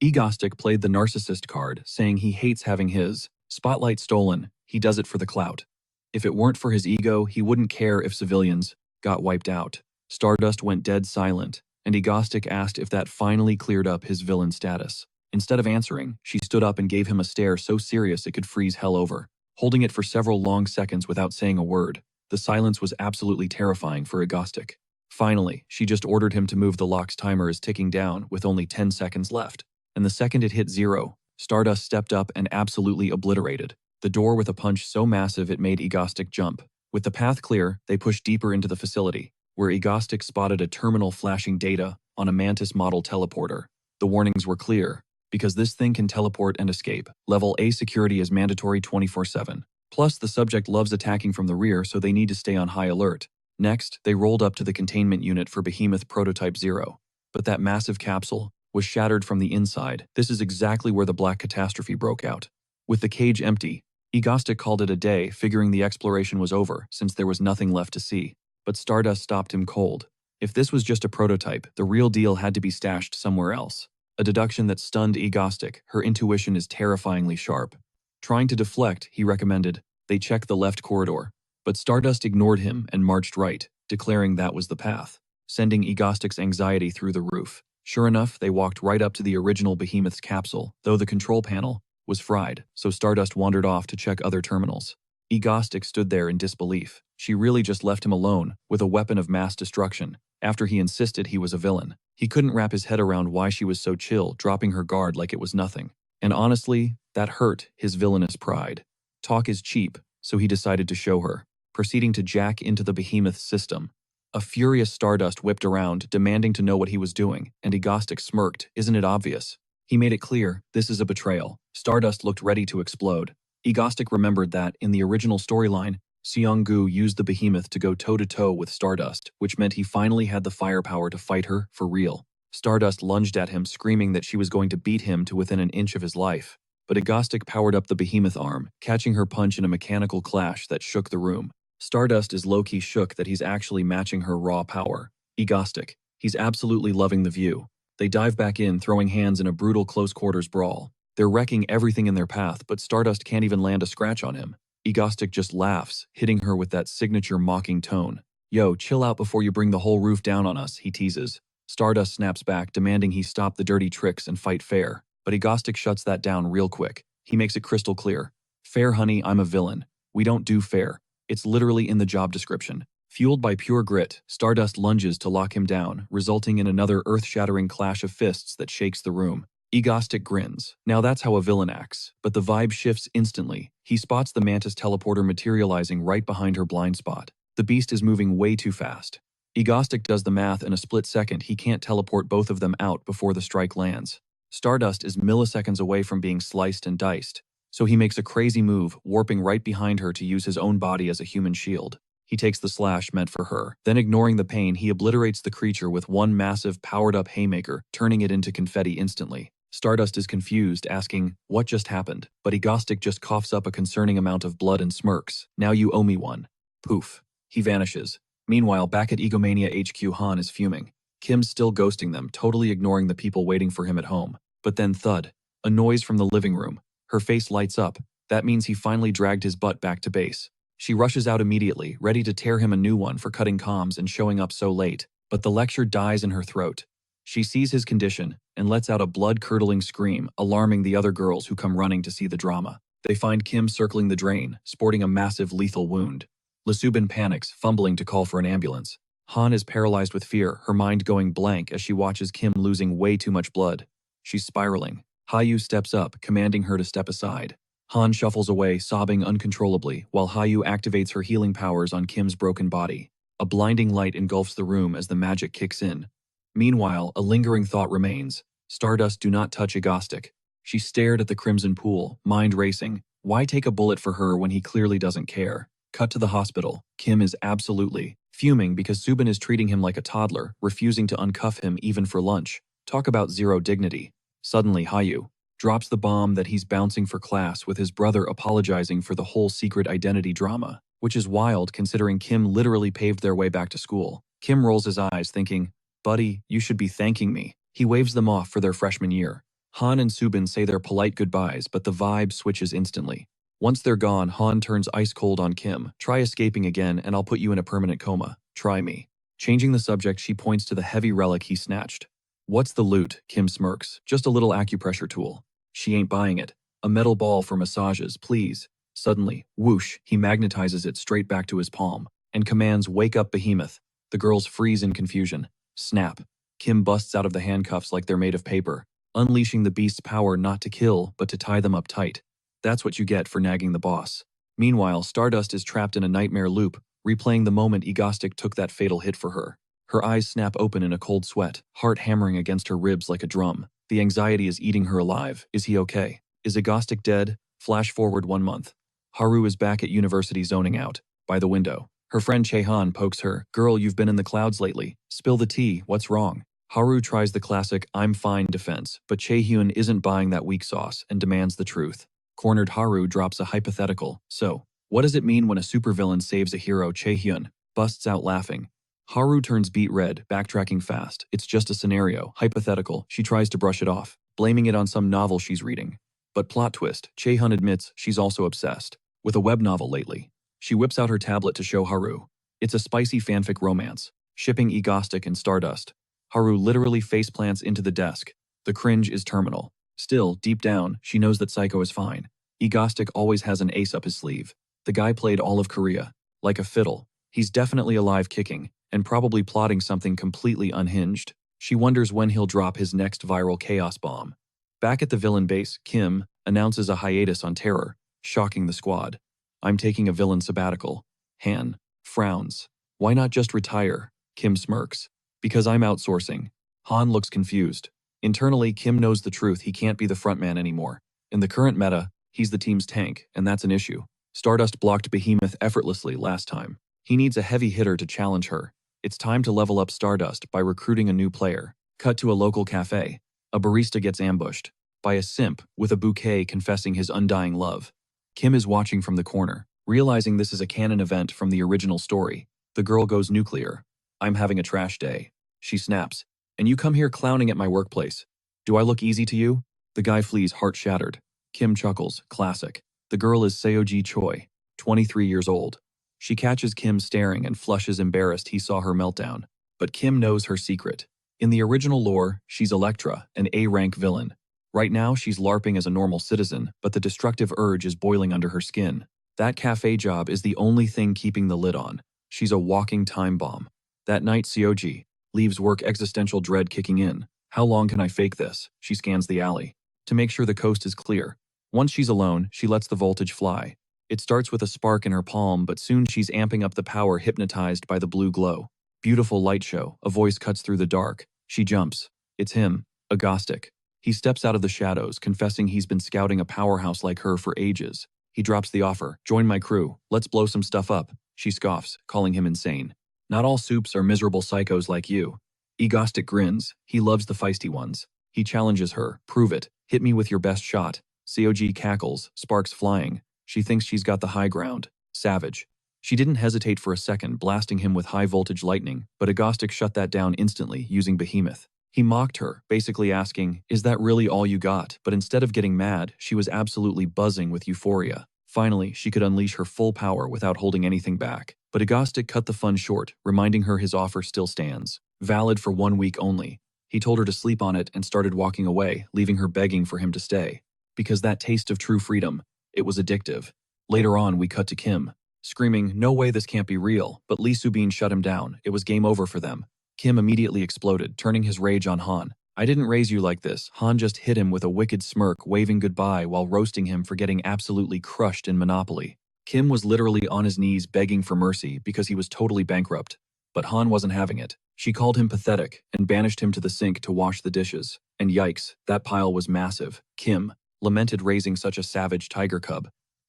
Egostic played the narcissist card, saying he hates having his spotlight stolen, he does it for the clout. If it weren't for his ego, he wouldn't care if civilians got wiped out. Stardust went dead silent, and Egostic asked if that finally cleared up his villain status. Instead of answering, she stood up and gave him a stare so serious it could freeze hell over. Holding it for several long seconds without saying a word, the silence was absolutely terrifying for Egostic. Finally, she just ordered him to move. The lock's timer is ticking down with only 10 seconds left. And the second it hit 0, Stardust stepped up and absolutely obliterated the door with a punch so massive it made Egostic jump. With the path clear, they pushed deeper into the facility, where Egostic spotted a terminal flashing data on a Mantis model teleporter. The warnings were clear, because this thing can teleport and escape. Level A security is mandatory 24/7. Plus, the subject loves attacking from the rear, so they need to stay on high alert. Next, they rolled up to the containment unit for Behemoth Prototype 0. But that massive capsule was shattered from the inside. This is exactly where the black catastrophe broke out. With the cage empty, Egostic called it a day, figuring the exploration was over since there was nothing left to see. But Stardust stopped him cold. If this was just a prototype, the real deal had to be stashed somewhere else. A deduction that stunned Egostic. Her intuition is terrifyingly sharp. Trying to deflect, he recommended they check the left corridor. But Stardust ignored him and marched right, declaring that was the path, sending Egostic's anxiety through the roof. Sure enough, they walked right up to the original Behemoth's capsule, though the control panel was fried, so Stardust wandered off to check other terminals. Egostic stood there in disbelief. She really just left him alone, with a weapon of mass destruction, after he insisted he was a villain. He couldn't wrap his head around why she was so chill, dropping her guard like it was nothing. And honestly, that hurt his villainous pride. Talk is cheap, so he decided to show her, proceeding to jack into the Behemoth's system. A furious Stardust whipped around, demanding to know what he was doing, and Egostic smirked. Isn't it obvious? He made it clear, this is a betrayal. Stardust looked ready to explode. Egostic remembered that, in the original storyline, Seong-gu used the Behemoth to go toe-to-toe with Stardust, which meant he finally had the firepower to fight her for real. Stardust lunged at him, screaming that she was going to beat him to within an inch of his life. But Egostic powered up the Behemoth arm, catching her punch in a mechanical clash that shook the room. Stardust is low-key shook that he's actually matching her raw power. Egostic, he's absolutely loving the view. They dive back in, throwing hands in a brutal close-quarters brawl. They're wrecking everything in their path, but Stardust can't even land a scratch on him. Egostic just laughs, hitting her with that signature mocking tone. Yo, chill out before you bring the whole roof down on us, he teases. Stardust snaps back, demanding he stop the dirty tricks and fight fair. But Egostic shuts that down real quick. He makes it crystal clear. Fair, honey, I'm a villain. We don't do fair. It's literally in the job description. Fueled by pure grit, Stardust lunges to lock him down, resulting in another earth-shattering clash of fists that shakes the room. Egostic grins. Now that's how a villain acts, but the vibe shifts instantly. He spots the Mantis teleporter materializing right behind her blind spot. The beast is moving way too fast. Egostic does the math in a split second. He can't teleport both of them out before the strike lands. Stardust is milliseconds away from being sliced and diced, so he makes a crazy move, warping right behind her to use his own body as a human shield. He takes the slash meant for her. Then, ignoring the pain, he obliterates the creature with one massive, powered-up haymaker, turning it into confetti instantly. Stardust is confused, asking, what just happened? But Egostic just coughs up a concerning amount of blood and smirks. Now you owe me one. Poof. He vanishes. Meanwhile, back at Egomania HQ, Han is fuming. Kim's still ghosting them, totally ignoring the people waiting for him at home. But then thud. A noise from the living room. Her face lights up. That means he finally dragged his butt back to base. She rushes out immediately, ready to tear him a new one for cutting comms and showing up so late. But the lecture dies in her throat. She sees his condition and lets out a blood-curdling scream, alarming the other girls who come running to see the drama. They find Kim circling the drain, sporting a massive lethal wound. Lesubin panics, fumbling to call for an ambulance. Han is paralyzed with fear, her mind going blank as she watches Kim losing way too much blood. She's spiraling. Hayu steps up, commanding her to step aside. Han shuffles away, sobbing uncontrollably, while Hayu activates her healing powers on Kim's broken body. A blinding light engulfs the room as the magic kicks in. Meanwhile, a lingering thought remains. Stardust, do not touch Egostic. She stared at the crimson pool, mind racing. Why take a bullet for her when he clearly doesn't care? Cut to the hospital. Kim is absolutely fuming because Subin is treating him like a toddler, refusing to uncuff him even for lunch. Talk about zero dignity. Suddenly, Hayu drops the bomb that he's bouncing for class, with his brother apologizing for the whole secret identity drama, which is wild considering Kim literally paved their way back to school. Kim rolls his eyes, thinking, buddy, you should be thanking me. He waves them off for their freshman year. Han and Subin say their polite goodbyes, but the vibe switches instantly. Once they're gone, Han turns ice cold on Kim. Try escaping again and I'll put you in a permanent coma. Try me. Changing the subject, she points to the heavy relic he snatched. What's the loot? Kim smirks. Just a little acupressure tool. She ain't buying it. A metal ball for massages, please. Suddenly, whoosh, he magnetizes it straight back to his palm and commands, wake up, Behemoth. The girls freeze in confusion. Snap. Kim busts out of the handcuffs like they're made of paper, unleashing the beast's power not to kill, but to tie them up tight. That's what you get for nagging the boss. Meanwhile, Stardust is trapped in a nightmare loop, replaying the moment Egostic took that fatal hit for her. Her eyes snap open in a cold sweat, heart hammering against her ribs like a drum. The anxiety is eating her alive. Is he okay? Is Egostic dead? Flash forward 1 month. Haru is back at university zoning out, by the window. Her friend Chehan pokes her. Girl, you've been in the clouds lately. Spill the tea, what's wrong? Haru tries the classic, I'm fine defense, but Chaehyun isn't buying that weak sauce and demands the truth. Cornered Haru drops a hypothetical. So, what does it mean when a supervillain saves a hero? Chaehyun busts out laughing. Haru turns beet red, backtracking fast. It's just a scenario, hypothetical. She tries to brush it off, blaming it on some novel she's reading. But plot twist, Chaehyun admits she's also obsessed with a web novel lately. She whips out her tablet to show Haru. It's a spicy fanfic romance, shipping Egostic and Stardust. Haru literally faceplants into the desk. The cringe is terminal. Still, deep down, she knows that Psycho is fine. Egostic always has an ace up his sleeve. The guy played all of Korea. Like a fiddle. He's definitely alive kicking, and probably plotting something completely unhinged. She wonders when he'll drop his next viral chaos bomb. Back at the villain base, Kim announces a hiatus on Terror, shocking the squad. I'm taking a villain sabbatical. Han frowns. Why not just retire? Kim smirks. Because I'm outsourcing. Han looks confused. Internally, Kim knows the truth, he can't be the frontman anymore. In the current meta, he's the team's tank, and that's an issue. Stardust blocked Behemoth effortlessly last time. He needs a heavy hitter to challenge her. It's time to level up Stardust by recruiting a new player. Cut to a local cafe. A barista gets ambushed by a simp with a bouquet confessing his undying love. Kim is watching from the corner. Realizing this is a canon event from the original story, the girl goes nuclear. I'm having a trash day. She snaps. And you come here clowning at my workplace. Do I look easy to you? The guy flees heart shattered. Kim chuckles. Classic. The girl is Seoji Choi, 23 years old. She catches Kim staring and flushes embarrassed he saw her meltdown. But Kim knows her secret. In the original lore, she's Elektra, an A-rank villain. Right now, she's LARPing as a normal citizen, but the destructive urge is boiling under her skin. That cafe job is the only thing keeping the lid on. She's a walking time bomb. That night, Seoji leaves work, existential dread kicking in. How long can I fake this? She scans the alley to make sure the coast is clear. Once she's alone, she lets the voltage fly. It starts with a spark in her palm, but soon she's amping up the power, hypnotized by the blue glow. Beautiful light show. A voice cuts through the dark. She jumps. It's him, Agostic. He steps out of the shadows, confessing he's been scouting a powerhouse like her for ages. He drops the offer. Join my crew. Let's blow some stuff up. She scoffs, calling him insane. Not all soups are miserable psychos like you. Egostic grins. He loves the feisty ones. He challenges her. Prove it. Hit me with your best shot. Seoji cackles, sparks flying. She thinks she's got the high ground. Savage. She didn't hesitate for a second, blasting him with high-voltage lightning, but Agostic shut that down instantly, using Behemoth. He mocked her, basically asking, is that really all you got? But instead of getting mad, she was absolutely buzzing with euphoria. Finally, she could unleash her full power without holding anything back. But Agostic cut the fun short, reminding her his offer still stands. Valid for 1 week only. He told her to sleep on it and started walking away, leaving her begging for him to stay. Because that taste of true freedom, it was addictive. Later on, we cut to Kim, screaming, no way, this can't be real, but Lee Subin shut him down. It was game over for them. Kim immediately exploded, turning his rage on Han. I didn't raise you like this. Han just hit him with a wicked smirk, waving goodbye while roasting him for getting absolutely crushed in Monopoly. Kim was literally on his knees begging for mercy because he was totally bankrupt. But Han wasn't having it. She called him pathetic and banished him to the sink to wash the dishes. And yikes, that pile was massive. Kim lamented raising such a savage tiger cub.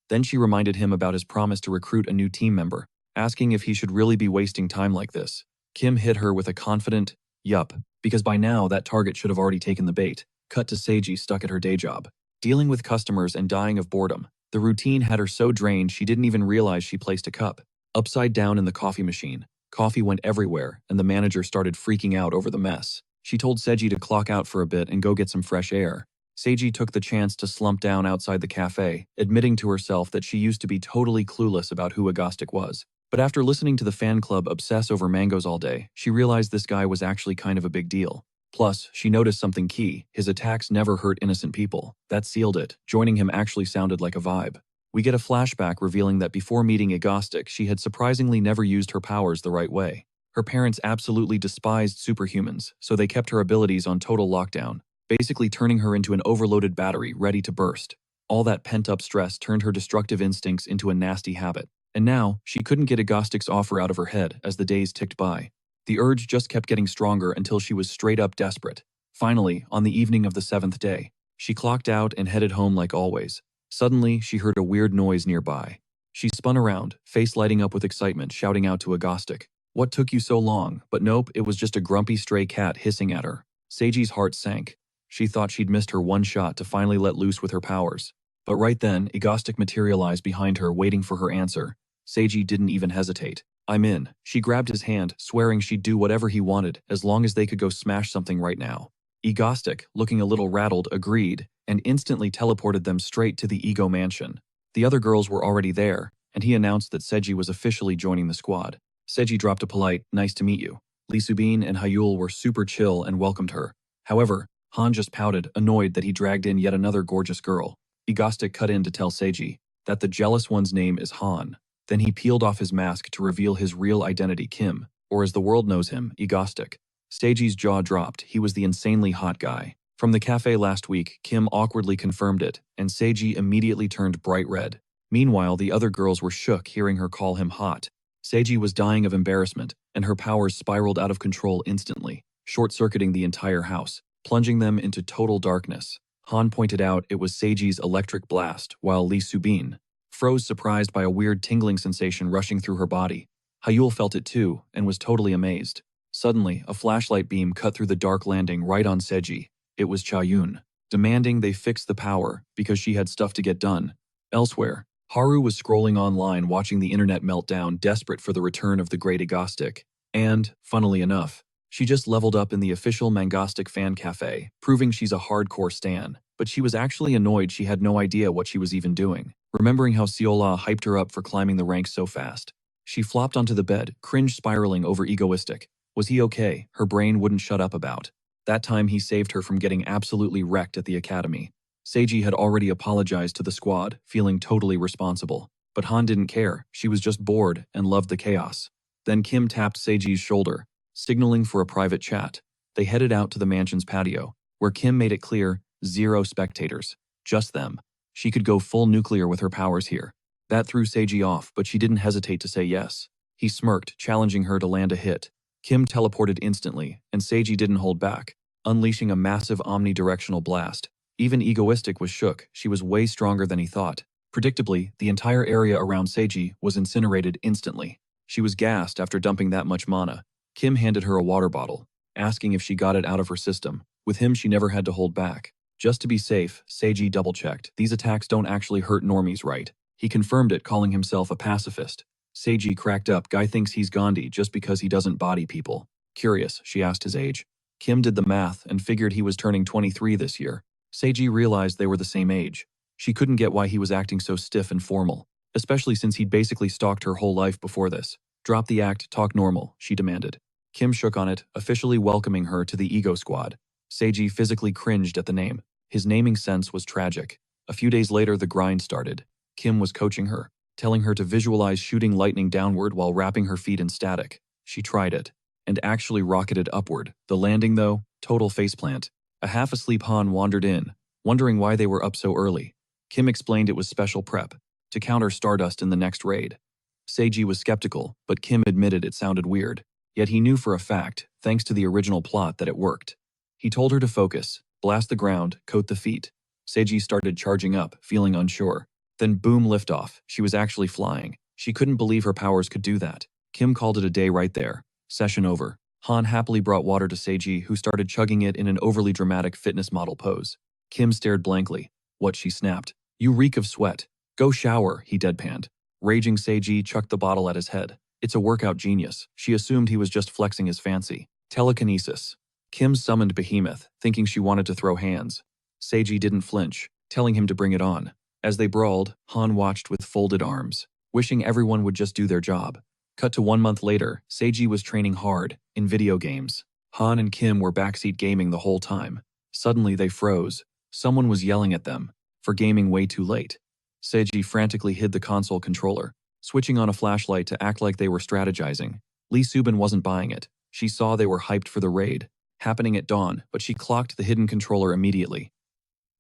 Then she reminded him about his promise to recruit a new team member, asking if he should really be wasting time like this. Kim hit her with a confident, yup, because by now that target should have already taken the bait. Cut to Seiji stuck at her day job, dealing with customers and dying of boredom. The routine had her so drained she didn't even realize she placed a cup upside down in the coffee machine. Coffee went everywhere, and the manager started freaking out over the mess. She told Seiji to clock out for a bit and go get some fresh air. Seiji took the chance to slump down outside the cafe, admitting to herself that she used to be totally clueless about who Agostic was. But after listening to the fan club obsess over mangoes all day, she realized this guy was actually kind of a big deal. Plus, she noticed something key. His attacks never hurt innocent people. That sealed it. Joining him actually sounded like a vibe. We get a flashback revealing that before meeting Agostic, she had surprisingly never used her powers the right way. Her parents absolutely despised superhumans, so they kept her abilities on total lockdown, basically turning her into an overloaded battery ready to burst. All that pent-up stress turned her destructive instincts into a nasty habit. And now, she couldn't get Agostic's offer out of her head as the days ticked by. The urge just kept getting stronger until she was straight-up desperate. Finally, on the evening of the 7th day, she clocked out and headed home like always. Suddenly, she heard a weird noise nearby. She spun around, face lighting up with excitement, shouting out to Agostic, "What took you so long?" But nope, it was just a grumpy stray cat hissing at her. Seiji's heart sank. She thought she'd missed her one shot to finally let loose with her powers. But right then, Agostic materialized behind her, waiting for her answer. Seiji didn't even hesitate. "I'm in." She grabbed his hand, swearing she'd do whatever he wanted, as long as they could go smash something right now. Agostic, looking a little rattled, agreed, and instantly teleported them straight to the Ego Mansion. The other girls were already there, and he announced that Seiji was officially joining the squad. Seiji dropped a polite, "Nice to meet you." Lee Subin and Hyul were super chill and welcomed her. However, Han just pouted, annoyed that he dragged in yet another gorgeous girl. Egostic cut in to tell Seiji that the jealous one's name is Han. Then he peeled off his mask to reveal his real identity, Kim, or as the world knows him, Egostic. Seiji's jaw dropped. He was the insanely hot guy. From the cafe last week, Kim awkwardly confirmed it, and Seiji immediately turned bright red. Meanwhile, the other girls were shook hearing her call him hot. Seiji was dying of embarrassment, and her powers spiraled out of control instantly, short-circuiting the entire house, plunging them into total darkness. Han pointed out it was Seiji's electric blast, while Lee Subin froze, surprised by a weird tingling sensation rushing through her body. Hyul felt it too, and was totally amazed. Suddenly, a flashlight beam cut through the dark landing right on Seiji. It was Cha-Yun, demanding they fix the power because she had stuff to get done. Elsewhere, Haru was scrolling online watching the internet melt down, desperate for the return of the great Egostic. And, funnily enough, she just leveled up in the official Mangastic fan cafe, proving she's a hardcore stan. But she was actually annoyed she had no idea what she was even doing, remembering how Seola hyped her up for climbing the ranks so fast. She flopped onto the bed, cringe spiraling over egoistic. Was he okay? Her brain wouldn't shut up about. That time he saved her from getting absolutely wrecked at the academy. Seiji had already apologized to the squad, feeling totally responsible. But Han didn't care. She was just bored and loved the chaos. Then Kim tapped Seiji's shoulder, signaling for a private chat. They headed out to the mansion's patio, where Kim made it clear, 0 spectators. Just them. She could go full nuclear with her powers here. That threw Seiji off, but she didn't hesitate to say yes. He smirked, challenging her to land a hit. Kim teleported instantly, and Seiji didn't hold back, unleashing a massive omnidirectional blast. Even Egoistic was shook. She was way stronger than he thought. Predictably, the entire area around Seiji was incinerated instantly. She was gassed after dumping that much mana. Kim handed her a water bottle, asking if she got it out of her system. With him, she never had to hold back. Just to be safe, Seiji double-checked. These attacks don't actually hurt normies, right? He confirmed it, calling himself a pacifist. Seiji cracked up. Guy thinks he's Gandhi just because he doesn't body people. Curious, she asked his age. Kim did the math and figured he was turning 23 this year. Seiji realized they were the same age. She couldn't get why he was acting so stiff and formal, especially since he'd basically stalked her whole life before this. Drop the act, talk normal, she demanded. Kim shook on it, officially welcoming her to the Ego Squad. Seiji physically cringed at the name. His naming sense was tragic. A few days later, the grind started. Kim was coaching her, telling her to visualize shooting lightning downward while wrapping her feet in static. She tried it, and actually rocketed upward. The landing, though, total faceplant. A half-asleep Han wandered in, wondering why they were up so early. Kim explained it was special prep, to counter Stardust in the next raid. Seiji was skeptical, but Kim admitted it sounded weird. Yet he knew for a fact, thanks to the original plot, that it worked. He told her to focus, blast the ground, coat the feet. Seiji started charging up, feeling unsure. Then boom, liftoff. She was actually flying. She couldn't believe her powers could do that. Kim called it a day right there. Session over. Han happily brought water to Seiji, who started chugging it in an overly dramatic fitness model pose. Kim stared blankly. What, she snapped. You reek of sweat. Go shower, he deadpanned. Raging Seiji chucked the bottle at his head. It's a workout genius. She assumed he was just flexing his fancy. Telekinesis. Kim summoned Behemoth, thinking she wanted to throw hands. Seiji didn't flinch, telling him to bring it on. As they brawled, Han watched with folded arms, wishing everyone would just do their job. Cut to 1 month later, Seiji was training hard, in video games. Han and Kim were backseat gaming the whole time. Suddenly they froze. Someone was yelling at them, for gaming way too late. Seiji frantically hid the console controller, switching on a flashlight to act like they were strategizing. Lee Subin wasn't buying it. She saw they were hyped for the raid, happening at dawn, but she clocked the hidden controller immediately.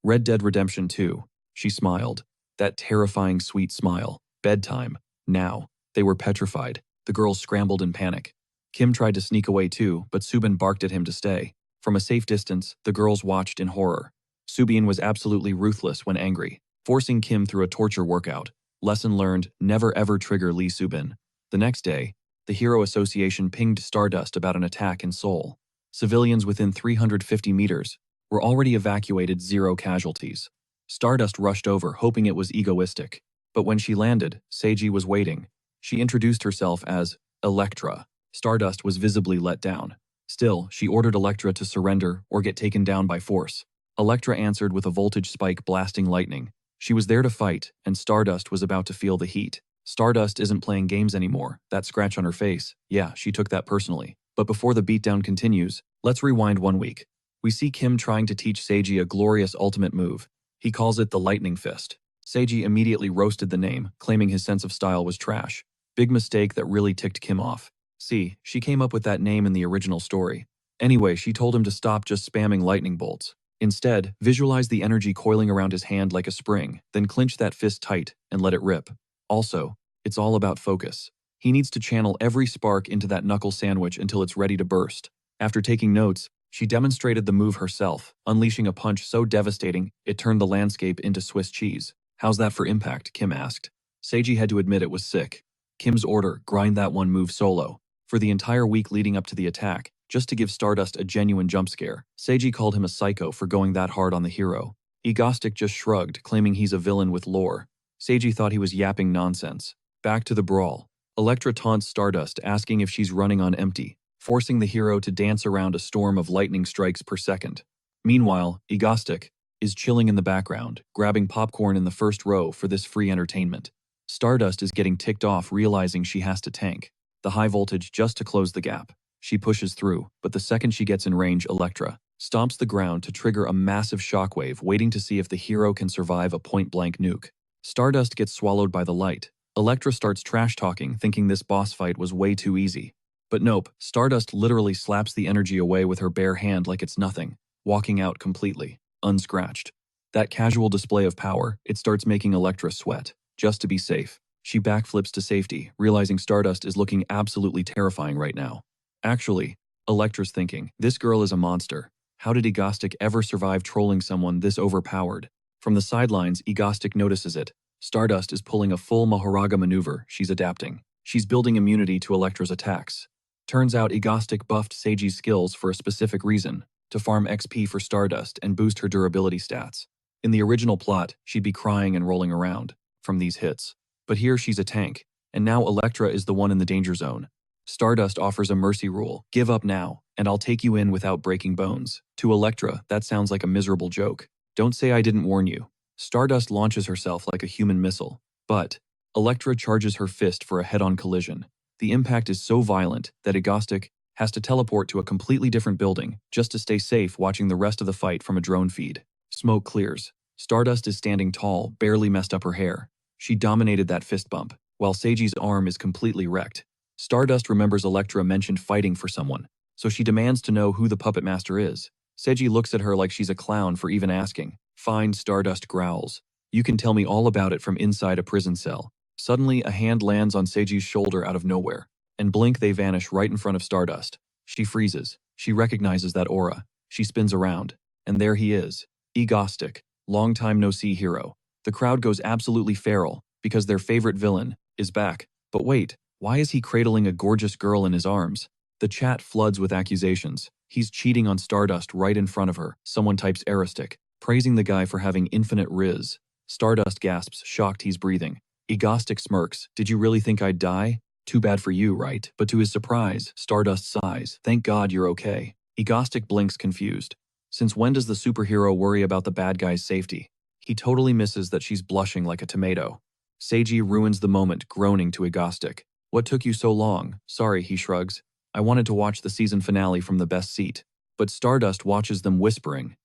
Red Dead Redemption 2. She smiled. That terrifying sweet smile. Bedtime. Now. They were petrified. The girls scrambled in panic. Kim tried to sneak away too, but Subin barked at him to stay. From a safe distance, the girls watched in horror. Subin was absolutely ruthless when angry, forcing Kim through a torture workout. Lesson learned, never ever trigger Lee Subin. The next day, the Hero Association pinged Stardust about an attack in Seoul. Civilians within 350 meters were already evacuated, 0 casualties. Stardust rushed over, hoping it was egoistic. But when she landed, Seiji was waiting. She introduced herself as Electra. Stardust was visibly let down. Still, she ordered Electra to surrender or get taken down by force. Electra answered with a voltage spike blasting lightning. She was there to fight, and Stardust was about to feel the heat. Stardust isn't playing games anymore. That scratch on her face, yeah, she took that personally. But before the beatdown continues, let's rewind 1 week. We see Kim trying to teach Seiji a glorious ultimate move. He calls it the lightning fist. Seiji immediately roasted the name, claiming his sense of style was trash. Big mistake that really ticked Kim off. See, she came up with that name in the original story. Anyway, she told him to stop just spamming lightning bolts. Instead, visualize the energy coiling around his hand like a spring, then clinch that fist tight and let it rip. Also, it's all about focus. He needs to channel every spark into that knuckle sandwich until it's ready to burst. After taking notes, she demonstrated the move herself, unleashing a punch so devastating it turned the landscape into Swiss cheese. How's that for impact? Kim asked. Seiji had to admit it was sick. Kim's order, grind that one move solo. For the entire week leading up to the attack, just to give Stardust a genuine jump scare, Seiji called him a psycho for going that hard on the hero. Egostic just shrugged, claiming he's a villain with lore. Seiji thought he was yapping nonsense. Back to the brawl. Elektra taunts Stardust, asking if she's running on empty, forcing the hero to dance around a storm of lightning strikes per second. Meanwhile, Egostic is chilling in the background, grabbing popcorn in the first row for this free entertainment. Stardust is getting ticked off, realizing she has to tank the high voltage just to close the gap. She pushes through, but the second she gets in range, Elektra stomps the ground to trigger a massive shockwave, waiting to see if the hero can survive a point-blank nuke. Stardust gets swallowed by the light. Elektra starts trash-talking, thinking this boss fight was way too easy. But nope, Stardust literally slaps the energy away with her bare hand like it's nothing, walking out completely unscratched. That casual display of power, it starts making Elektra sweat. Just to be safe, she backflips to safety, realizing Stardust is looking absolutely terrifying right now. Actually, Elektra's thinking, this girl is a monster. How did Egostic ever survive trolling someone this overpowered? From the sidelines, Egostic notices it. Stardust is pulling a full Mahoraga maneuver. She's adapting. She's building immunity to Elektra's attacks. Turns out Egostic buffed Seiji's skills for a specific reason, to farm XP for Stardust and boost her durability stats. In the original plot, she'd be crying and rolling around from these hits. But here she's a tank, and now Elektra is the one in the danger zone. Stardust offers a mercy rule, give up now, and I'll take you in without breaking bones. To Elektra, that sounds like a miserable joke. Don't say I didn't warn you. Stardust launches herself like a human missile, but Elektra charges her fist for a head-on collision. The impact is so violent that Egostic has to teleport to a completely different building just to stay safe, watching the rest of the fight from a drone feed. Smoke clears. Stardust is standing tall, barely messed up her hair. She dominated that fist bump, while Seiji's arm is completely wrecked. Stardust remembers Elektra mentioned fighting for someone, so she demands to know who the puppet master is. Seiji looks at her like she's a clown for even asking. Fine, Stardust growls. You can tell me all about it from inside a prison cell. Suddenly, a hand lands on Seiji's shoulder out of nowhere, and blink they vanish right in front of Stardust. She freezes. She recognizes that aura. She spins around, and there he is. Egostic, long time no see hero. The crowd goes absolutely feral, because their favorite villain is back. But wait, why is he cradling a gorgeous girl in his arms? The chat floods with accusations. He's cheating on Stardust right in front of her. Someone types Aristic, praising the guy for having infinite riz. Stardust gasps, shocked he's breathing. Egostic smirks, did you really think I'd die? Too bad for you, right? But to his surprise, Stardust sighs, thank God you're okay. Egostic blinks confused. Since when does the superhero worry about the bad guy's safety? He totally misses that she's blushing like a tomato. Seiji ruins the moment, groaning to Egostic. What took you so long? Sorry, he shrugs. I wanted to watch the season finale from the best seat. But Stardust watches them whispering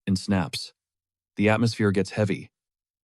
and snaps. The atmosphere gets heavy.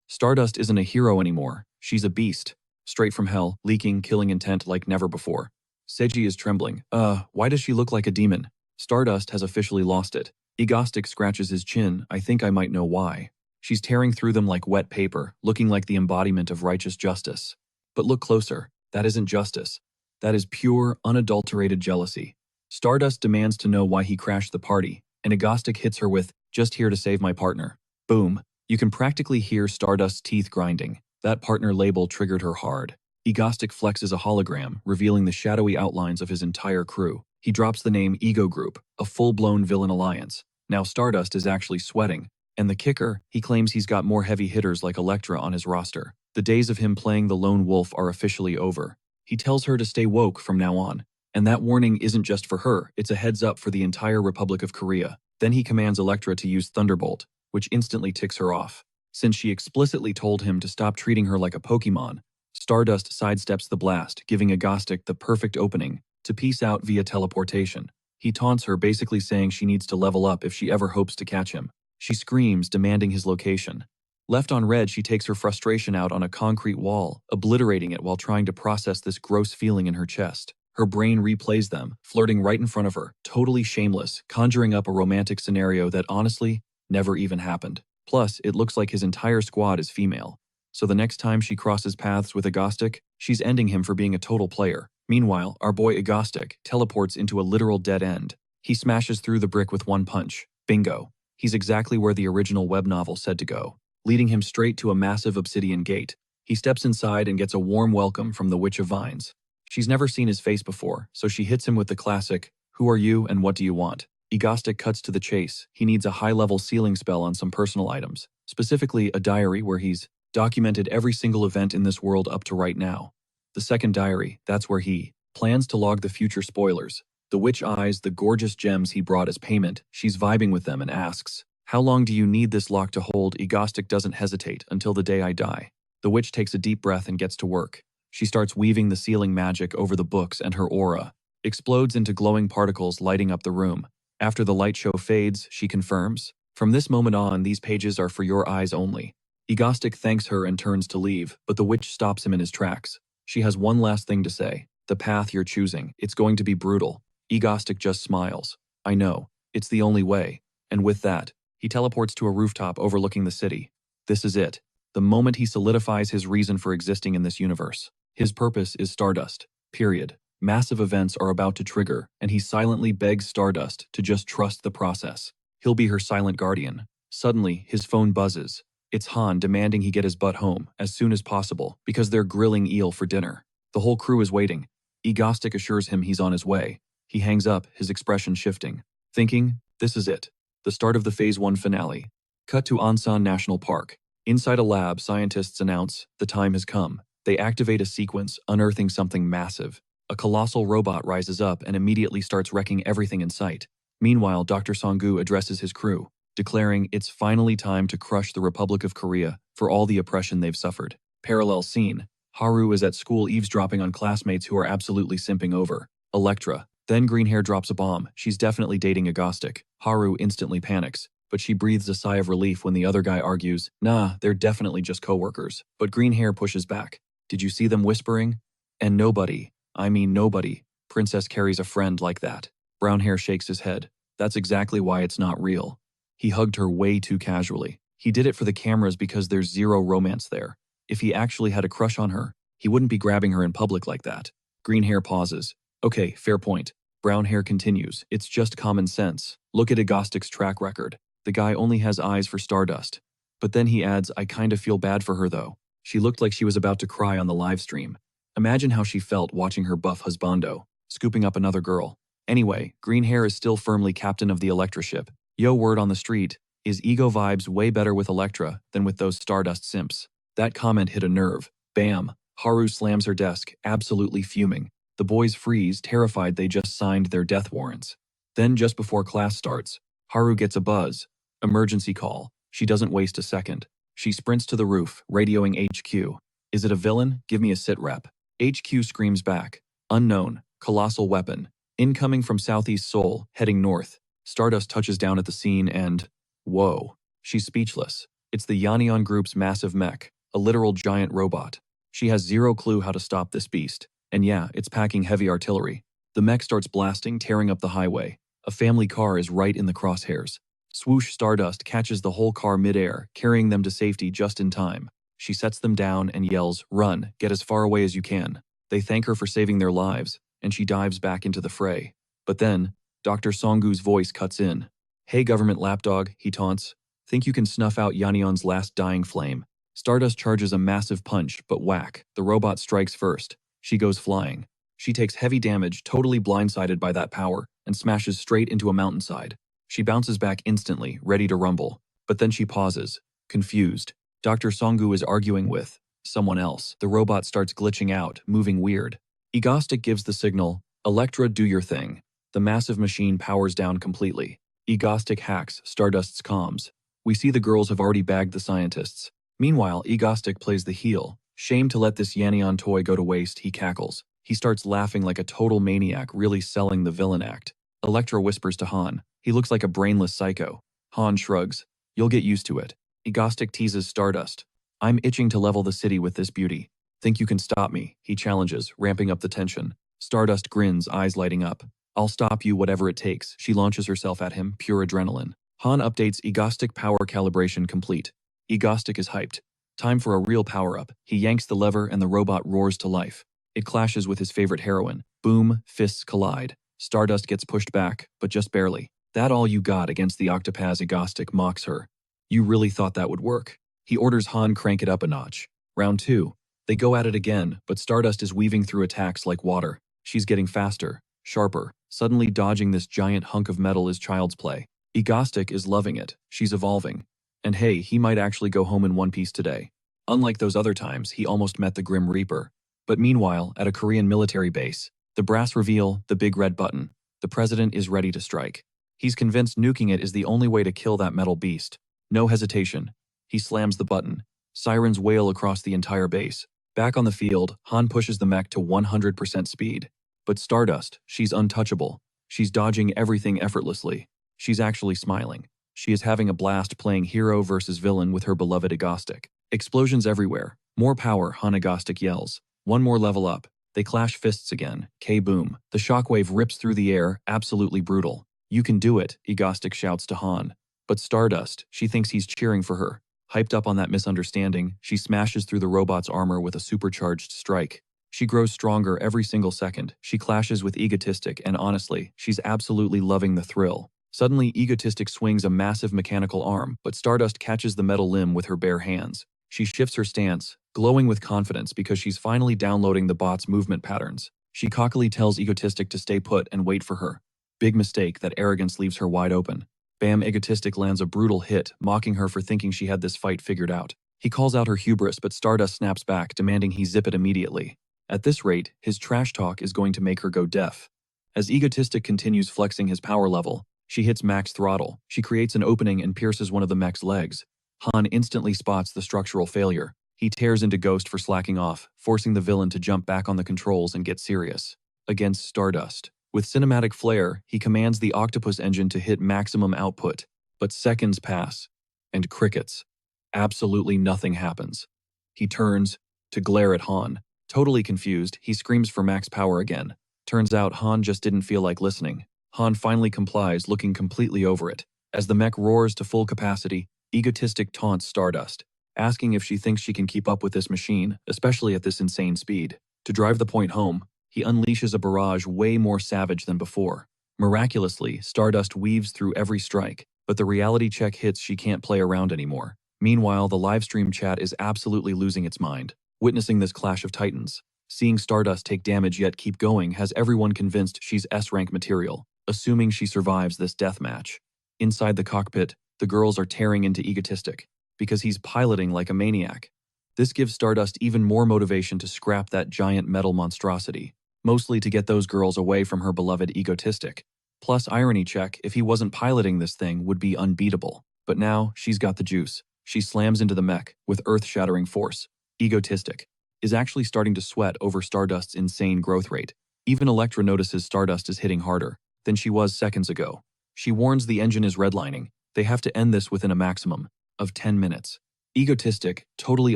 Stardust isn't a hero anymore. She's a beast. Straight from hell, leaking, killing intent like never before. Seiji is trembling. Why does she look like a demon? Stardust has officially lost it. Egostic scratches his chin. I think I might know why. She's tearing through them like wet paper, looking like the embodiment of righteous justice. But look closer. That isn't justice. That is pure, unadulterated jealousy. Stardust demands to know why he crashed the party, and Egostic hits her with, just here to save my partner. Boom. You can practically hear Stardust's teeth grinding. That partner label triggered her hard. Egostic flexes a hologram, revealing the shadowy outlines of his entire crew. He drops the name Ego Group, a full-blown villain alliance. Now Stardust is actually sweating. And the kicker, he claims he's got more heavy hitters like Elektra on his roster. The days of him playing the lone wolf are officially over. He tells her to stay woke from now on. And that warning isn't just for her, it's a heads up for the entire Republic of Korea. Then he commands Elektra to use Thunderbolt, which instantly ticks her off. Since she explicitly told him to stop treating her like a Pokemon, Stardust sidesteps the blast, giving Agostic the perfect opening to peace out via teleportation. He taunts her, basically saying she needs to level up if she ever hopes to catch him. She screams, demanding his location. Left on red, she takes her frustration out on a concrete wall, obliterating it while trying to process this gross feeling in her chest. Her brain replays them, flirting right in front of her, totally shameless, conjuring up a romantic scenario that honestly never even happened. Plus, it looks like his entire squad is female. So the next time she crosses paths with Agostic, she's ending him for being a total player. Meanwhile, our boy Agostic teleports into a literal dead end. He smashes through the brick with one punch. Bingo. He's exactly where the original web novel said to go, leading him straight to a massive obsidian gate. He steps inside and gets a warm welcome from the Witch of Vines. She's never seen his face before, so she hits him with the classic, "Who are you and what do you want?" Agostic cuts to the chase. He needs a high-level sealing spell on some personal items, specifically a diary where he's documented every single event in this world up to right now. The second diary, that's where he plans to log the future spoilers. The witch eyes the gorgeous gems he brought as payment. She's vibing with them and asks, "How long do you need this lock to hold?" Agostic doesn't hesitate. "Until the day I die." The witch takes a deep breath and gets to work. She starts weaving the sealing magic over the books, and her aura explodes into glowing particles, lighting up the room. After the light show fades, she confirms, "From this moment on, these pages are for your eyes only." Agostic thanks her and turns to leave, but the witch stops him in his tracks. She has one last thing to say. "The path you're choosing, it's going to be brutal." Agostic just smiles. "I know. It's the only way." And with that, he teleports to a rooftop overlooking the city. This is it. The moment he solidifies his reason for existing in this universe. His purpose is Stardust. Period. Massive events are about to trigger, and he silently begs Stardust to just trust the process. He'll be her silent guardian. Suddenly, his phone buzzes. It's Han demanding he get his butt home as soon as possible because they're grilling eel for dinner. The whole crew is waiting. Agostic assures him he's on his way. He hangs up, his expression shifting, thinking, this is it. The start of the Phase 1 finale. Cut to Ansan National Park. Inside a lab, scientists announce the time has come. They activate a sequence, unearthing something massive. A colossal robot rises up and immediately starts wrecking everything in sight. Meanwhile, Dr. Songgu addresses his crew, declaring it's finally time to crush the Republic of Korea for all the oppression they've suffered. Parallel scene. Haru is at school eavesdropping on classmates who are absolutely simping over Electra. Then green hair drops a bomb. She's definitely dating Agostic. Haru instantly panics, but she breathes a sigh of relief when the other guy argues, nah, they're definitely just co-workers. But green hair pushes back. Did you see them whispering? And nobody, I mean nobody, Princess carries a friend like that. Brown hair shakes his head. That's exactly why it's not real. He hugged her way too casually. He did it for the cameras because there's zero romance there. If he actually had a crush on her, he wouldn't be grabbing her in public like that. Green hair pauses. Okay, fair point. Brown hair continues. It's just common sense. Look at Agostic's track record. The guy only has eyes for Stardust. But then he adds, I kind of feel bad for her though. She looked like she was about to cry on the live stream. Imagine how she felt watching her buff husbando, scooping up another girl. Anyway, green hair is still firmly captain of the Electra ship. Yo, word on the street, is ego vibes way better with Electra than with those Stardust simps. That comment hit a nerve. Bam. Haru slams her desk, absolutely fuming. The boys freeze, terrified they just signed their death warrants. Then just before class starts, Haru gets a buzz. Emergency call. She doesn't waste a second. She sprints to the roof, radioing HQ. Is it a villain? Give me a sit rep. HQ screams back. Unknown. Colossal weapon. Incoming from Southeast Seoul, heading north. Stardust touches down at the scene and... Whoa. She's speechless. It's the Yannion Group's massive mech, a literal giant robot. She has zero clue how to stop this beast. And yeah, it's packing heavy artillery. The mech starts blasting, tearing up the highway. A family car is right in the crosshairs. Swoosh. Stardust catches the whole car midair, carrying them to safety just in time. She sets them down and yells, run, get as far away as you can. They thank her for saving their lives, and she dives back into the fray. But then, Dr. Songgu's voice cuts in. Hey government lapdog, he taunts. Think you can snuff out Yannion's last dying flame. Stardust charges a massive punch, but whack, the robot strikes first. She goes flying. She takes heavy damage, totally blindsided by that power, and smashes straight into a mountainside. She bounces back instantly, ready to rumble. But then she pauses, confused. Dr. Songgu is arguing with someone else. The robot starts glitching out, moving weird. Agostic gives the signal, Electra, do your thing. The massive machine powers down completely. Agostic hacks Stardust's comms. We see the girls have already bagged the scientists. Meanwhile, Agostic plays the heel, Shame to let this Yannion toy go to waste, he cackles. He starts laughing like a total maniac, really selling the villain act. Elektra whispers to Han. He looks like a brainless psycho. Han shrugs. You'll get used to it. Egostic teases Stardust. I'm itching to level the city with this beauty. Think you can stop me, he challenges, ramping up the tension. Stardust grins, eyes lighting up. I'll stop you whatever it takes. She launches herself at him, pure adrenaline. Han updates Egostic power calibration complete. Egostic is hyped. Time for a real power-up. He yanks the lever and the robot roars to life. It clashes with his favorite heroine. Boom, fists collide. Stardust gets pushed back, but just barely. That all you got against the Octopaz? Egostic mocks her. You really thought that would work? He orders Han crank it up a notch. Round 2. They go at it again, but Stardust is weaving through attacks like water. She's getting faster, sharper. Suddenly dodging this giant hunk of metal is child's play. Egostic is loving it. She's evolving. And hey, he might actually go home in one piece today. Unlike those other times, he almost met the Grim Reaper. But meanwhile, at a Korean military base, the brass reveal, the big red button. The president is ready to strike. He's convinced nuking it is the only way to kill that metal beast. No hesitation. He slams the button. Sirens wail across the entire base. Back on the field, Han pushes the mech to 100% speed. But Stardust, she's untouchable. She's dodging everything effortlessly. She's actually smiling. She is having a blast playing hero versus villain with her beloved Egostic. Explosions everywhere. More power, Han. Egostic yells. One more level up. They clash fists again. K-boom. The shockwave rips through the air, absolutely brutal. You can do it, Egostic shouts to Han. But Stardust, she thinks he's cheering for her. Hyped up on that misunderstanding, she smashes through the robot's armor with a supercharged strike. She grows stronger every single second. She clashes with Egotistic, and honestly, she's absolutely loving the thrill. Suddenly, Egotistic swings a massive mechanical arm, but Stardust catches the metal limb with her bare hands. She shifts her stance, glowing with confidence because she's finally downloading the bot's movement patterns. She cockily tells Egotistic to stay put and wait for her. Big mistake, that arrogance leaves her wide open. Bam, Egotistic lands a brutal hit, mocking her for thinking she had this fight figured out. He calls out her hubris, but Stardust snaps back, demanding he zip it immediately. At this rate, his trash talk is going to make her go deaf. As Egotistic continues flexing his power level, she hits max throttle. She creates an opening and pierces one of the mech's legs. Han instantly spots the structural failure. He tears into Ghost for slacking off, forcing the villain to jump back on the controls and get serious. Against Stardust. With cinematic flair, he commands the octopus engine to hit maximum output. But seconds pass. And crickets. Absolutely nothing happens. He turns to glare at Han. Totally confused, he screams for max power again. Turns out Han just didn't feel like listening. Han finally complies, looking completely over it. As the mech roars to full capacity, Egotistic taunts Stardust, asking if she thinks she can keep up with this machine, especially at this insane speed. To drive the point home, he unleashes a barrage way more savage than before. Miraculously, Stardust weaves through every strike, but the reality check hits she can't play around anymore. Meanwhile, the livestream chat is absolutely losing its mind, witnessing this clash of titans. Seeing Stardust take damage yet keep going has everyone convinced she's S-rank material, assuming she survives this deathmatch. Inside the cockpit, the girls are tearing into Egotistic, because he's piloting like a maniac. This gives Stardust even more motivation to scrap that giant metal monstrosity, mostly to get those girls away from her beloved Egotistic. Plus, irony check, if he wasn't piloting this thing, would be unbeatable. But now, she's got the juice. She slams into the mech with earth-shattering force. Egotistic is actually starting to sweat over Stardust's insane growth rate. Even Elektra notices Stardust is hitting harder than she was seconds ago. She warns the engine is redlining. They have to end this within a maximum of 10 minutes. Egotistic, totally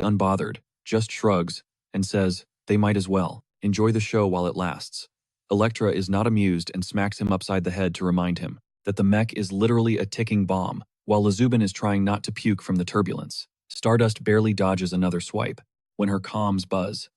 unbothered, just shrugs and says, they might as well. Enjoy the show while it lasts. Elektra is not amused and smacks him upside the head to remind him that the mech is literally a ticking bomb, while Lazubin is trying not to puke from the turbulence. Stardust barely dodges another swipe when her comms buzz.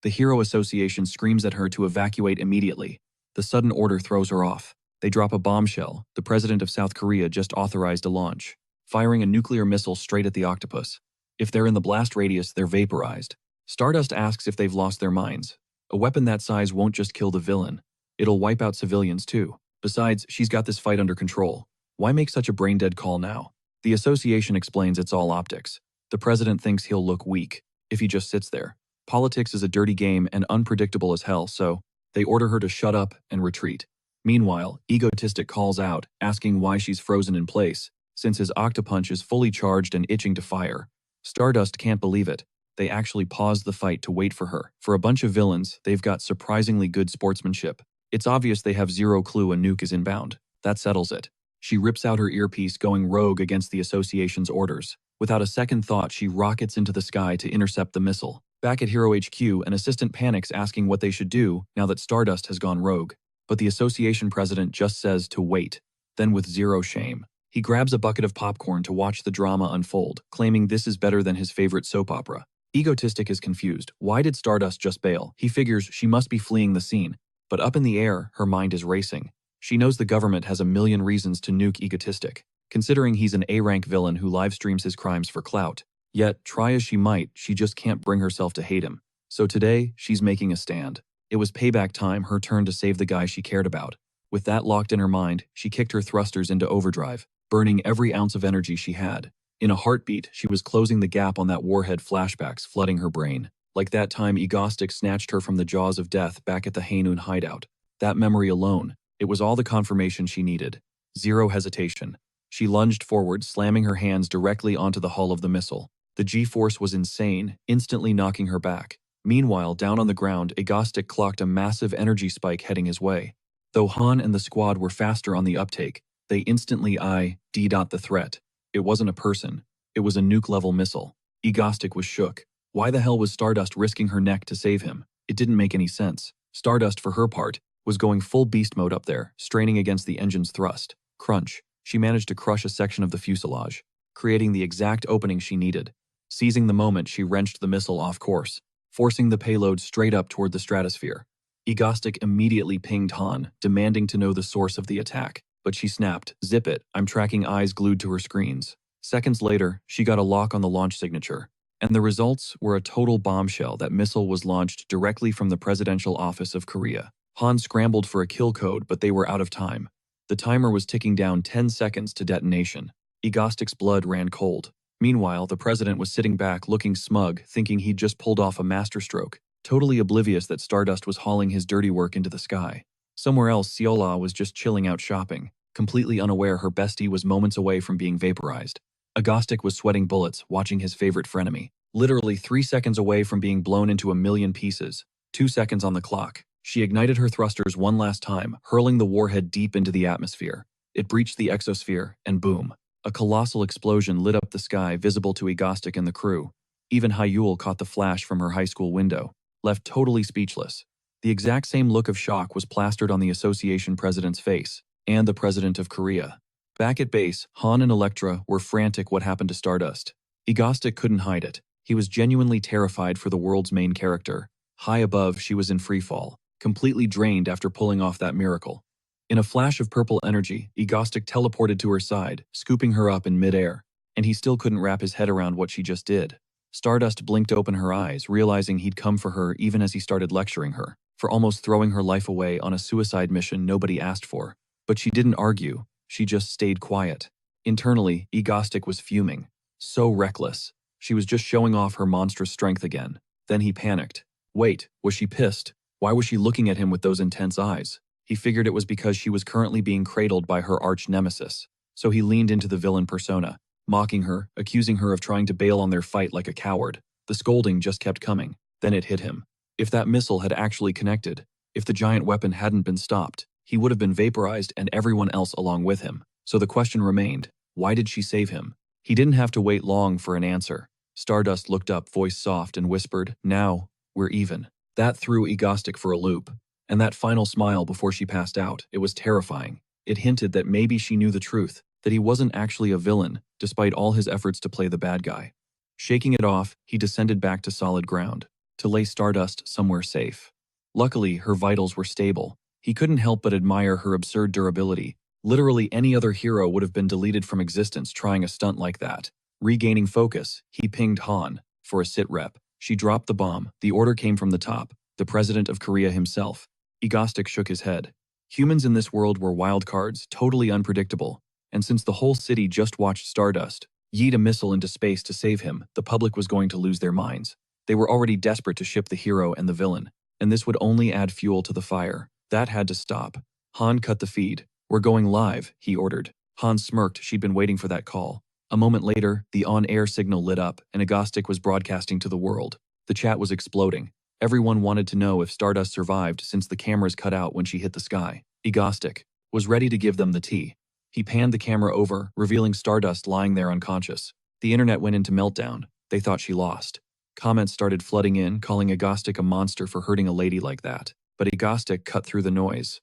The Hero Association screams at her to evacuate immediately. The sudden order throws her off. They drop a bombshell. The president of South Korea just authorized a launch, firing a nuclear missile straight at the octopus. If they're in the blast radius, they're vaporized. Stardust asks if they've lost their minds. A weapon that size won't just kill the villain. It'll wipe out civilians too. Besides, she's got this fight under control. Why make such a brain-dead call now? The association explains it's all optics. The president thinks he'll look weak if he just sits there. Politics is a dirty game and unpredictable as hell, so they order her to shut up and retreat. Meanwhile, Egotistic calls out, asking why she's frozen in place, since his octopunch is fully charged and itching to fire. Stardust can't believe it. They actually paused the fight to wait for her. For a bunch of villains, they've got surprisingly good sportsmanship. It's obvious they have zero clue a nuke is inbound. That settles it. She rips out her earpiece, going rogue against the association's orders. Without a second thought, she rockets into the sky to intercept the missile. Back at Hero HQ, an assistant panics, asking what they should do now that Stardust has gone rogue. But the association president just says to wait. Then with zero shame, he grabs a bucket of popcorn to watch the drama unfold, claiming this is better than his favorite soap opera. Egotistic is confused. Why did Stardust just bail? He figures she must be fleeing the scene. But up in the air, her mind is racing. She knows the government has a million reasons to nuke Egotistic, considering he's an A-rank villain who livestreams his crimes for clout. Yet, try as she might, she just can't bring herself to hate him. So today, she's making a stand. It was payback time, her turn to save the guy she cared about. With that locked in her mind, she kicked her thrusters into overdrive, burning every ounce of energy she had. In a heartbeat, she was closing the gap on that warhead flashbacks flooding her brain. Like that time Egostic snatched her from the jaws of death back at the Hainun hideout. That memory alone, it was all the confirmation she needed. Zero hesitation. She lunged forward, slamming her hands directly onto the hull of the missile. The G-force was insane, instantly knocking her back. Meanwhile, down on the ground, Egostic clocked a massive energy spike heading his way. Though Han and the squad were faster on the uptake, they instantly ID'd the threat. It wasn't a person. It was a nuke-level missile. Egostic was shook. Why the hell was Stardust risking her neck to save him? It didn't make any sense. Stardust, for her part, was going full beast mode up there, straining against the engine's thrust. Crunch. She managed to crush a section of the fuselage, creating the exact opening she needed. Seizing the moment, she wrenched the missile off course, forcing the payload straight up toward the stratosphere. Egostic immediately pinged Han, demanding to know the source of the attack. But she snapped, "Zip it, I'm tracking," eyes glued to her screens. Seconds later, she got a lock on the launch signature. And the results were a total bombshell. That missile was launched directly from the presidential office of Korea. Han scrambled for a kill code, but they were out of time. The timer was ticking down 10 seconds to detonation. Egostic's blood ran cold. Meanwhile, the president was sitting back, looking smug, thinking he'd just pulled off a masterstroke, totally oblivious that Stardust was hauling his dirty work into the sky. Somewhere else, Seola was just chilling out shopping, completely unaware her bestie was moments away from being vaporized. Egostic was sweating bullets, watching his favorite frenemy, literally 3 seconds away from being blown into a million pieces. 2 seconds on the clock. She ignited her thrusters one last time, hurling the warhead deep into the atmosphere. It breached the exosphere, and boom. A colossal explosion lit up the sky, visible to Egostic and the crew. Even Hyul caught the flash from her high school window, left totally speechless. The exact same look of shock was plastered on the association president's face, and the president of Korea. Back at base, Han and Elektra were frantic. What happened to Stardust? Egostic couldn't hide it. He was genuinely terrified for the world's main character. High above, she was in freefall, completely drained after pulling off that miracle. In a flash of purple energy, Egostic teleported to her side, scooping her up in midair, and he still couldn't wrap his head around what she just did. Stardust blinked open her eyes, realizing he'd come for her even as he started lecturing her for almost throwing her life away on a suicide mission nobody asked for. But she didn't argue, she just stayed quiet. Internally, Egostic was fuming. So reckless. She was just showing off her monstrous strength again. Then he panicked. Wait, was she pissed? Why was she looking at him with those intense eyes? He figured it was because she was currently being cradled by her arch-nemesis. So he leaned into the villain persona, mocking her, accusing her of trying to bail on their fight like a coward. The scolding just kept coming. Then it hit him. If that missile had actually connected, if the giant weapon hadn't been stopped, he would have been vaporized and everyone else along with him. So the question remained, why did she save him? He didn't have to wait long for an answer. Stardust looked up, voice soft, and whispered, "Now, we're even." That threw Egostic for a loop. And that final smile before she passed out, it was terrifying. It hinted that maybe she knew the truth, that he wasn't actually a villain, despite all his efforts to play the bad guy. Shaking it off, he descended back to solid ground, to lay Stardust somewhere safe. Luckily, her vitals were stable. He couldn't help but admire her absurd durability. Literally any other hero would have been deleted from existence trying a stunt like that. Regaining focus, he pinged Han for a sit rep. She dropped the bomb. The order came from the top, the president of Korea himself. Egostic shook his head. Humans in this world were wild cards, totally unpredictable. And since the whole city just watched Stardust yeet a missile into space to save him, the public was going to lose their minds. They were already desperate to ship the hero and the villain, and this would only add fuel to the fire. That had to stop. Han cut the feed. "We're going live," he ordered. Han smirked. She'd been waiting for that call. A moment later, the on-air signal lit up and Agostic was broadcasting to the world. The chat was exploding. Everyone wanted to know if Stardust survived since the cameras cut out when she hit the sky. Agostic was ready to give them the tea. He panned the camera over, revealing Stardust lying there unconscious. The internet went into meltdown. They thought she lost. Comments started flooding in, calling Agostic a monster for hurting a lady like that. But Agostic cut through the noise.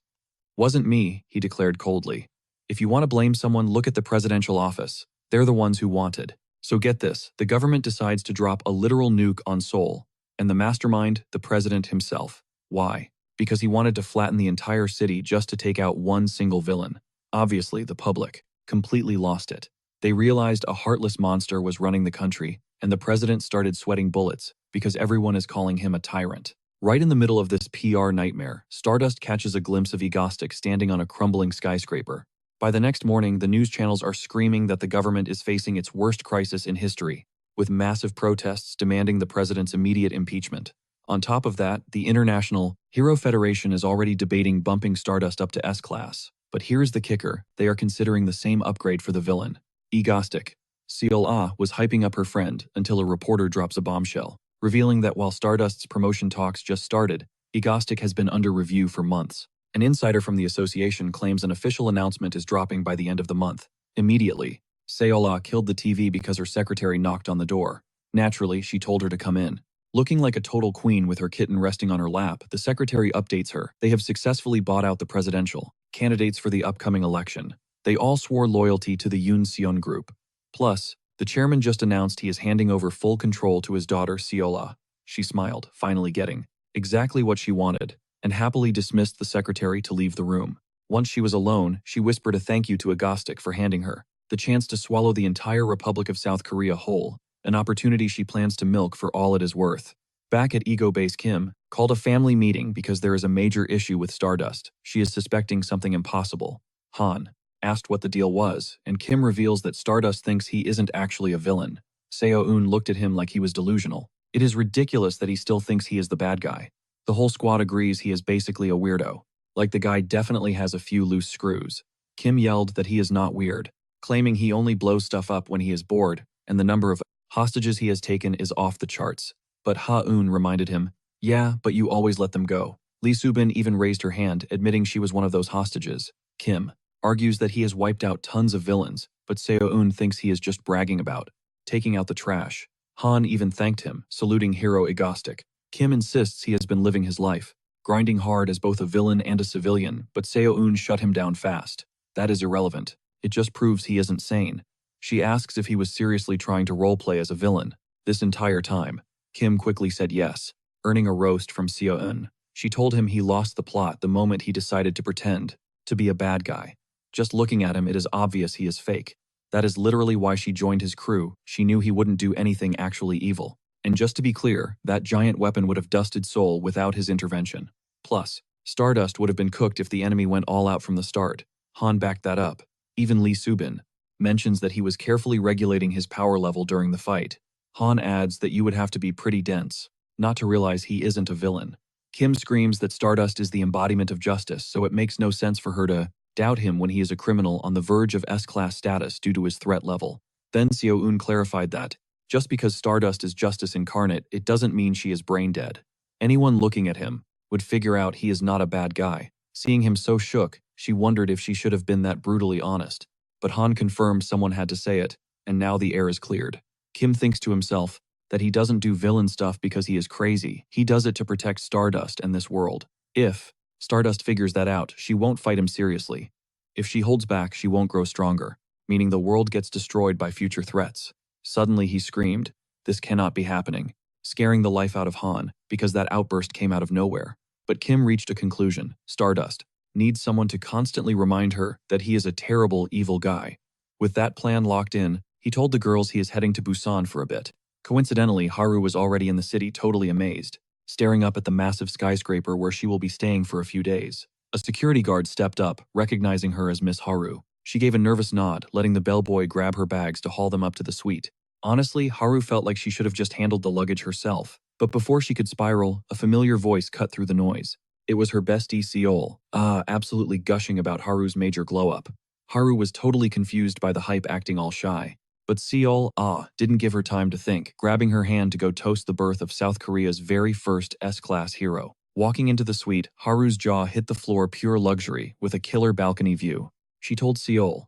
"Wasn't me," he declared coldly. "If you want to blame someone, look at the presidential office. They're the ones who wanted. So get this, the government decides to drop a literal nuke on Seoul. And the mastermind, the president himself. Why? Because he wanted to flatten the entire city just to take out one single villain. Obviously, the public completely lost it. They realized a heartless monster was running the country, and the president started sweating bullets because everyone is calling him a tyrant." Right in the middle of this PR nightmare, Stardust catches a glimpse of Agostic standing on a crumbling skyscraper. By the next morning, the news channels are screaming that the government is facing its worst crisis in history, with massive protests demanding the president's immediate impeachment. On top of that, the International Hero Federation is already debating bumping Stardust up to S-Class. But here's the kicker, they are considering the same upgrade for the villain. Agostic. Seol was hyping up her friend until a reporter drops a bombshell, revealing that while Stardust's promotion talks just started, Agostic has been under review for months. An insider from the association claims an official announcement is dropping by the end of the month. Immediately, Seol killed the TV because her secretary knocked on the door. Naturally, she told her to come in. Looking like a total queen with her kitten resting on her lap, the secretary updates her. They have successfully bought out the presidential candidates for the upcoming election. They all swore loyalty to the Yoon Seon group. Plus, the chairman just announced he is handing over full control to his daughter Seol. She smiled, finally getting exactly what she wanted, and happily dismissed the secretary to leave the room. Once she was alone, she whispered a thank you to Agostic for handing her the chance to swallow the entire Republic of South Korea whole, an opportunity she plans to milk for all it is worth. Back at Ego Base, Kim called a family meeting because there is a major issue with Stardust. She is suspecting something impossible. Han asked what the deal was, and Kim reveals that Stardust thinks he isn't actually a villain. Seo-eun looked at him like he was delusional. It is ridiculous that he still thinks he is the bad guy. The whole squad agrees he is basically a weirdo. Like the guy definitely has a few loose screws. Kim yelled that he is not weird, claiming he only blows stuff up when he is bored, and the number of hostages he has taken is off the charts. But Ha-eun reminded him, "Yeah, but you always let them go." Lee Subin even raised her hand, admitting she was one of those hostages. Kim argues that he has wiped out tons of villains, but Seo-eun thinks he is just bragging about taking out the trash. Han even thanked him, saluting hero Agostic. Kim insists he has been living his life, grinding hard as both a villain and a civilian, but Seo-eun shut him down fast. That is irrelevant. It just proves he isn't sane. She asks if he was seriously trying to roleplay as a villain this entire time. Kim quickly said yes, earning a roast from Seo-eun. She told him he lost the plot the moment he decided to pretend to be a bad guy. Just looking at him, it is obvious he is fake. That is literally why she joined his crew. She knew he wouldn't do anything actually evil. And just to be clear, that giant weapon would have dusted Seoul without his intervention. Plus, Stardust would have been cooked if the enemy went all out from the start. Han backed that up. Even Lee Subin mentions that he was carefully regulating his power level during the fight. Han adds that you would have to be pretty dense not to realize he isn't a villain. Kim screams that Stardust is the embodiment of justice, so it makes no sense for her to doubt him when he is a criminal on the verge of S-Class status due to his threat level. Then Seo-eun clarified that just because Stardust is justice incarnate, it doesn't mean she is brain dead. Anyone looking at him would figure out he is not a bad guy. Seeing him so shook, she wondered if she should have been that brutally honest. But Han confirmed someone had to say it, and now the air is cleared. Kim thinks to himself that he doesn't do villain stuff because he is crazy. He does it to protect Stardust and this world. If Stardust figures that out, she won't fight him seriously. If she holds back, she won't grow stronger, meaning the world gets destroyed by future threats. Suddenly he screamed, "This cannot be happening," scaring the life out of Han because that outburst came out of nowhere. But Kim reached a conclusion. Stardust needs someone to constantly remind her that he is a terrible, evil guy. With that plan locked in, he told the girls he is heading to Busan for a bit. Coincidentally, Haru was already in the city, totally amazed, staring up at the massive skyscraper where she will be staying for a few days. A security guard stepped up, recognizing her as Miss Haru. She gave a nervous nod, letting the bellboy grab her bags to haul them up to the suite. Honestly, Haru felt like she should have just handled the luggage herself. But before she could spiral, a familiar voice cut through the noise. It was her bestie Seol, absolutely gushing about Haru's major glow-up. Haru was totally confused by the hype, acting all shy. But Seol didn't give her time to think, grabbing her hand to go toast the birth of South Korea's very first S-class hero. Walking into the suite, Haru's jaw hit the floor, pure luxury, with a killer balcony view. She told Seol,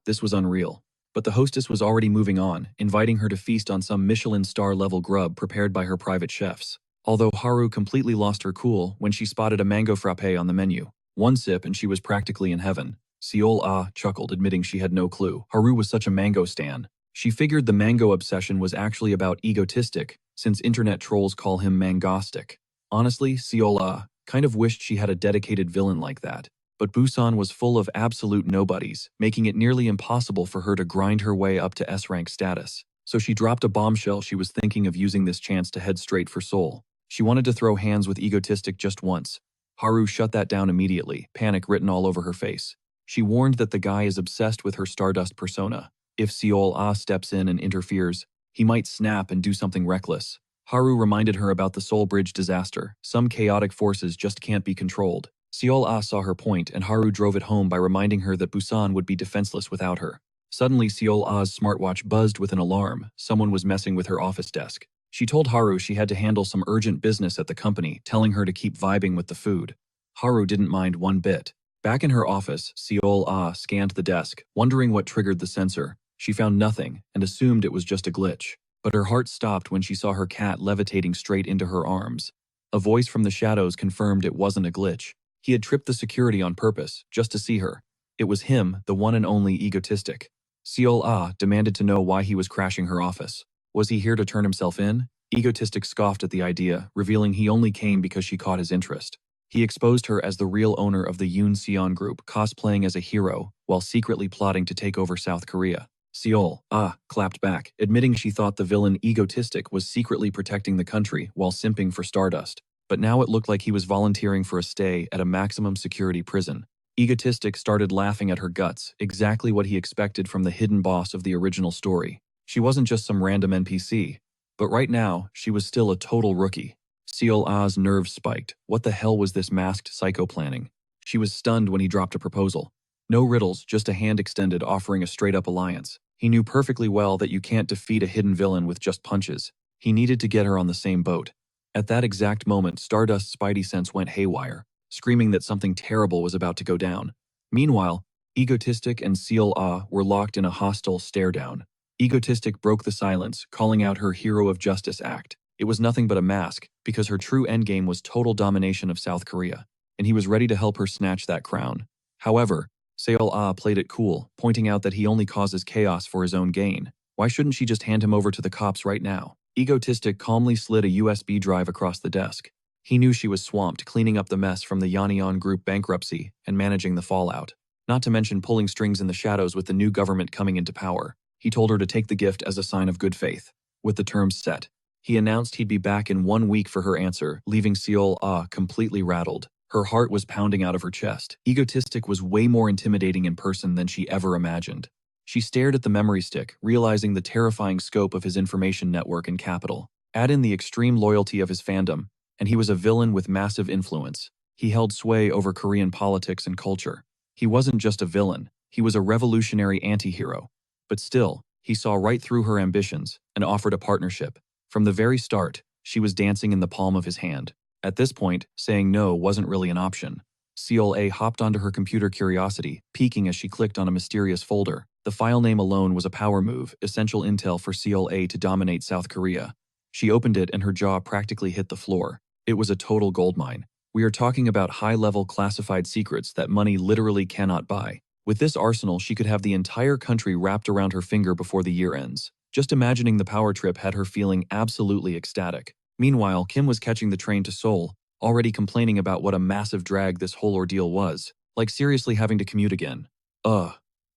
this was unreal. But the hostess was already moving on, inviting her to feast on some Michelin star-level grub prepared by her private chefs. Although Haru completely lost her cool when she spotted a mango frappe on the menu. One sip and she was practically in heaven. Seol chuckled, admitting she had no clue. Haru was such a mango stan. She figured the mango obsession was actually about egotistic, since internet trolls call him mangastic. Honestly, Seol kind of wished she had a dedicated villain like that. But Busan was full of absolute nobodies, making it nearly impossible for her to grind her way up to S-rank status. So she dropped a bombshell. She was thinking of using this chance to head straight for Seoul. She wanted to throw hands with egotistic just once. Haru shut that down immediately, panic written all over her face. She warned that the guy is obsessed with her Stardust persona. If Seol steps in and interferes, he might snap and do something reckless. Haru reminded her about the Seoul Bridge disaster. Some chaotic forces just can't be controlled. Seol saw her point, and Haru drove it home by reminding her that Busan would be defenseless without her. Suddenly, Seol smartwatch buzzed with an alarm. Someone was messing with her office desk. She told Haru she had to handle some urgent business at the company, telling her to keep vibing with the food. Haru didn't mind one bit. Back in her office, Seol scanned the desk, wondering what triggered the sensor. She found nothing and assumed it was just a glitch. But her heart stopped when she saw her cat levitating straight into her arms. A voice from the shadows confirmed it wasn't a glitch. He had tripped the security on purpose, just to see her. It was him, the one and only egotistic. Seol demanded to know why he was crashing her office. Was he here to turn himself in? Egotistic scoffed at the idea, revealing he only came because she caught his interest. He exposed her as the real owner of the Yoon Seon Group, cosplaying as a hero, while secretly plotting to take over South Korea. Seol clapped back, admitting she thought the villain egotistic was secretly protecting the country while simping for Stardust. But now it looked like he was volunteering for a stay at a maximum security prison. Egotistic started laughing at her guts, exactly what he expected from the hidden boss of the original story. She wasn't just some random NPC. But right now, she was still a total rookie. Seol nerves spiked. What the hell was this masked psycho planning? She was stunned when he dropped a proposal. No riddles, just a hand extended offering a straight-up alliance. He knew perfectly well that you can't defeat a hidden villain with just punches. He needed to get her on the same boat. At that exact moment, Stardust's spidey sense went haywire, screaming that something terrible was about to go down. Meanwhile, Egotistic and Seol were locked in a hostile stare-down. Egotistic broke the silence, calling out her Hero of Justice act. It was nothing but a mask, because her true endgame was total domination of South Korea, and he was ready to help her snatch that crown. However, Seol played it cool, pointing out that he only causes chaos for his own gain. Why shouldn't she just hand him over to the cops right now? Egotistic calmly slid a USB drive across the desk. He knew she was swamped cleaning up the mess from the Yeon Group bankruptcy and managing the fallout, not to mention pulling strings in the shadows with the new government coming into power. He told her to take the gift as a sign of good faith. With the terms set, he announced he'd be back in 1 week for her answer, leaving Seol completely rattled. Her heart was pounding out of her chest. Egotistic was way more intimidating in person than she ever imagined. She stared at the memory stick, realizing the terrifying scope of his information network and capital. Add in the extreme loyalty of his fandom, and he was a villain with massive influence. He held sway over Korean politics and culture. He wasn't just a villain, he was a revolutionary anti-hero. But still, he saw right through her ambitions and offered a partnership. From the very start, she was dancing in the palm of his hand. At this point, saying no wasn't really an option. Seol hopped onto her computer curiosity, peeking as she clicked on a mysterious folder. The file name alone was a power move, essential intel for Seol to dominate South Korea. She opened it and her jaw practically hit the floor. It was a total goldmine. We are talking about high-level classified secrets that money literally cannot buy. With this arsenal, she could have the entire country wrapped around her finger before the year ends. Just imagining the power trip had her feeling absolutely ecstatic. Meanwhile, Kim was catching the train to Seoul, already complaining about what a massive drag this whole ordeal was. Like seriously having to commute again.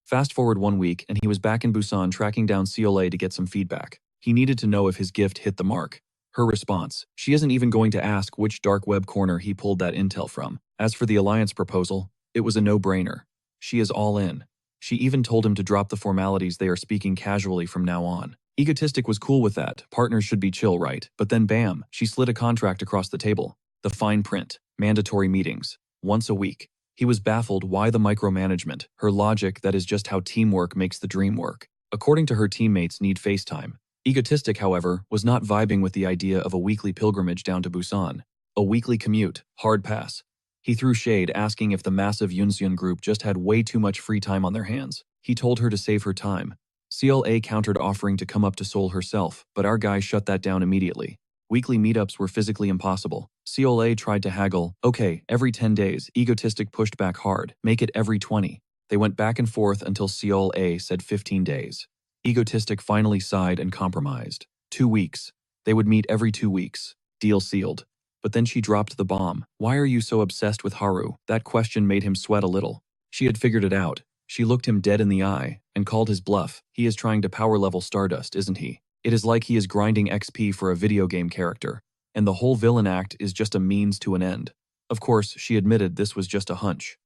Fast forward 1 week and he was back in Busan tracking down Seol to get some feedback. He needed to know if his gift hit the mark. Her response: she isn't even going to ask which dark web corner he pulled that intel from. As for the alliance proposal, it was a no-brainer. She is all in. She even told him to drop the formalities. They are speaking casually from now on. Egotistic was cool with that. Partners should be chill, right? But then bam, she slid a contract across the table. The fine print. Mandatory meetings. Once a week. He was baffled. Why the micromanagement? Her logic that is just how teamwork makes the dream work. According to her teammates need FaceTime. Egotistic, however, was not vibing with the idea of a weekly pilgrimage down to Busan. A weekly commute, hard pass. He threw shade, asking if the massive Yunseon group just had way too much free time on their hands. He told her to save her time. CLA countered, offering to come up to Seoul herself, but our guy shut that down immediately. Weekly meetups were physically impossible. CLA tried to haggle. Okay, every 10 days. Egotistic pushed back hard. Make it every 20. They went back and forth until CLA said 15 days. Egotistic finally sighed and compromised. 2 weeks. They would meet every 2 weeks. Deal sealed. But then she dropped the bomb. Why are you so obsessed with Haru? That question made him sweat a little. She had figured it out. She looked him dead in the eye and called his bluff. He is trying to power level Stardust, isn't he? It is like he is grinding XP for a video game character, and the whole villain act is just a means to an end. Of course, she admitted this was just a hunch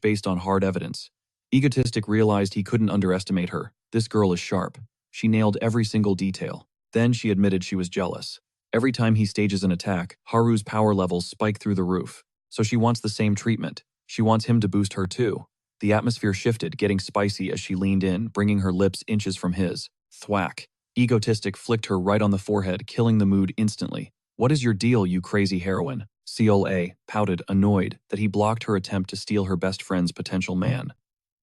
based on hard evidence. Egotistic realized he couldn't underestimate her. This girl is sharp. She nailed every single detail. Then she admitted she was jealous. Every time he stages an attack, Haru's power levels spike through the roof. So she wants the same treatment. She wants him to boost her too. The atmosphere shifted, getting spicy as she leaned in, bringing her lips inches from his. Thwack. Egotistic flicked her right on the forehead, killing the mood instantly. What is your deal, you crazy heroine? CLA pouted, annoyed that he blocked her attempt to steal her best friend's potential man.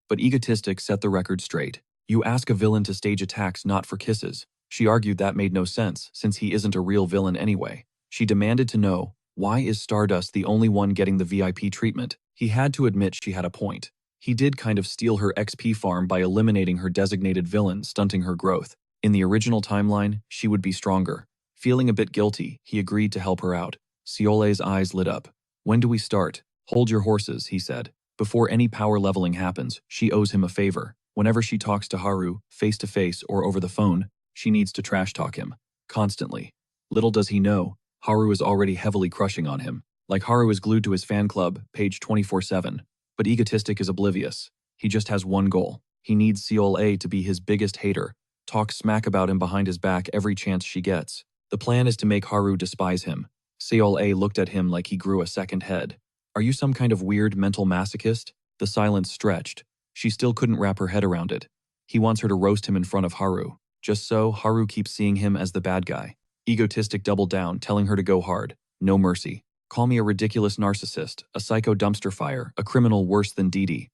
But Egotistic set the record straight. You ask a villain to stage attacks not for kisses. She argued that made no sense, since he isn't a real villain anyway. She demanded to know, why is Stardust the only one getting the VIP treatment? He had to admit she had a point. He did kind of steal her XP farm by eliminating her designated villain, stunting her growth. In the original timeline, she would be stronger. Feeling a bit guilty, he agreed to help her out. Ciole's eyes lit up. When do we start? Hold your horses, he said. Before any power leveling happens, she owes him a favor. Whenever she talks to Haru, face to face or over the phone, she needs to trash talk him. Constantly. Little does he know, Haru is already heavily crushing on him. Like Haru is glued to his fan club, page 24/7. But Egotistic is oblivious. He just has one goal. He needs CLA to be his biggest hater. Talk smack about him behind his back every chance she gets. The plan is to make Haru despise him. CLA looked at him like he grew a second head. Are you some kind of weird mental masochist? The silence stretched. She still couldn't wrap her head around it. He wants her to roast him in front of Haru. Just so, Haru keeps seeing him as the bad guy. Egotistic doubled down, telling her to go hard. No mercy. Call me a ridiculous narcissist, a psycho dumpster fire, a criminal worse than Didi.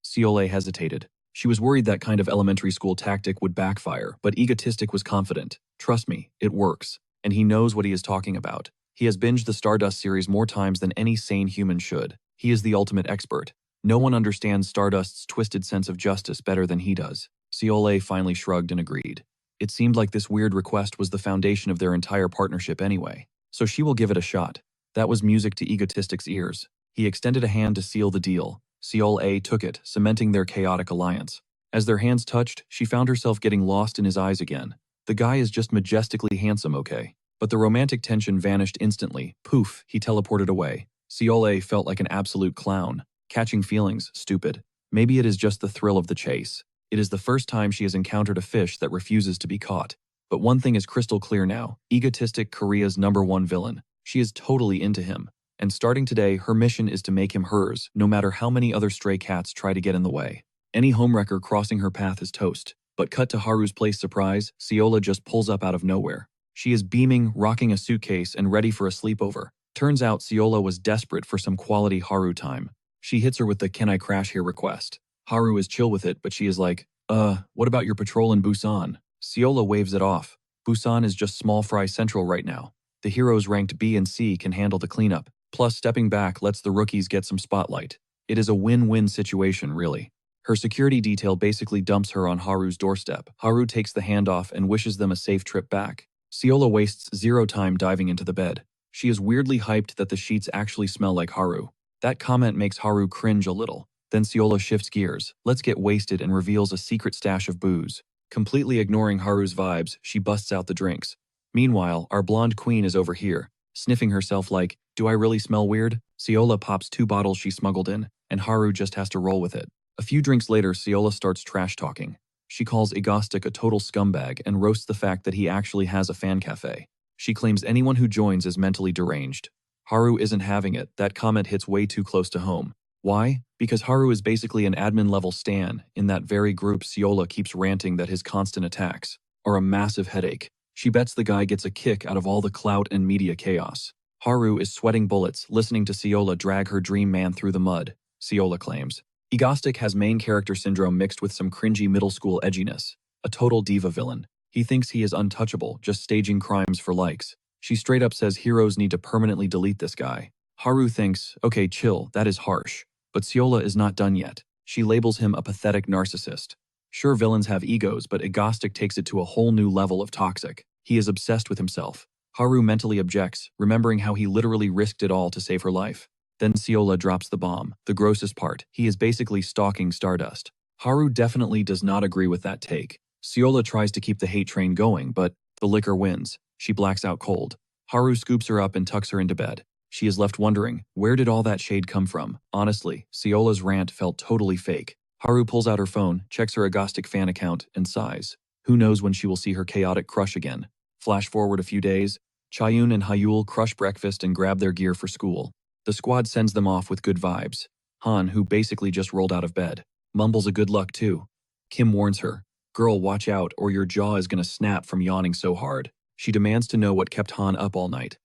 CLA hesitated. She was worried that kind of elementary school tactic would backfire, but Egotistic was confident. Trust me, it works. And he knows what he is talking about. He has binged the Stardust series more times than any sane human should. He is the ultimate expert. No one understands Stardust's twisted sense of justice better than he does. CLA finally shrugged and agreed. It seemed like this weird request was the foundation of their entire partnership anyway. So she will give it a shot. That was music to Egotistic's ears. He extended a hand to seal the deal. CLA took it, cementing their chaotic alliance. As their hands touched, she found herself getting lost in his eyes again. The guy is just majestically handsome, okay? But the romantic tension vanished instantly. Poof, he teleported away. CLA felt like an absolute clown. Catching feelings, stupid. Maybe it is just the thrill of the chase. It is the first time she has encountered a fish that refuses to be caught. But one thing is crystal clear now. Egotistic, Korea's #1 villain. She is totally into him. And starting today, her mission is to make him hers, no matter how many other stray cats try to get in the way. Any homewrecker crossing her path is toast. But cut to Haru's place surprise, Ciola just pulls up out of nowhere. She is beaming, rocking a suitcase, and ready for a sleepover. Turns out Ciola was desperate for some quality Haru time. She hits her with the "can I crash here" request. Haru is chill with it, but she is like, what about your patrol in Busan? Ciola waves it off. Busan is just small fry central right now. The heroes ranked B and C can handle the cleanup. Plus, stepping back lets the rookies get some spotlight. It is a win-win situation, really. Her security detail basically dumps her on Haru's doorstep. Haru takes the handoff and wishes them a safe trip back. Ciola wastes zero time diving into the bed. She is weirdly hyped that the sheets actually smell like Haru. That comment makes Haru cringe a little. Then Ciola shifts gears. Let's get wasted, and reveals a secret stash of booze. Completely ignoring Haru's vibes, she busts out the drinks. Meanwhile, our blonde queen is over here, sniffing herself like, do I really smell weird? Ciola pops 2 bottles she smuggled in, and Haru just has to roll with it. A few drinks later, Ciola starts trash talking. She calls Egostic a total scumbag and roasts the fact that he actually has a fan cafe. She claims anyone who joins is mentally deranged. Haru isn't having it. That comment hits way too close to home. Why? Because Haru is basically an admin-level stan. In that very group, Siola keeps ranting that his constant attacks are a massive headache. She bets the guy gets a kick out of all the clout and media chaos. Haru is sweating bullets, listening to Siola drag her dream man through the mud, Siola claims. Egostic has main character syndrome mixed with some cringy middle school edginess. A total diva villain. He thinks he is untouchable, just staging crimes for likes. She straight up says heroes need to permanently delete this guy. Haru thinks, okay, chill, that is harsh. But Siola is not done yet. She labels him a pathetic narcissist. Sure, villains have egos, but Egostic takes it to a whole new level of toxic. He is obsessed with himself. Haru mentally objects, remembering how he literally risked it all to save her life. Then Siola drops the bomb. The grossest part, he is basically stalking Stardust. Haru definitely does not agree with that take. Siola tries to keep the hate train going, but the liquor wins. She blacks out cold. Haru scoops her up and tucks her into bed. She is left wondering, where did all that shade come from? Honestly, Siola's rant felt totally fake. Haru pulls out her phone, checks her Egostic fan account, and sighs. Who knows when she will see her chaotic crush again. Flash forward a few days, Chayun and Hyul crush breakfast and grab their gear for school. The squad sends them off with good vibes. Han, who basically just rolled out of bed, mumbles a good luck too. Kim warns her, girl, watch out or your jaw is gonna snap from yawning so hard. She demands to know what kept Han up all night.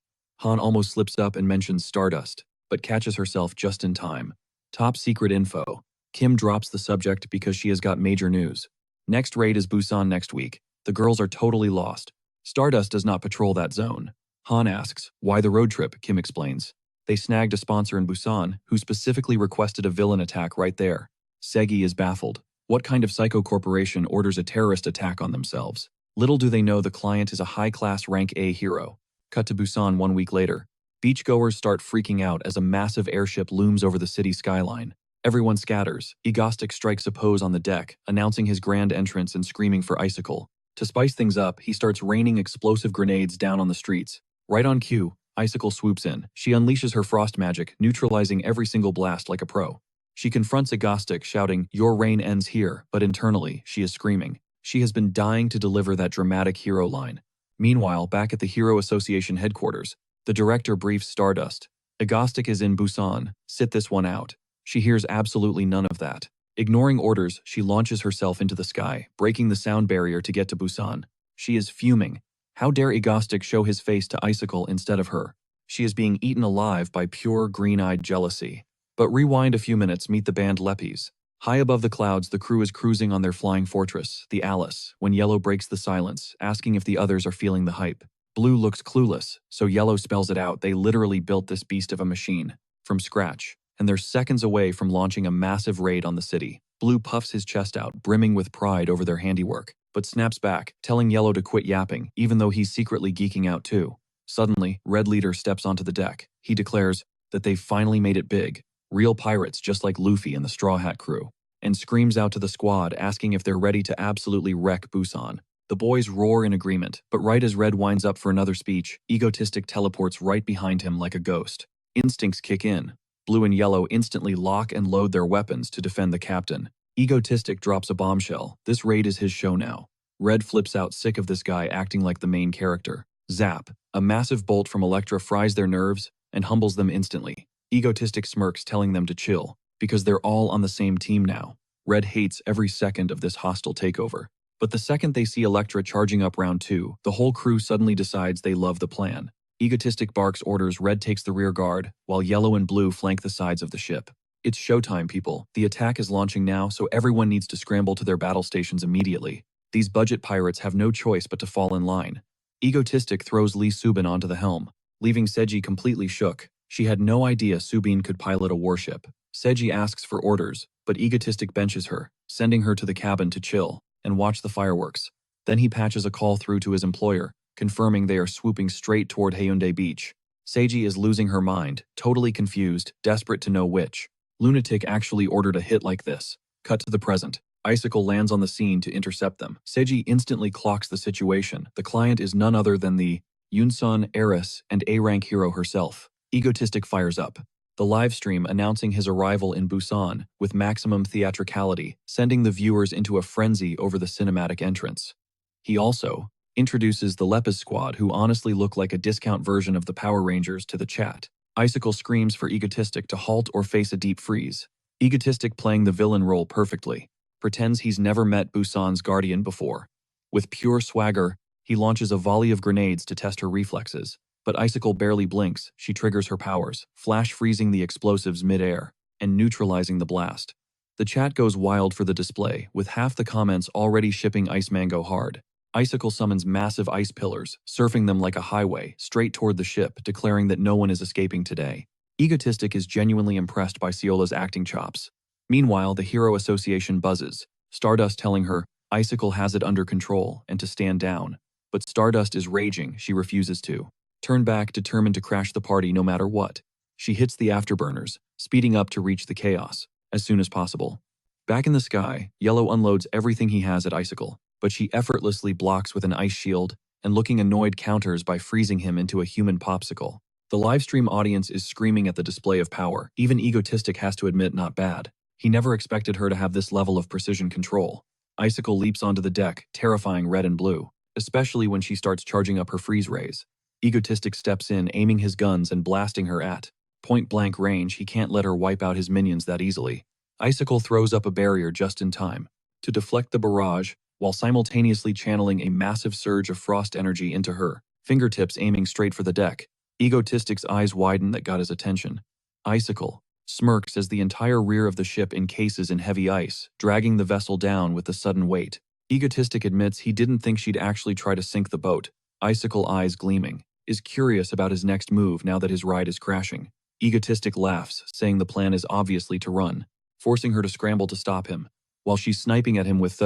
Han almost slips up and mentions Stardust, but catches herself just in time. Top secret info. Kim drops the subject because she has got major news. Next raid is Busan next week. The girls are totally lost. Stardust does not patrol that zone. Han asks, why the road trip? Kim explains. They snagged a sponsor in Busan who specifically requested a villain attack right there. Segi is baffled. What kind of psycho corporation orders a terrorist attack on themselves? Little do they know the client is a high-class rank A hero. Cut to Busan 1 week later. Beachgoers start freaking out as a massive airship looms over the city skyline. Everyone scatters. Egostic strikes a pose on the deck, announcing his grand entrance and screaming for Icicle. To spice things up, he starts raining explosive grenades down on the streets. Right on cue, Icicle swoops in. She unleashes her frost magic, neutralizing every single blast like a pro. She confronts Egostic, shouting, your reign ends here, but internally, she is screaming. She has been dying to deliver that dramatic hero line. Meanwhile, back at the Hero Association headquarters, the director briefs Stardust. Egostic is in Busan, sit this one out. She hears absolutely none of that. Ignoring orders, she launches herself into the sky, breaking the sound barrier to get to Busan. She is fuming. How dare Egostic show his face to Icicle instead of her? She is being eaten alive by pure green-eyed jealousy. But rewind a few minutes, meet the band Leppies. High above the clouds, the crew is cruising on their flying fortress, the Alice, when Yellow breaks the silence, asking if the others are feeling the hype. Blue looks clueless, so Yellow spells it out. They literally built this beast of a machine, from scratch, and they're seconds away from launching a massive raid on the city. Blue puffs his chest out, brimming with pride over their handiwork, but snaps back, telling Yellow to quit yapping, even though he's secretly geeking out too. Suddenly, Red Leader steps onto the deck. He declares that they've finally made it big. Real pirates just like Luffy and the Straw Hat crew, and screams out to the squad asking if they're ready to absolutely wreck Busan. The boys roar in agreement, but right as Red winds up for another speech, Egotistic teleports right behind him like a ghost. Instincts kick in. Blue and Yellow instantly lock and load their weapons to defend the captain. Egotistic drops a bombshell. This raid is his show now. Red flips out, sick of this guy acting like the main character. Zap. A massive bolt from Elektra fries their nerves and humbles them instantly. Egotistic smirks, telling them to chill, because they're all on the same team now. Red hates every second of this hostile takeover. But the second they see Elektra charging up round 2, the whole crew suddenly decides they love the plan. Egotistic barks orders, Red takes the rear guard, while Yellow and Blue flank the sides of the ship. It's showtime, people. The attack is launching now, so everyone needs to scramble to their battle stations immediately. These budget pirates have no choice but to fall in line. Egotistic throws Lee Subin onto the helm, leaving Seiji completely shook. She had no idea Subin could pilot a warship. Seiji asks for orders, but Egotistic benches her, sending her to the cabin to chill and watch the fireworks. Then he patches a call through to his employer, confirming they are swooping straight toward Haeundae Beach. Seiji is losing her mind, totally confused, desperate to know which lunatic actually ordered a hit like this. Cut to the present. Icicle lands on the scene to intercept them. Seiji instantly clocks the situation. The client is none other than the Yunsun heiress and A-rank hero herself. Egotistic fires up the live stream announcing his arrival in Busan with maximum theatricality, sending the viewers into a frenzy over the cinematic entrance. He also introduces the Lepis squad, who honestly look like a discount version of the Power Rangers, to the chat. Icicle screams for Egotistic to halt or face a deep freeze. Egotistic, playing the villain role perfectly, pretends he's never met Busan's guardian before. With pure swagger, he launches a volley of grenades to test her reflexes, but Icicle barely blinks. She triggers her powers, flash freezing the explosives mid-air and neutralizing the blast. The chat goes wild for the display, with half the comments already shipping Ice Mango hard. Icicle summons massive ice pillars, surfing them like a highway, straight toward the ship, declaring that no one is escaping today. Egotistic is genuinely impressed by Ciola's acting chops. Meanwhile, the Hero Association buzzes, Stardust telling her Icicle has it under control and to stand down. But Stardust is raging. She refuses to turn back, determined to crash the party no matter what. She hits the afterburners, speeding up to reach the chaos as soon as possible. Back in the sky, Yellow unloads everything he has at Icicle, but she effortlessly blocks with an ice shield and, looking annoyed, counters by freezing him into a human popsicle. The livestream audience is screaming at the display of power. Even Egotistic has to admit, not bad. He never expected her to have this level of precision control. Icicle leaps onto the deck, terrifying red and blue, especially when she starts charging up her freeze rays. Egotistic steps in, aiming his guns and blasting her at point-blank range. He can't let her wipe out his minions that easily. Icicle throws up a barrier just in time to deflect the barrage, while simultaneously channeling a massive surge of frost energy into her fingertips, aiming straight for the deck. Egotistic's eyes widen. That got his attention. Icicle smirks as the entire rear of the ship encases in heavy ice, dragging the vessel down with the sudden weight. Egotistic admits he didn't think she'd actually try to sink the boat. Icicle, eyes gleaming, is curious about his next move now that his ride is crashing. Egotistic laughs, saying the plan is obviously to run, forcing her to scramble to stop him, while she's sniping at him with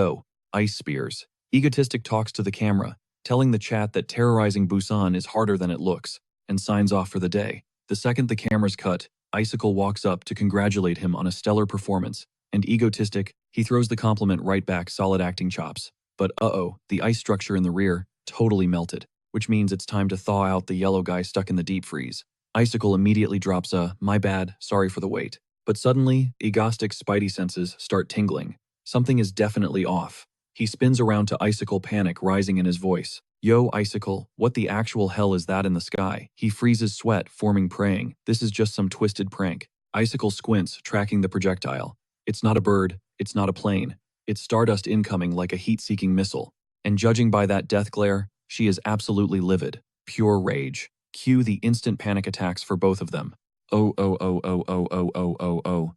ice spears. Egotistic talks to the camera, telling the chat that terrorizing Busan is harder than it looks, and signs off for the day. The second the camera's cut, Icicle walks up to congratulate him on a stellar performance, and Egotistic, he throws the compliment right back, solid acting chops. But the ice structure in the rear totally melted, which means it's time to thaw out the yellow guy stuck in the deep freeze. Icicle immediately drops a, "My bad, sorry for the wait." But suddenly, Egotistic's spidey senses start tingling. Something is definitely off. He spins around to Icicle, panic rising in his voice. "Yo, Icicle, what the actual hell is that in the sky?" He freezes, sweat forming, praying this is just some twisted prank. Icicle squints, tracking the projectile. It's not a bird, it's not a plane. It's Stardust incoming like a heat-seeking missile. And judging by that death glare, she is absolutely livid. Pure rage. Cue the instant panic attacks for both of them. Oh oh oh oh oh oh oh oh oh.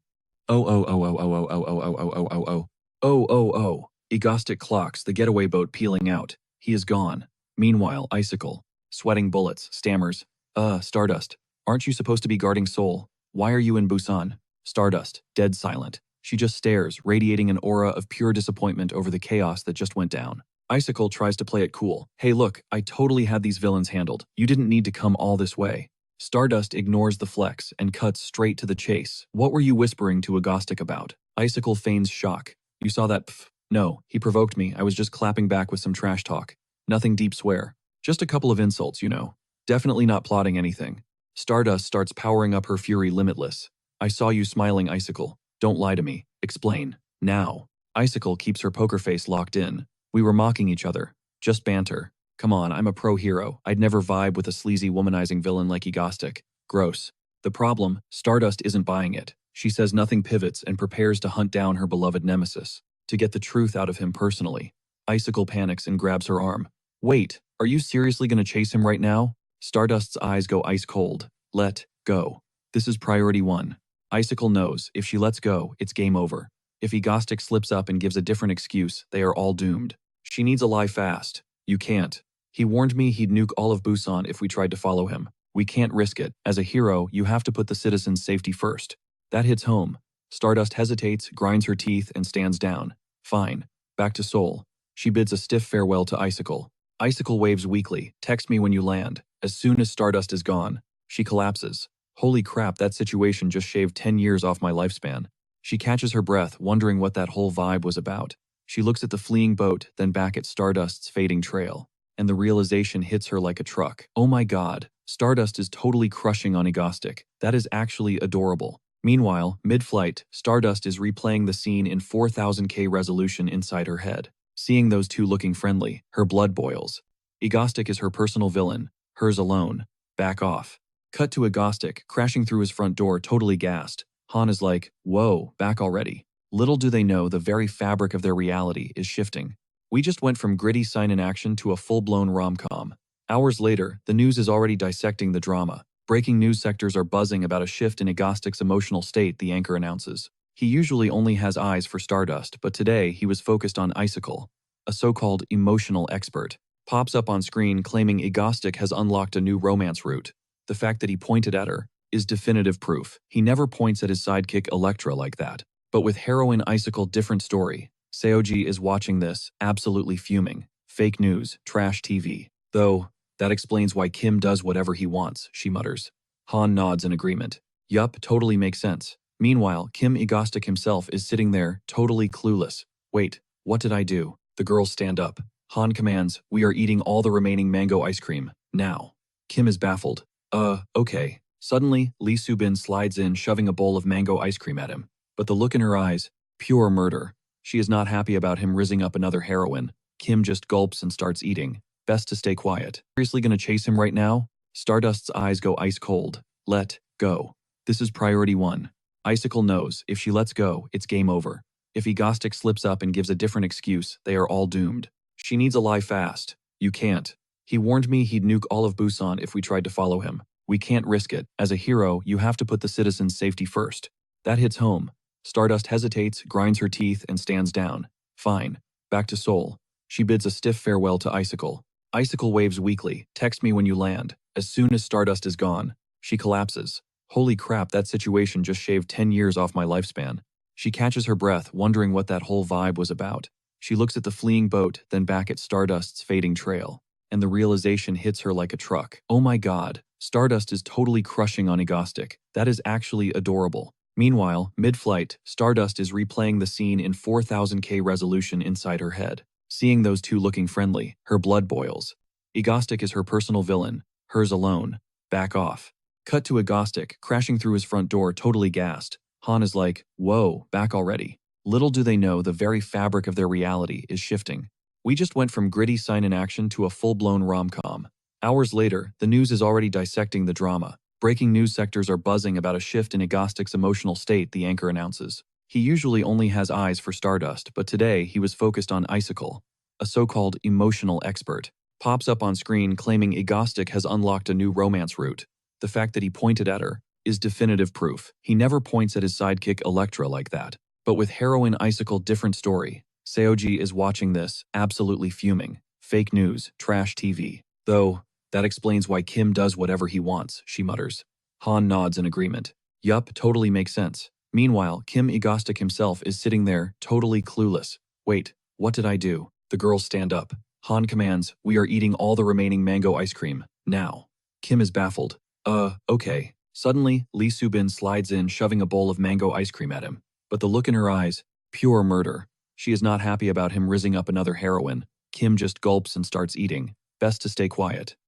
Oh oh oh oh oh oh oh oh oh oh oh oh. Oh oh oh. Egotistic clocks the getaway boat peeling out. He is gone. Meanwhile, Icicle, sweating bullets, stammers, Stardust, aren't you supposed to be guarding Seoul? Why are you in Busan?" Stardust, dead silent. She just stares, radiating an aura of pure disappointment over the chaos that just went down. Icicle tries to play it cool. "Hey look, I totally had these villains handled. You didn't need to come all this way." Stardust ignores the flex and cuts straight to the chase. "What were you whispering to Egotistic about?" Icicle feigns shock. "You saw that pff? No, he provoked me. I was just clapping back with some trash talk. Nothing deep, swear. Just a couple of insults, you know. Definitely not plotting anything." Stardust starts powering up her fury limitless. "I saw you smiling, Icicle. Don't lie to me. Explain. Now." Icicle keeps her poker face locked in. "We were mocking each other. Just banter. Come on, I'm a pro hero. I'd never vibe with a sleazy, womanizing villain like Egotistic. Gross." The problem, Stardust isn't buying it. She says nothing, pivots, and prepares to hunt down her beloved nemesis, to get the truth out of him personally. Icicle panics and grabs her arm. "Wait, are you seriously going to chase him right now?" Stardust's eyes go ice cold. "Let go. This is priority one." Icicle knows if she lets go, it's game over. If Egotistic slips up and gives a different excuse, they are all doomed. She needs a lie fast. "You can't. He warned me he'd nuke all of Busan if we tried to follow him. We can't risk it. As a hero, you have to put the citizens' safety first." That hits home. Stardust hesitates, grinds her teeth, and stands down. "Fine. Back to Seoul." She bids a stiff farewell to Icicle. Icicle waves weakly. "Text me when you land." As soon as Stardust is gone, she collapses. "Holy crap, that situation just shaved 10 years off my lifespan." She catches her breath, wondering what that whole vibe was about. She looks at the fleeing boat, then back at Stardust's fading trail, and the realization hits her like a truck. Oh my god, Stardust is totally crushing on Egotistic. That is actually adorable. Meanwhile, mid-flight, Stardust is replaying the scene in 4000K resolution inside her head. Seeing those two looking friendly, her blood boils. Egotistic is her personal villain, hers alone. Back off. Cut to Agostic, crashing through his front door totally gassed. Han is like, whoa, back already. Little do they know the very fabric of their reality is shifting. We just went from gritty seinen action to a full-blown rom-com. Hours later, the news is already dissecting the drama. Breaking news sectors are buzzing about a shift in Agostic's emotional state, the anchor announces. He usually only has eyes for Stardust, but today he was focused on Icicle. A so-called emotional expert pops up on screen claiming Agostic has unlocked a new romance route. The fact that he pointed at her is definitive proof. He never points at his sidekick Electra like that. But with heroine Icicle, different story. Seoji is watching this, absolutely fuming. Fake news, trash TV. Though, that explains why Kim does whatever he wants, she mutters. Han nods in agreement. Yup, totally makes sense. Meanwhile, Kim Agostic himself is sitting there, totally clueless. Wait, what did I do? The girls stand up. Han commands, we are eating all the remaining mango ice cream, now. Kim is baffled. Okay. Suddenly, Lee Subin slides in, shoving a bowl of mango ice cream at him. But the look in her eyes, pure murder. She is not happy about him rizzing up another heroine. Kim just gulps and starts eating. Best to stay quiet. Seriously gonna chase him right now? Stardust's eyes go ice cold. Let go. This is priority one. Icicle knows, if she lets go, it's game over. If Agostic slips up and gives a different excuse, they are all doomed. She needs a lie fast. You can't. He warned me he'd nuke all of Busan if we tried to follow him. We can't risk it. As a hero, you have to put the citizens' safety first. That hits home. Stardust hesitates, grinds her teeth, and stands down. Fine. Back to Seoul. She bids a stiff farewell to Icicle. Icicle waves weakly. Text me when you land. As soon as Stardust is gone, she collapses. Holy crap, that situation just shaved 10 years off my lifespan. She catches her breath, wondering what that whole vibe was about. She looks at the fleeing boat, then back at Stardust's fading trail. And the realization hits her like a truck. Oh my god, Stardust is totally crushing on Agostic. That is actually adorable. Meanwhile, mid-flight, Stardust is replaying the scene in 4000K resolution inside her head. Seeing those two looking friendly, her blood boils. Agostic is her personal villain, hers alone. Back off. Cut to Agostic, crashing through his front door totally gassed. Han is like, whoa, back already. Little do they know the very fabric of their reality is shifting. We just went from gritty seinen action to a full-blown rom-com. Hours later, the news is already dissecting the drama. Breaking news sectors are buzzing about a shift in Agostic's emotional state, the anchor announces. He usually only has eyes for Stardust, but today he was focused on Icicle. A so-called emotional expert pops up on screen claiming Agostic has unlocked a new romance route. The fact that he pointed at her is definitive proof. He never points at his sidekick Electra like that. But with heroine Icicle, different story. Seoji is watching this, absolutely fuming. Fake news, trash TV. Though, that explains why Kim does whatever he wants, she mutters. Han nods in agreement. Yup, totally makes sense. Meanwhile, Kim Agostic himself is sitting there, totally clueless. Wait, what did I do? The girls stand up. Han commands, we are eating all the remaining mango ice cream, now. Kim is baffled. Okay. Suddenly, Lee Subin slides in, shoving a bowl of mango ice cream at him. But the look in her eyes, pure murder. She is not happy about him rizzing up another heroine. Kim just gulps and starts eating. Best to stay quiet.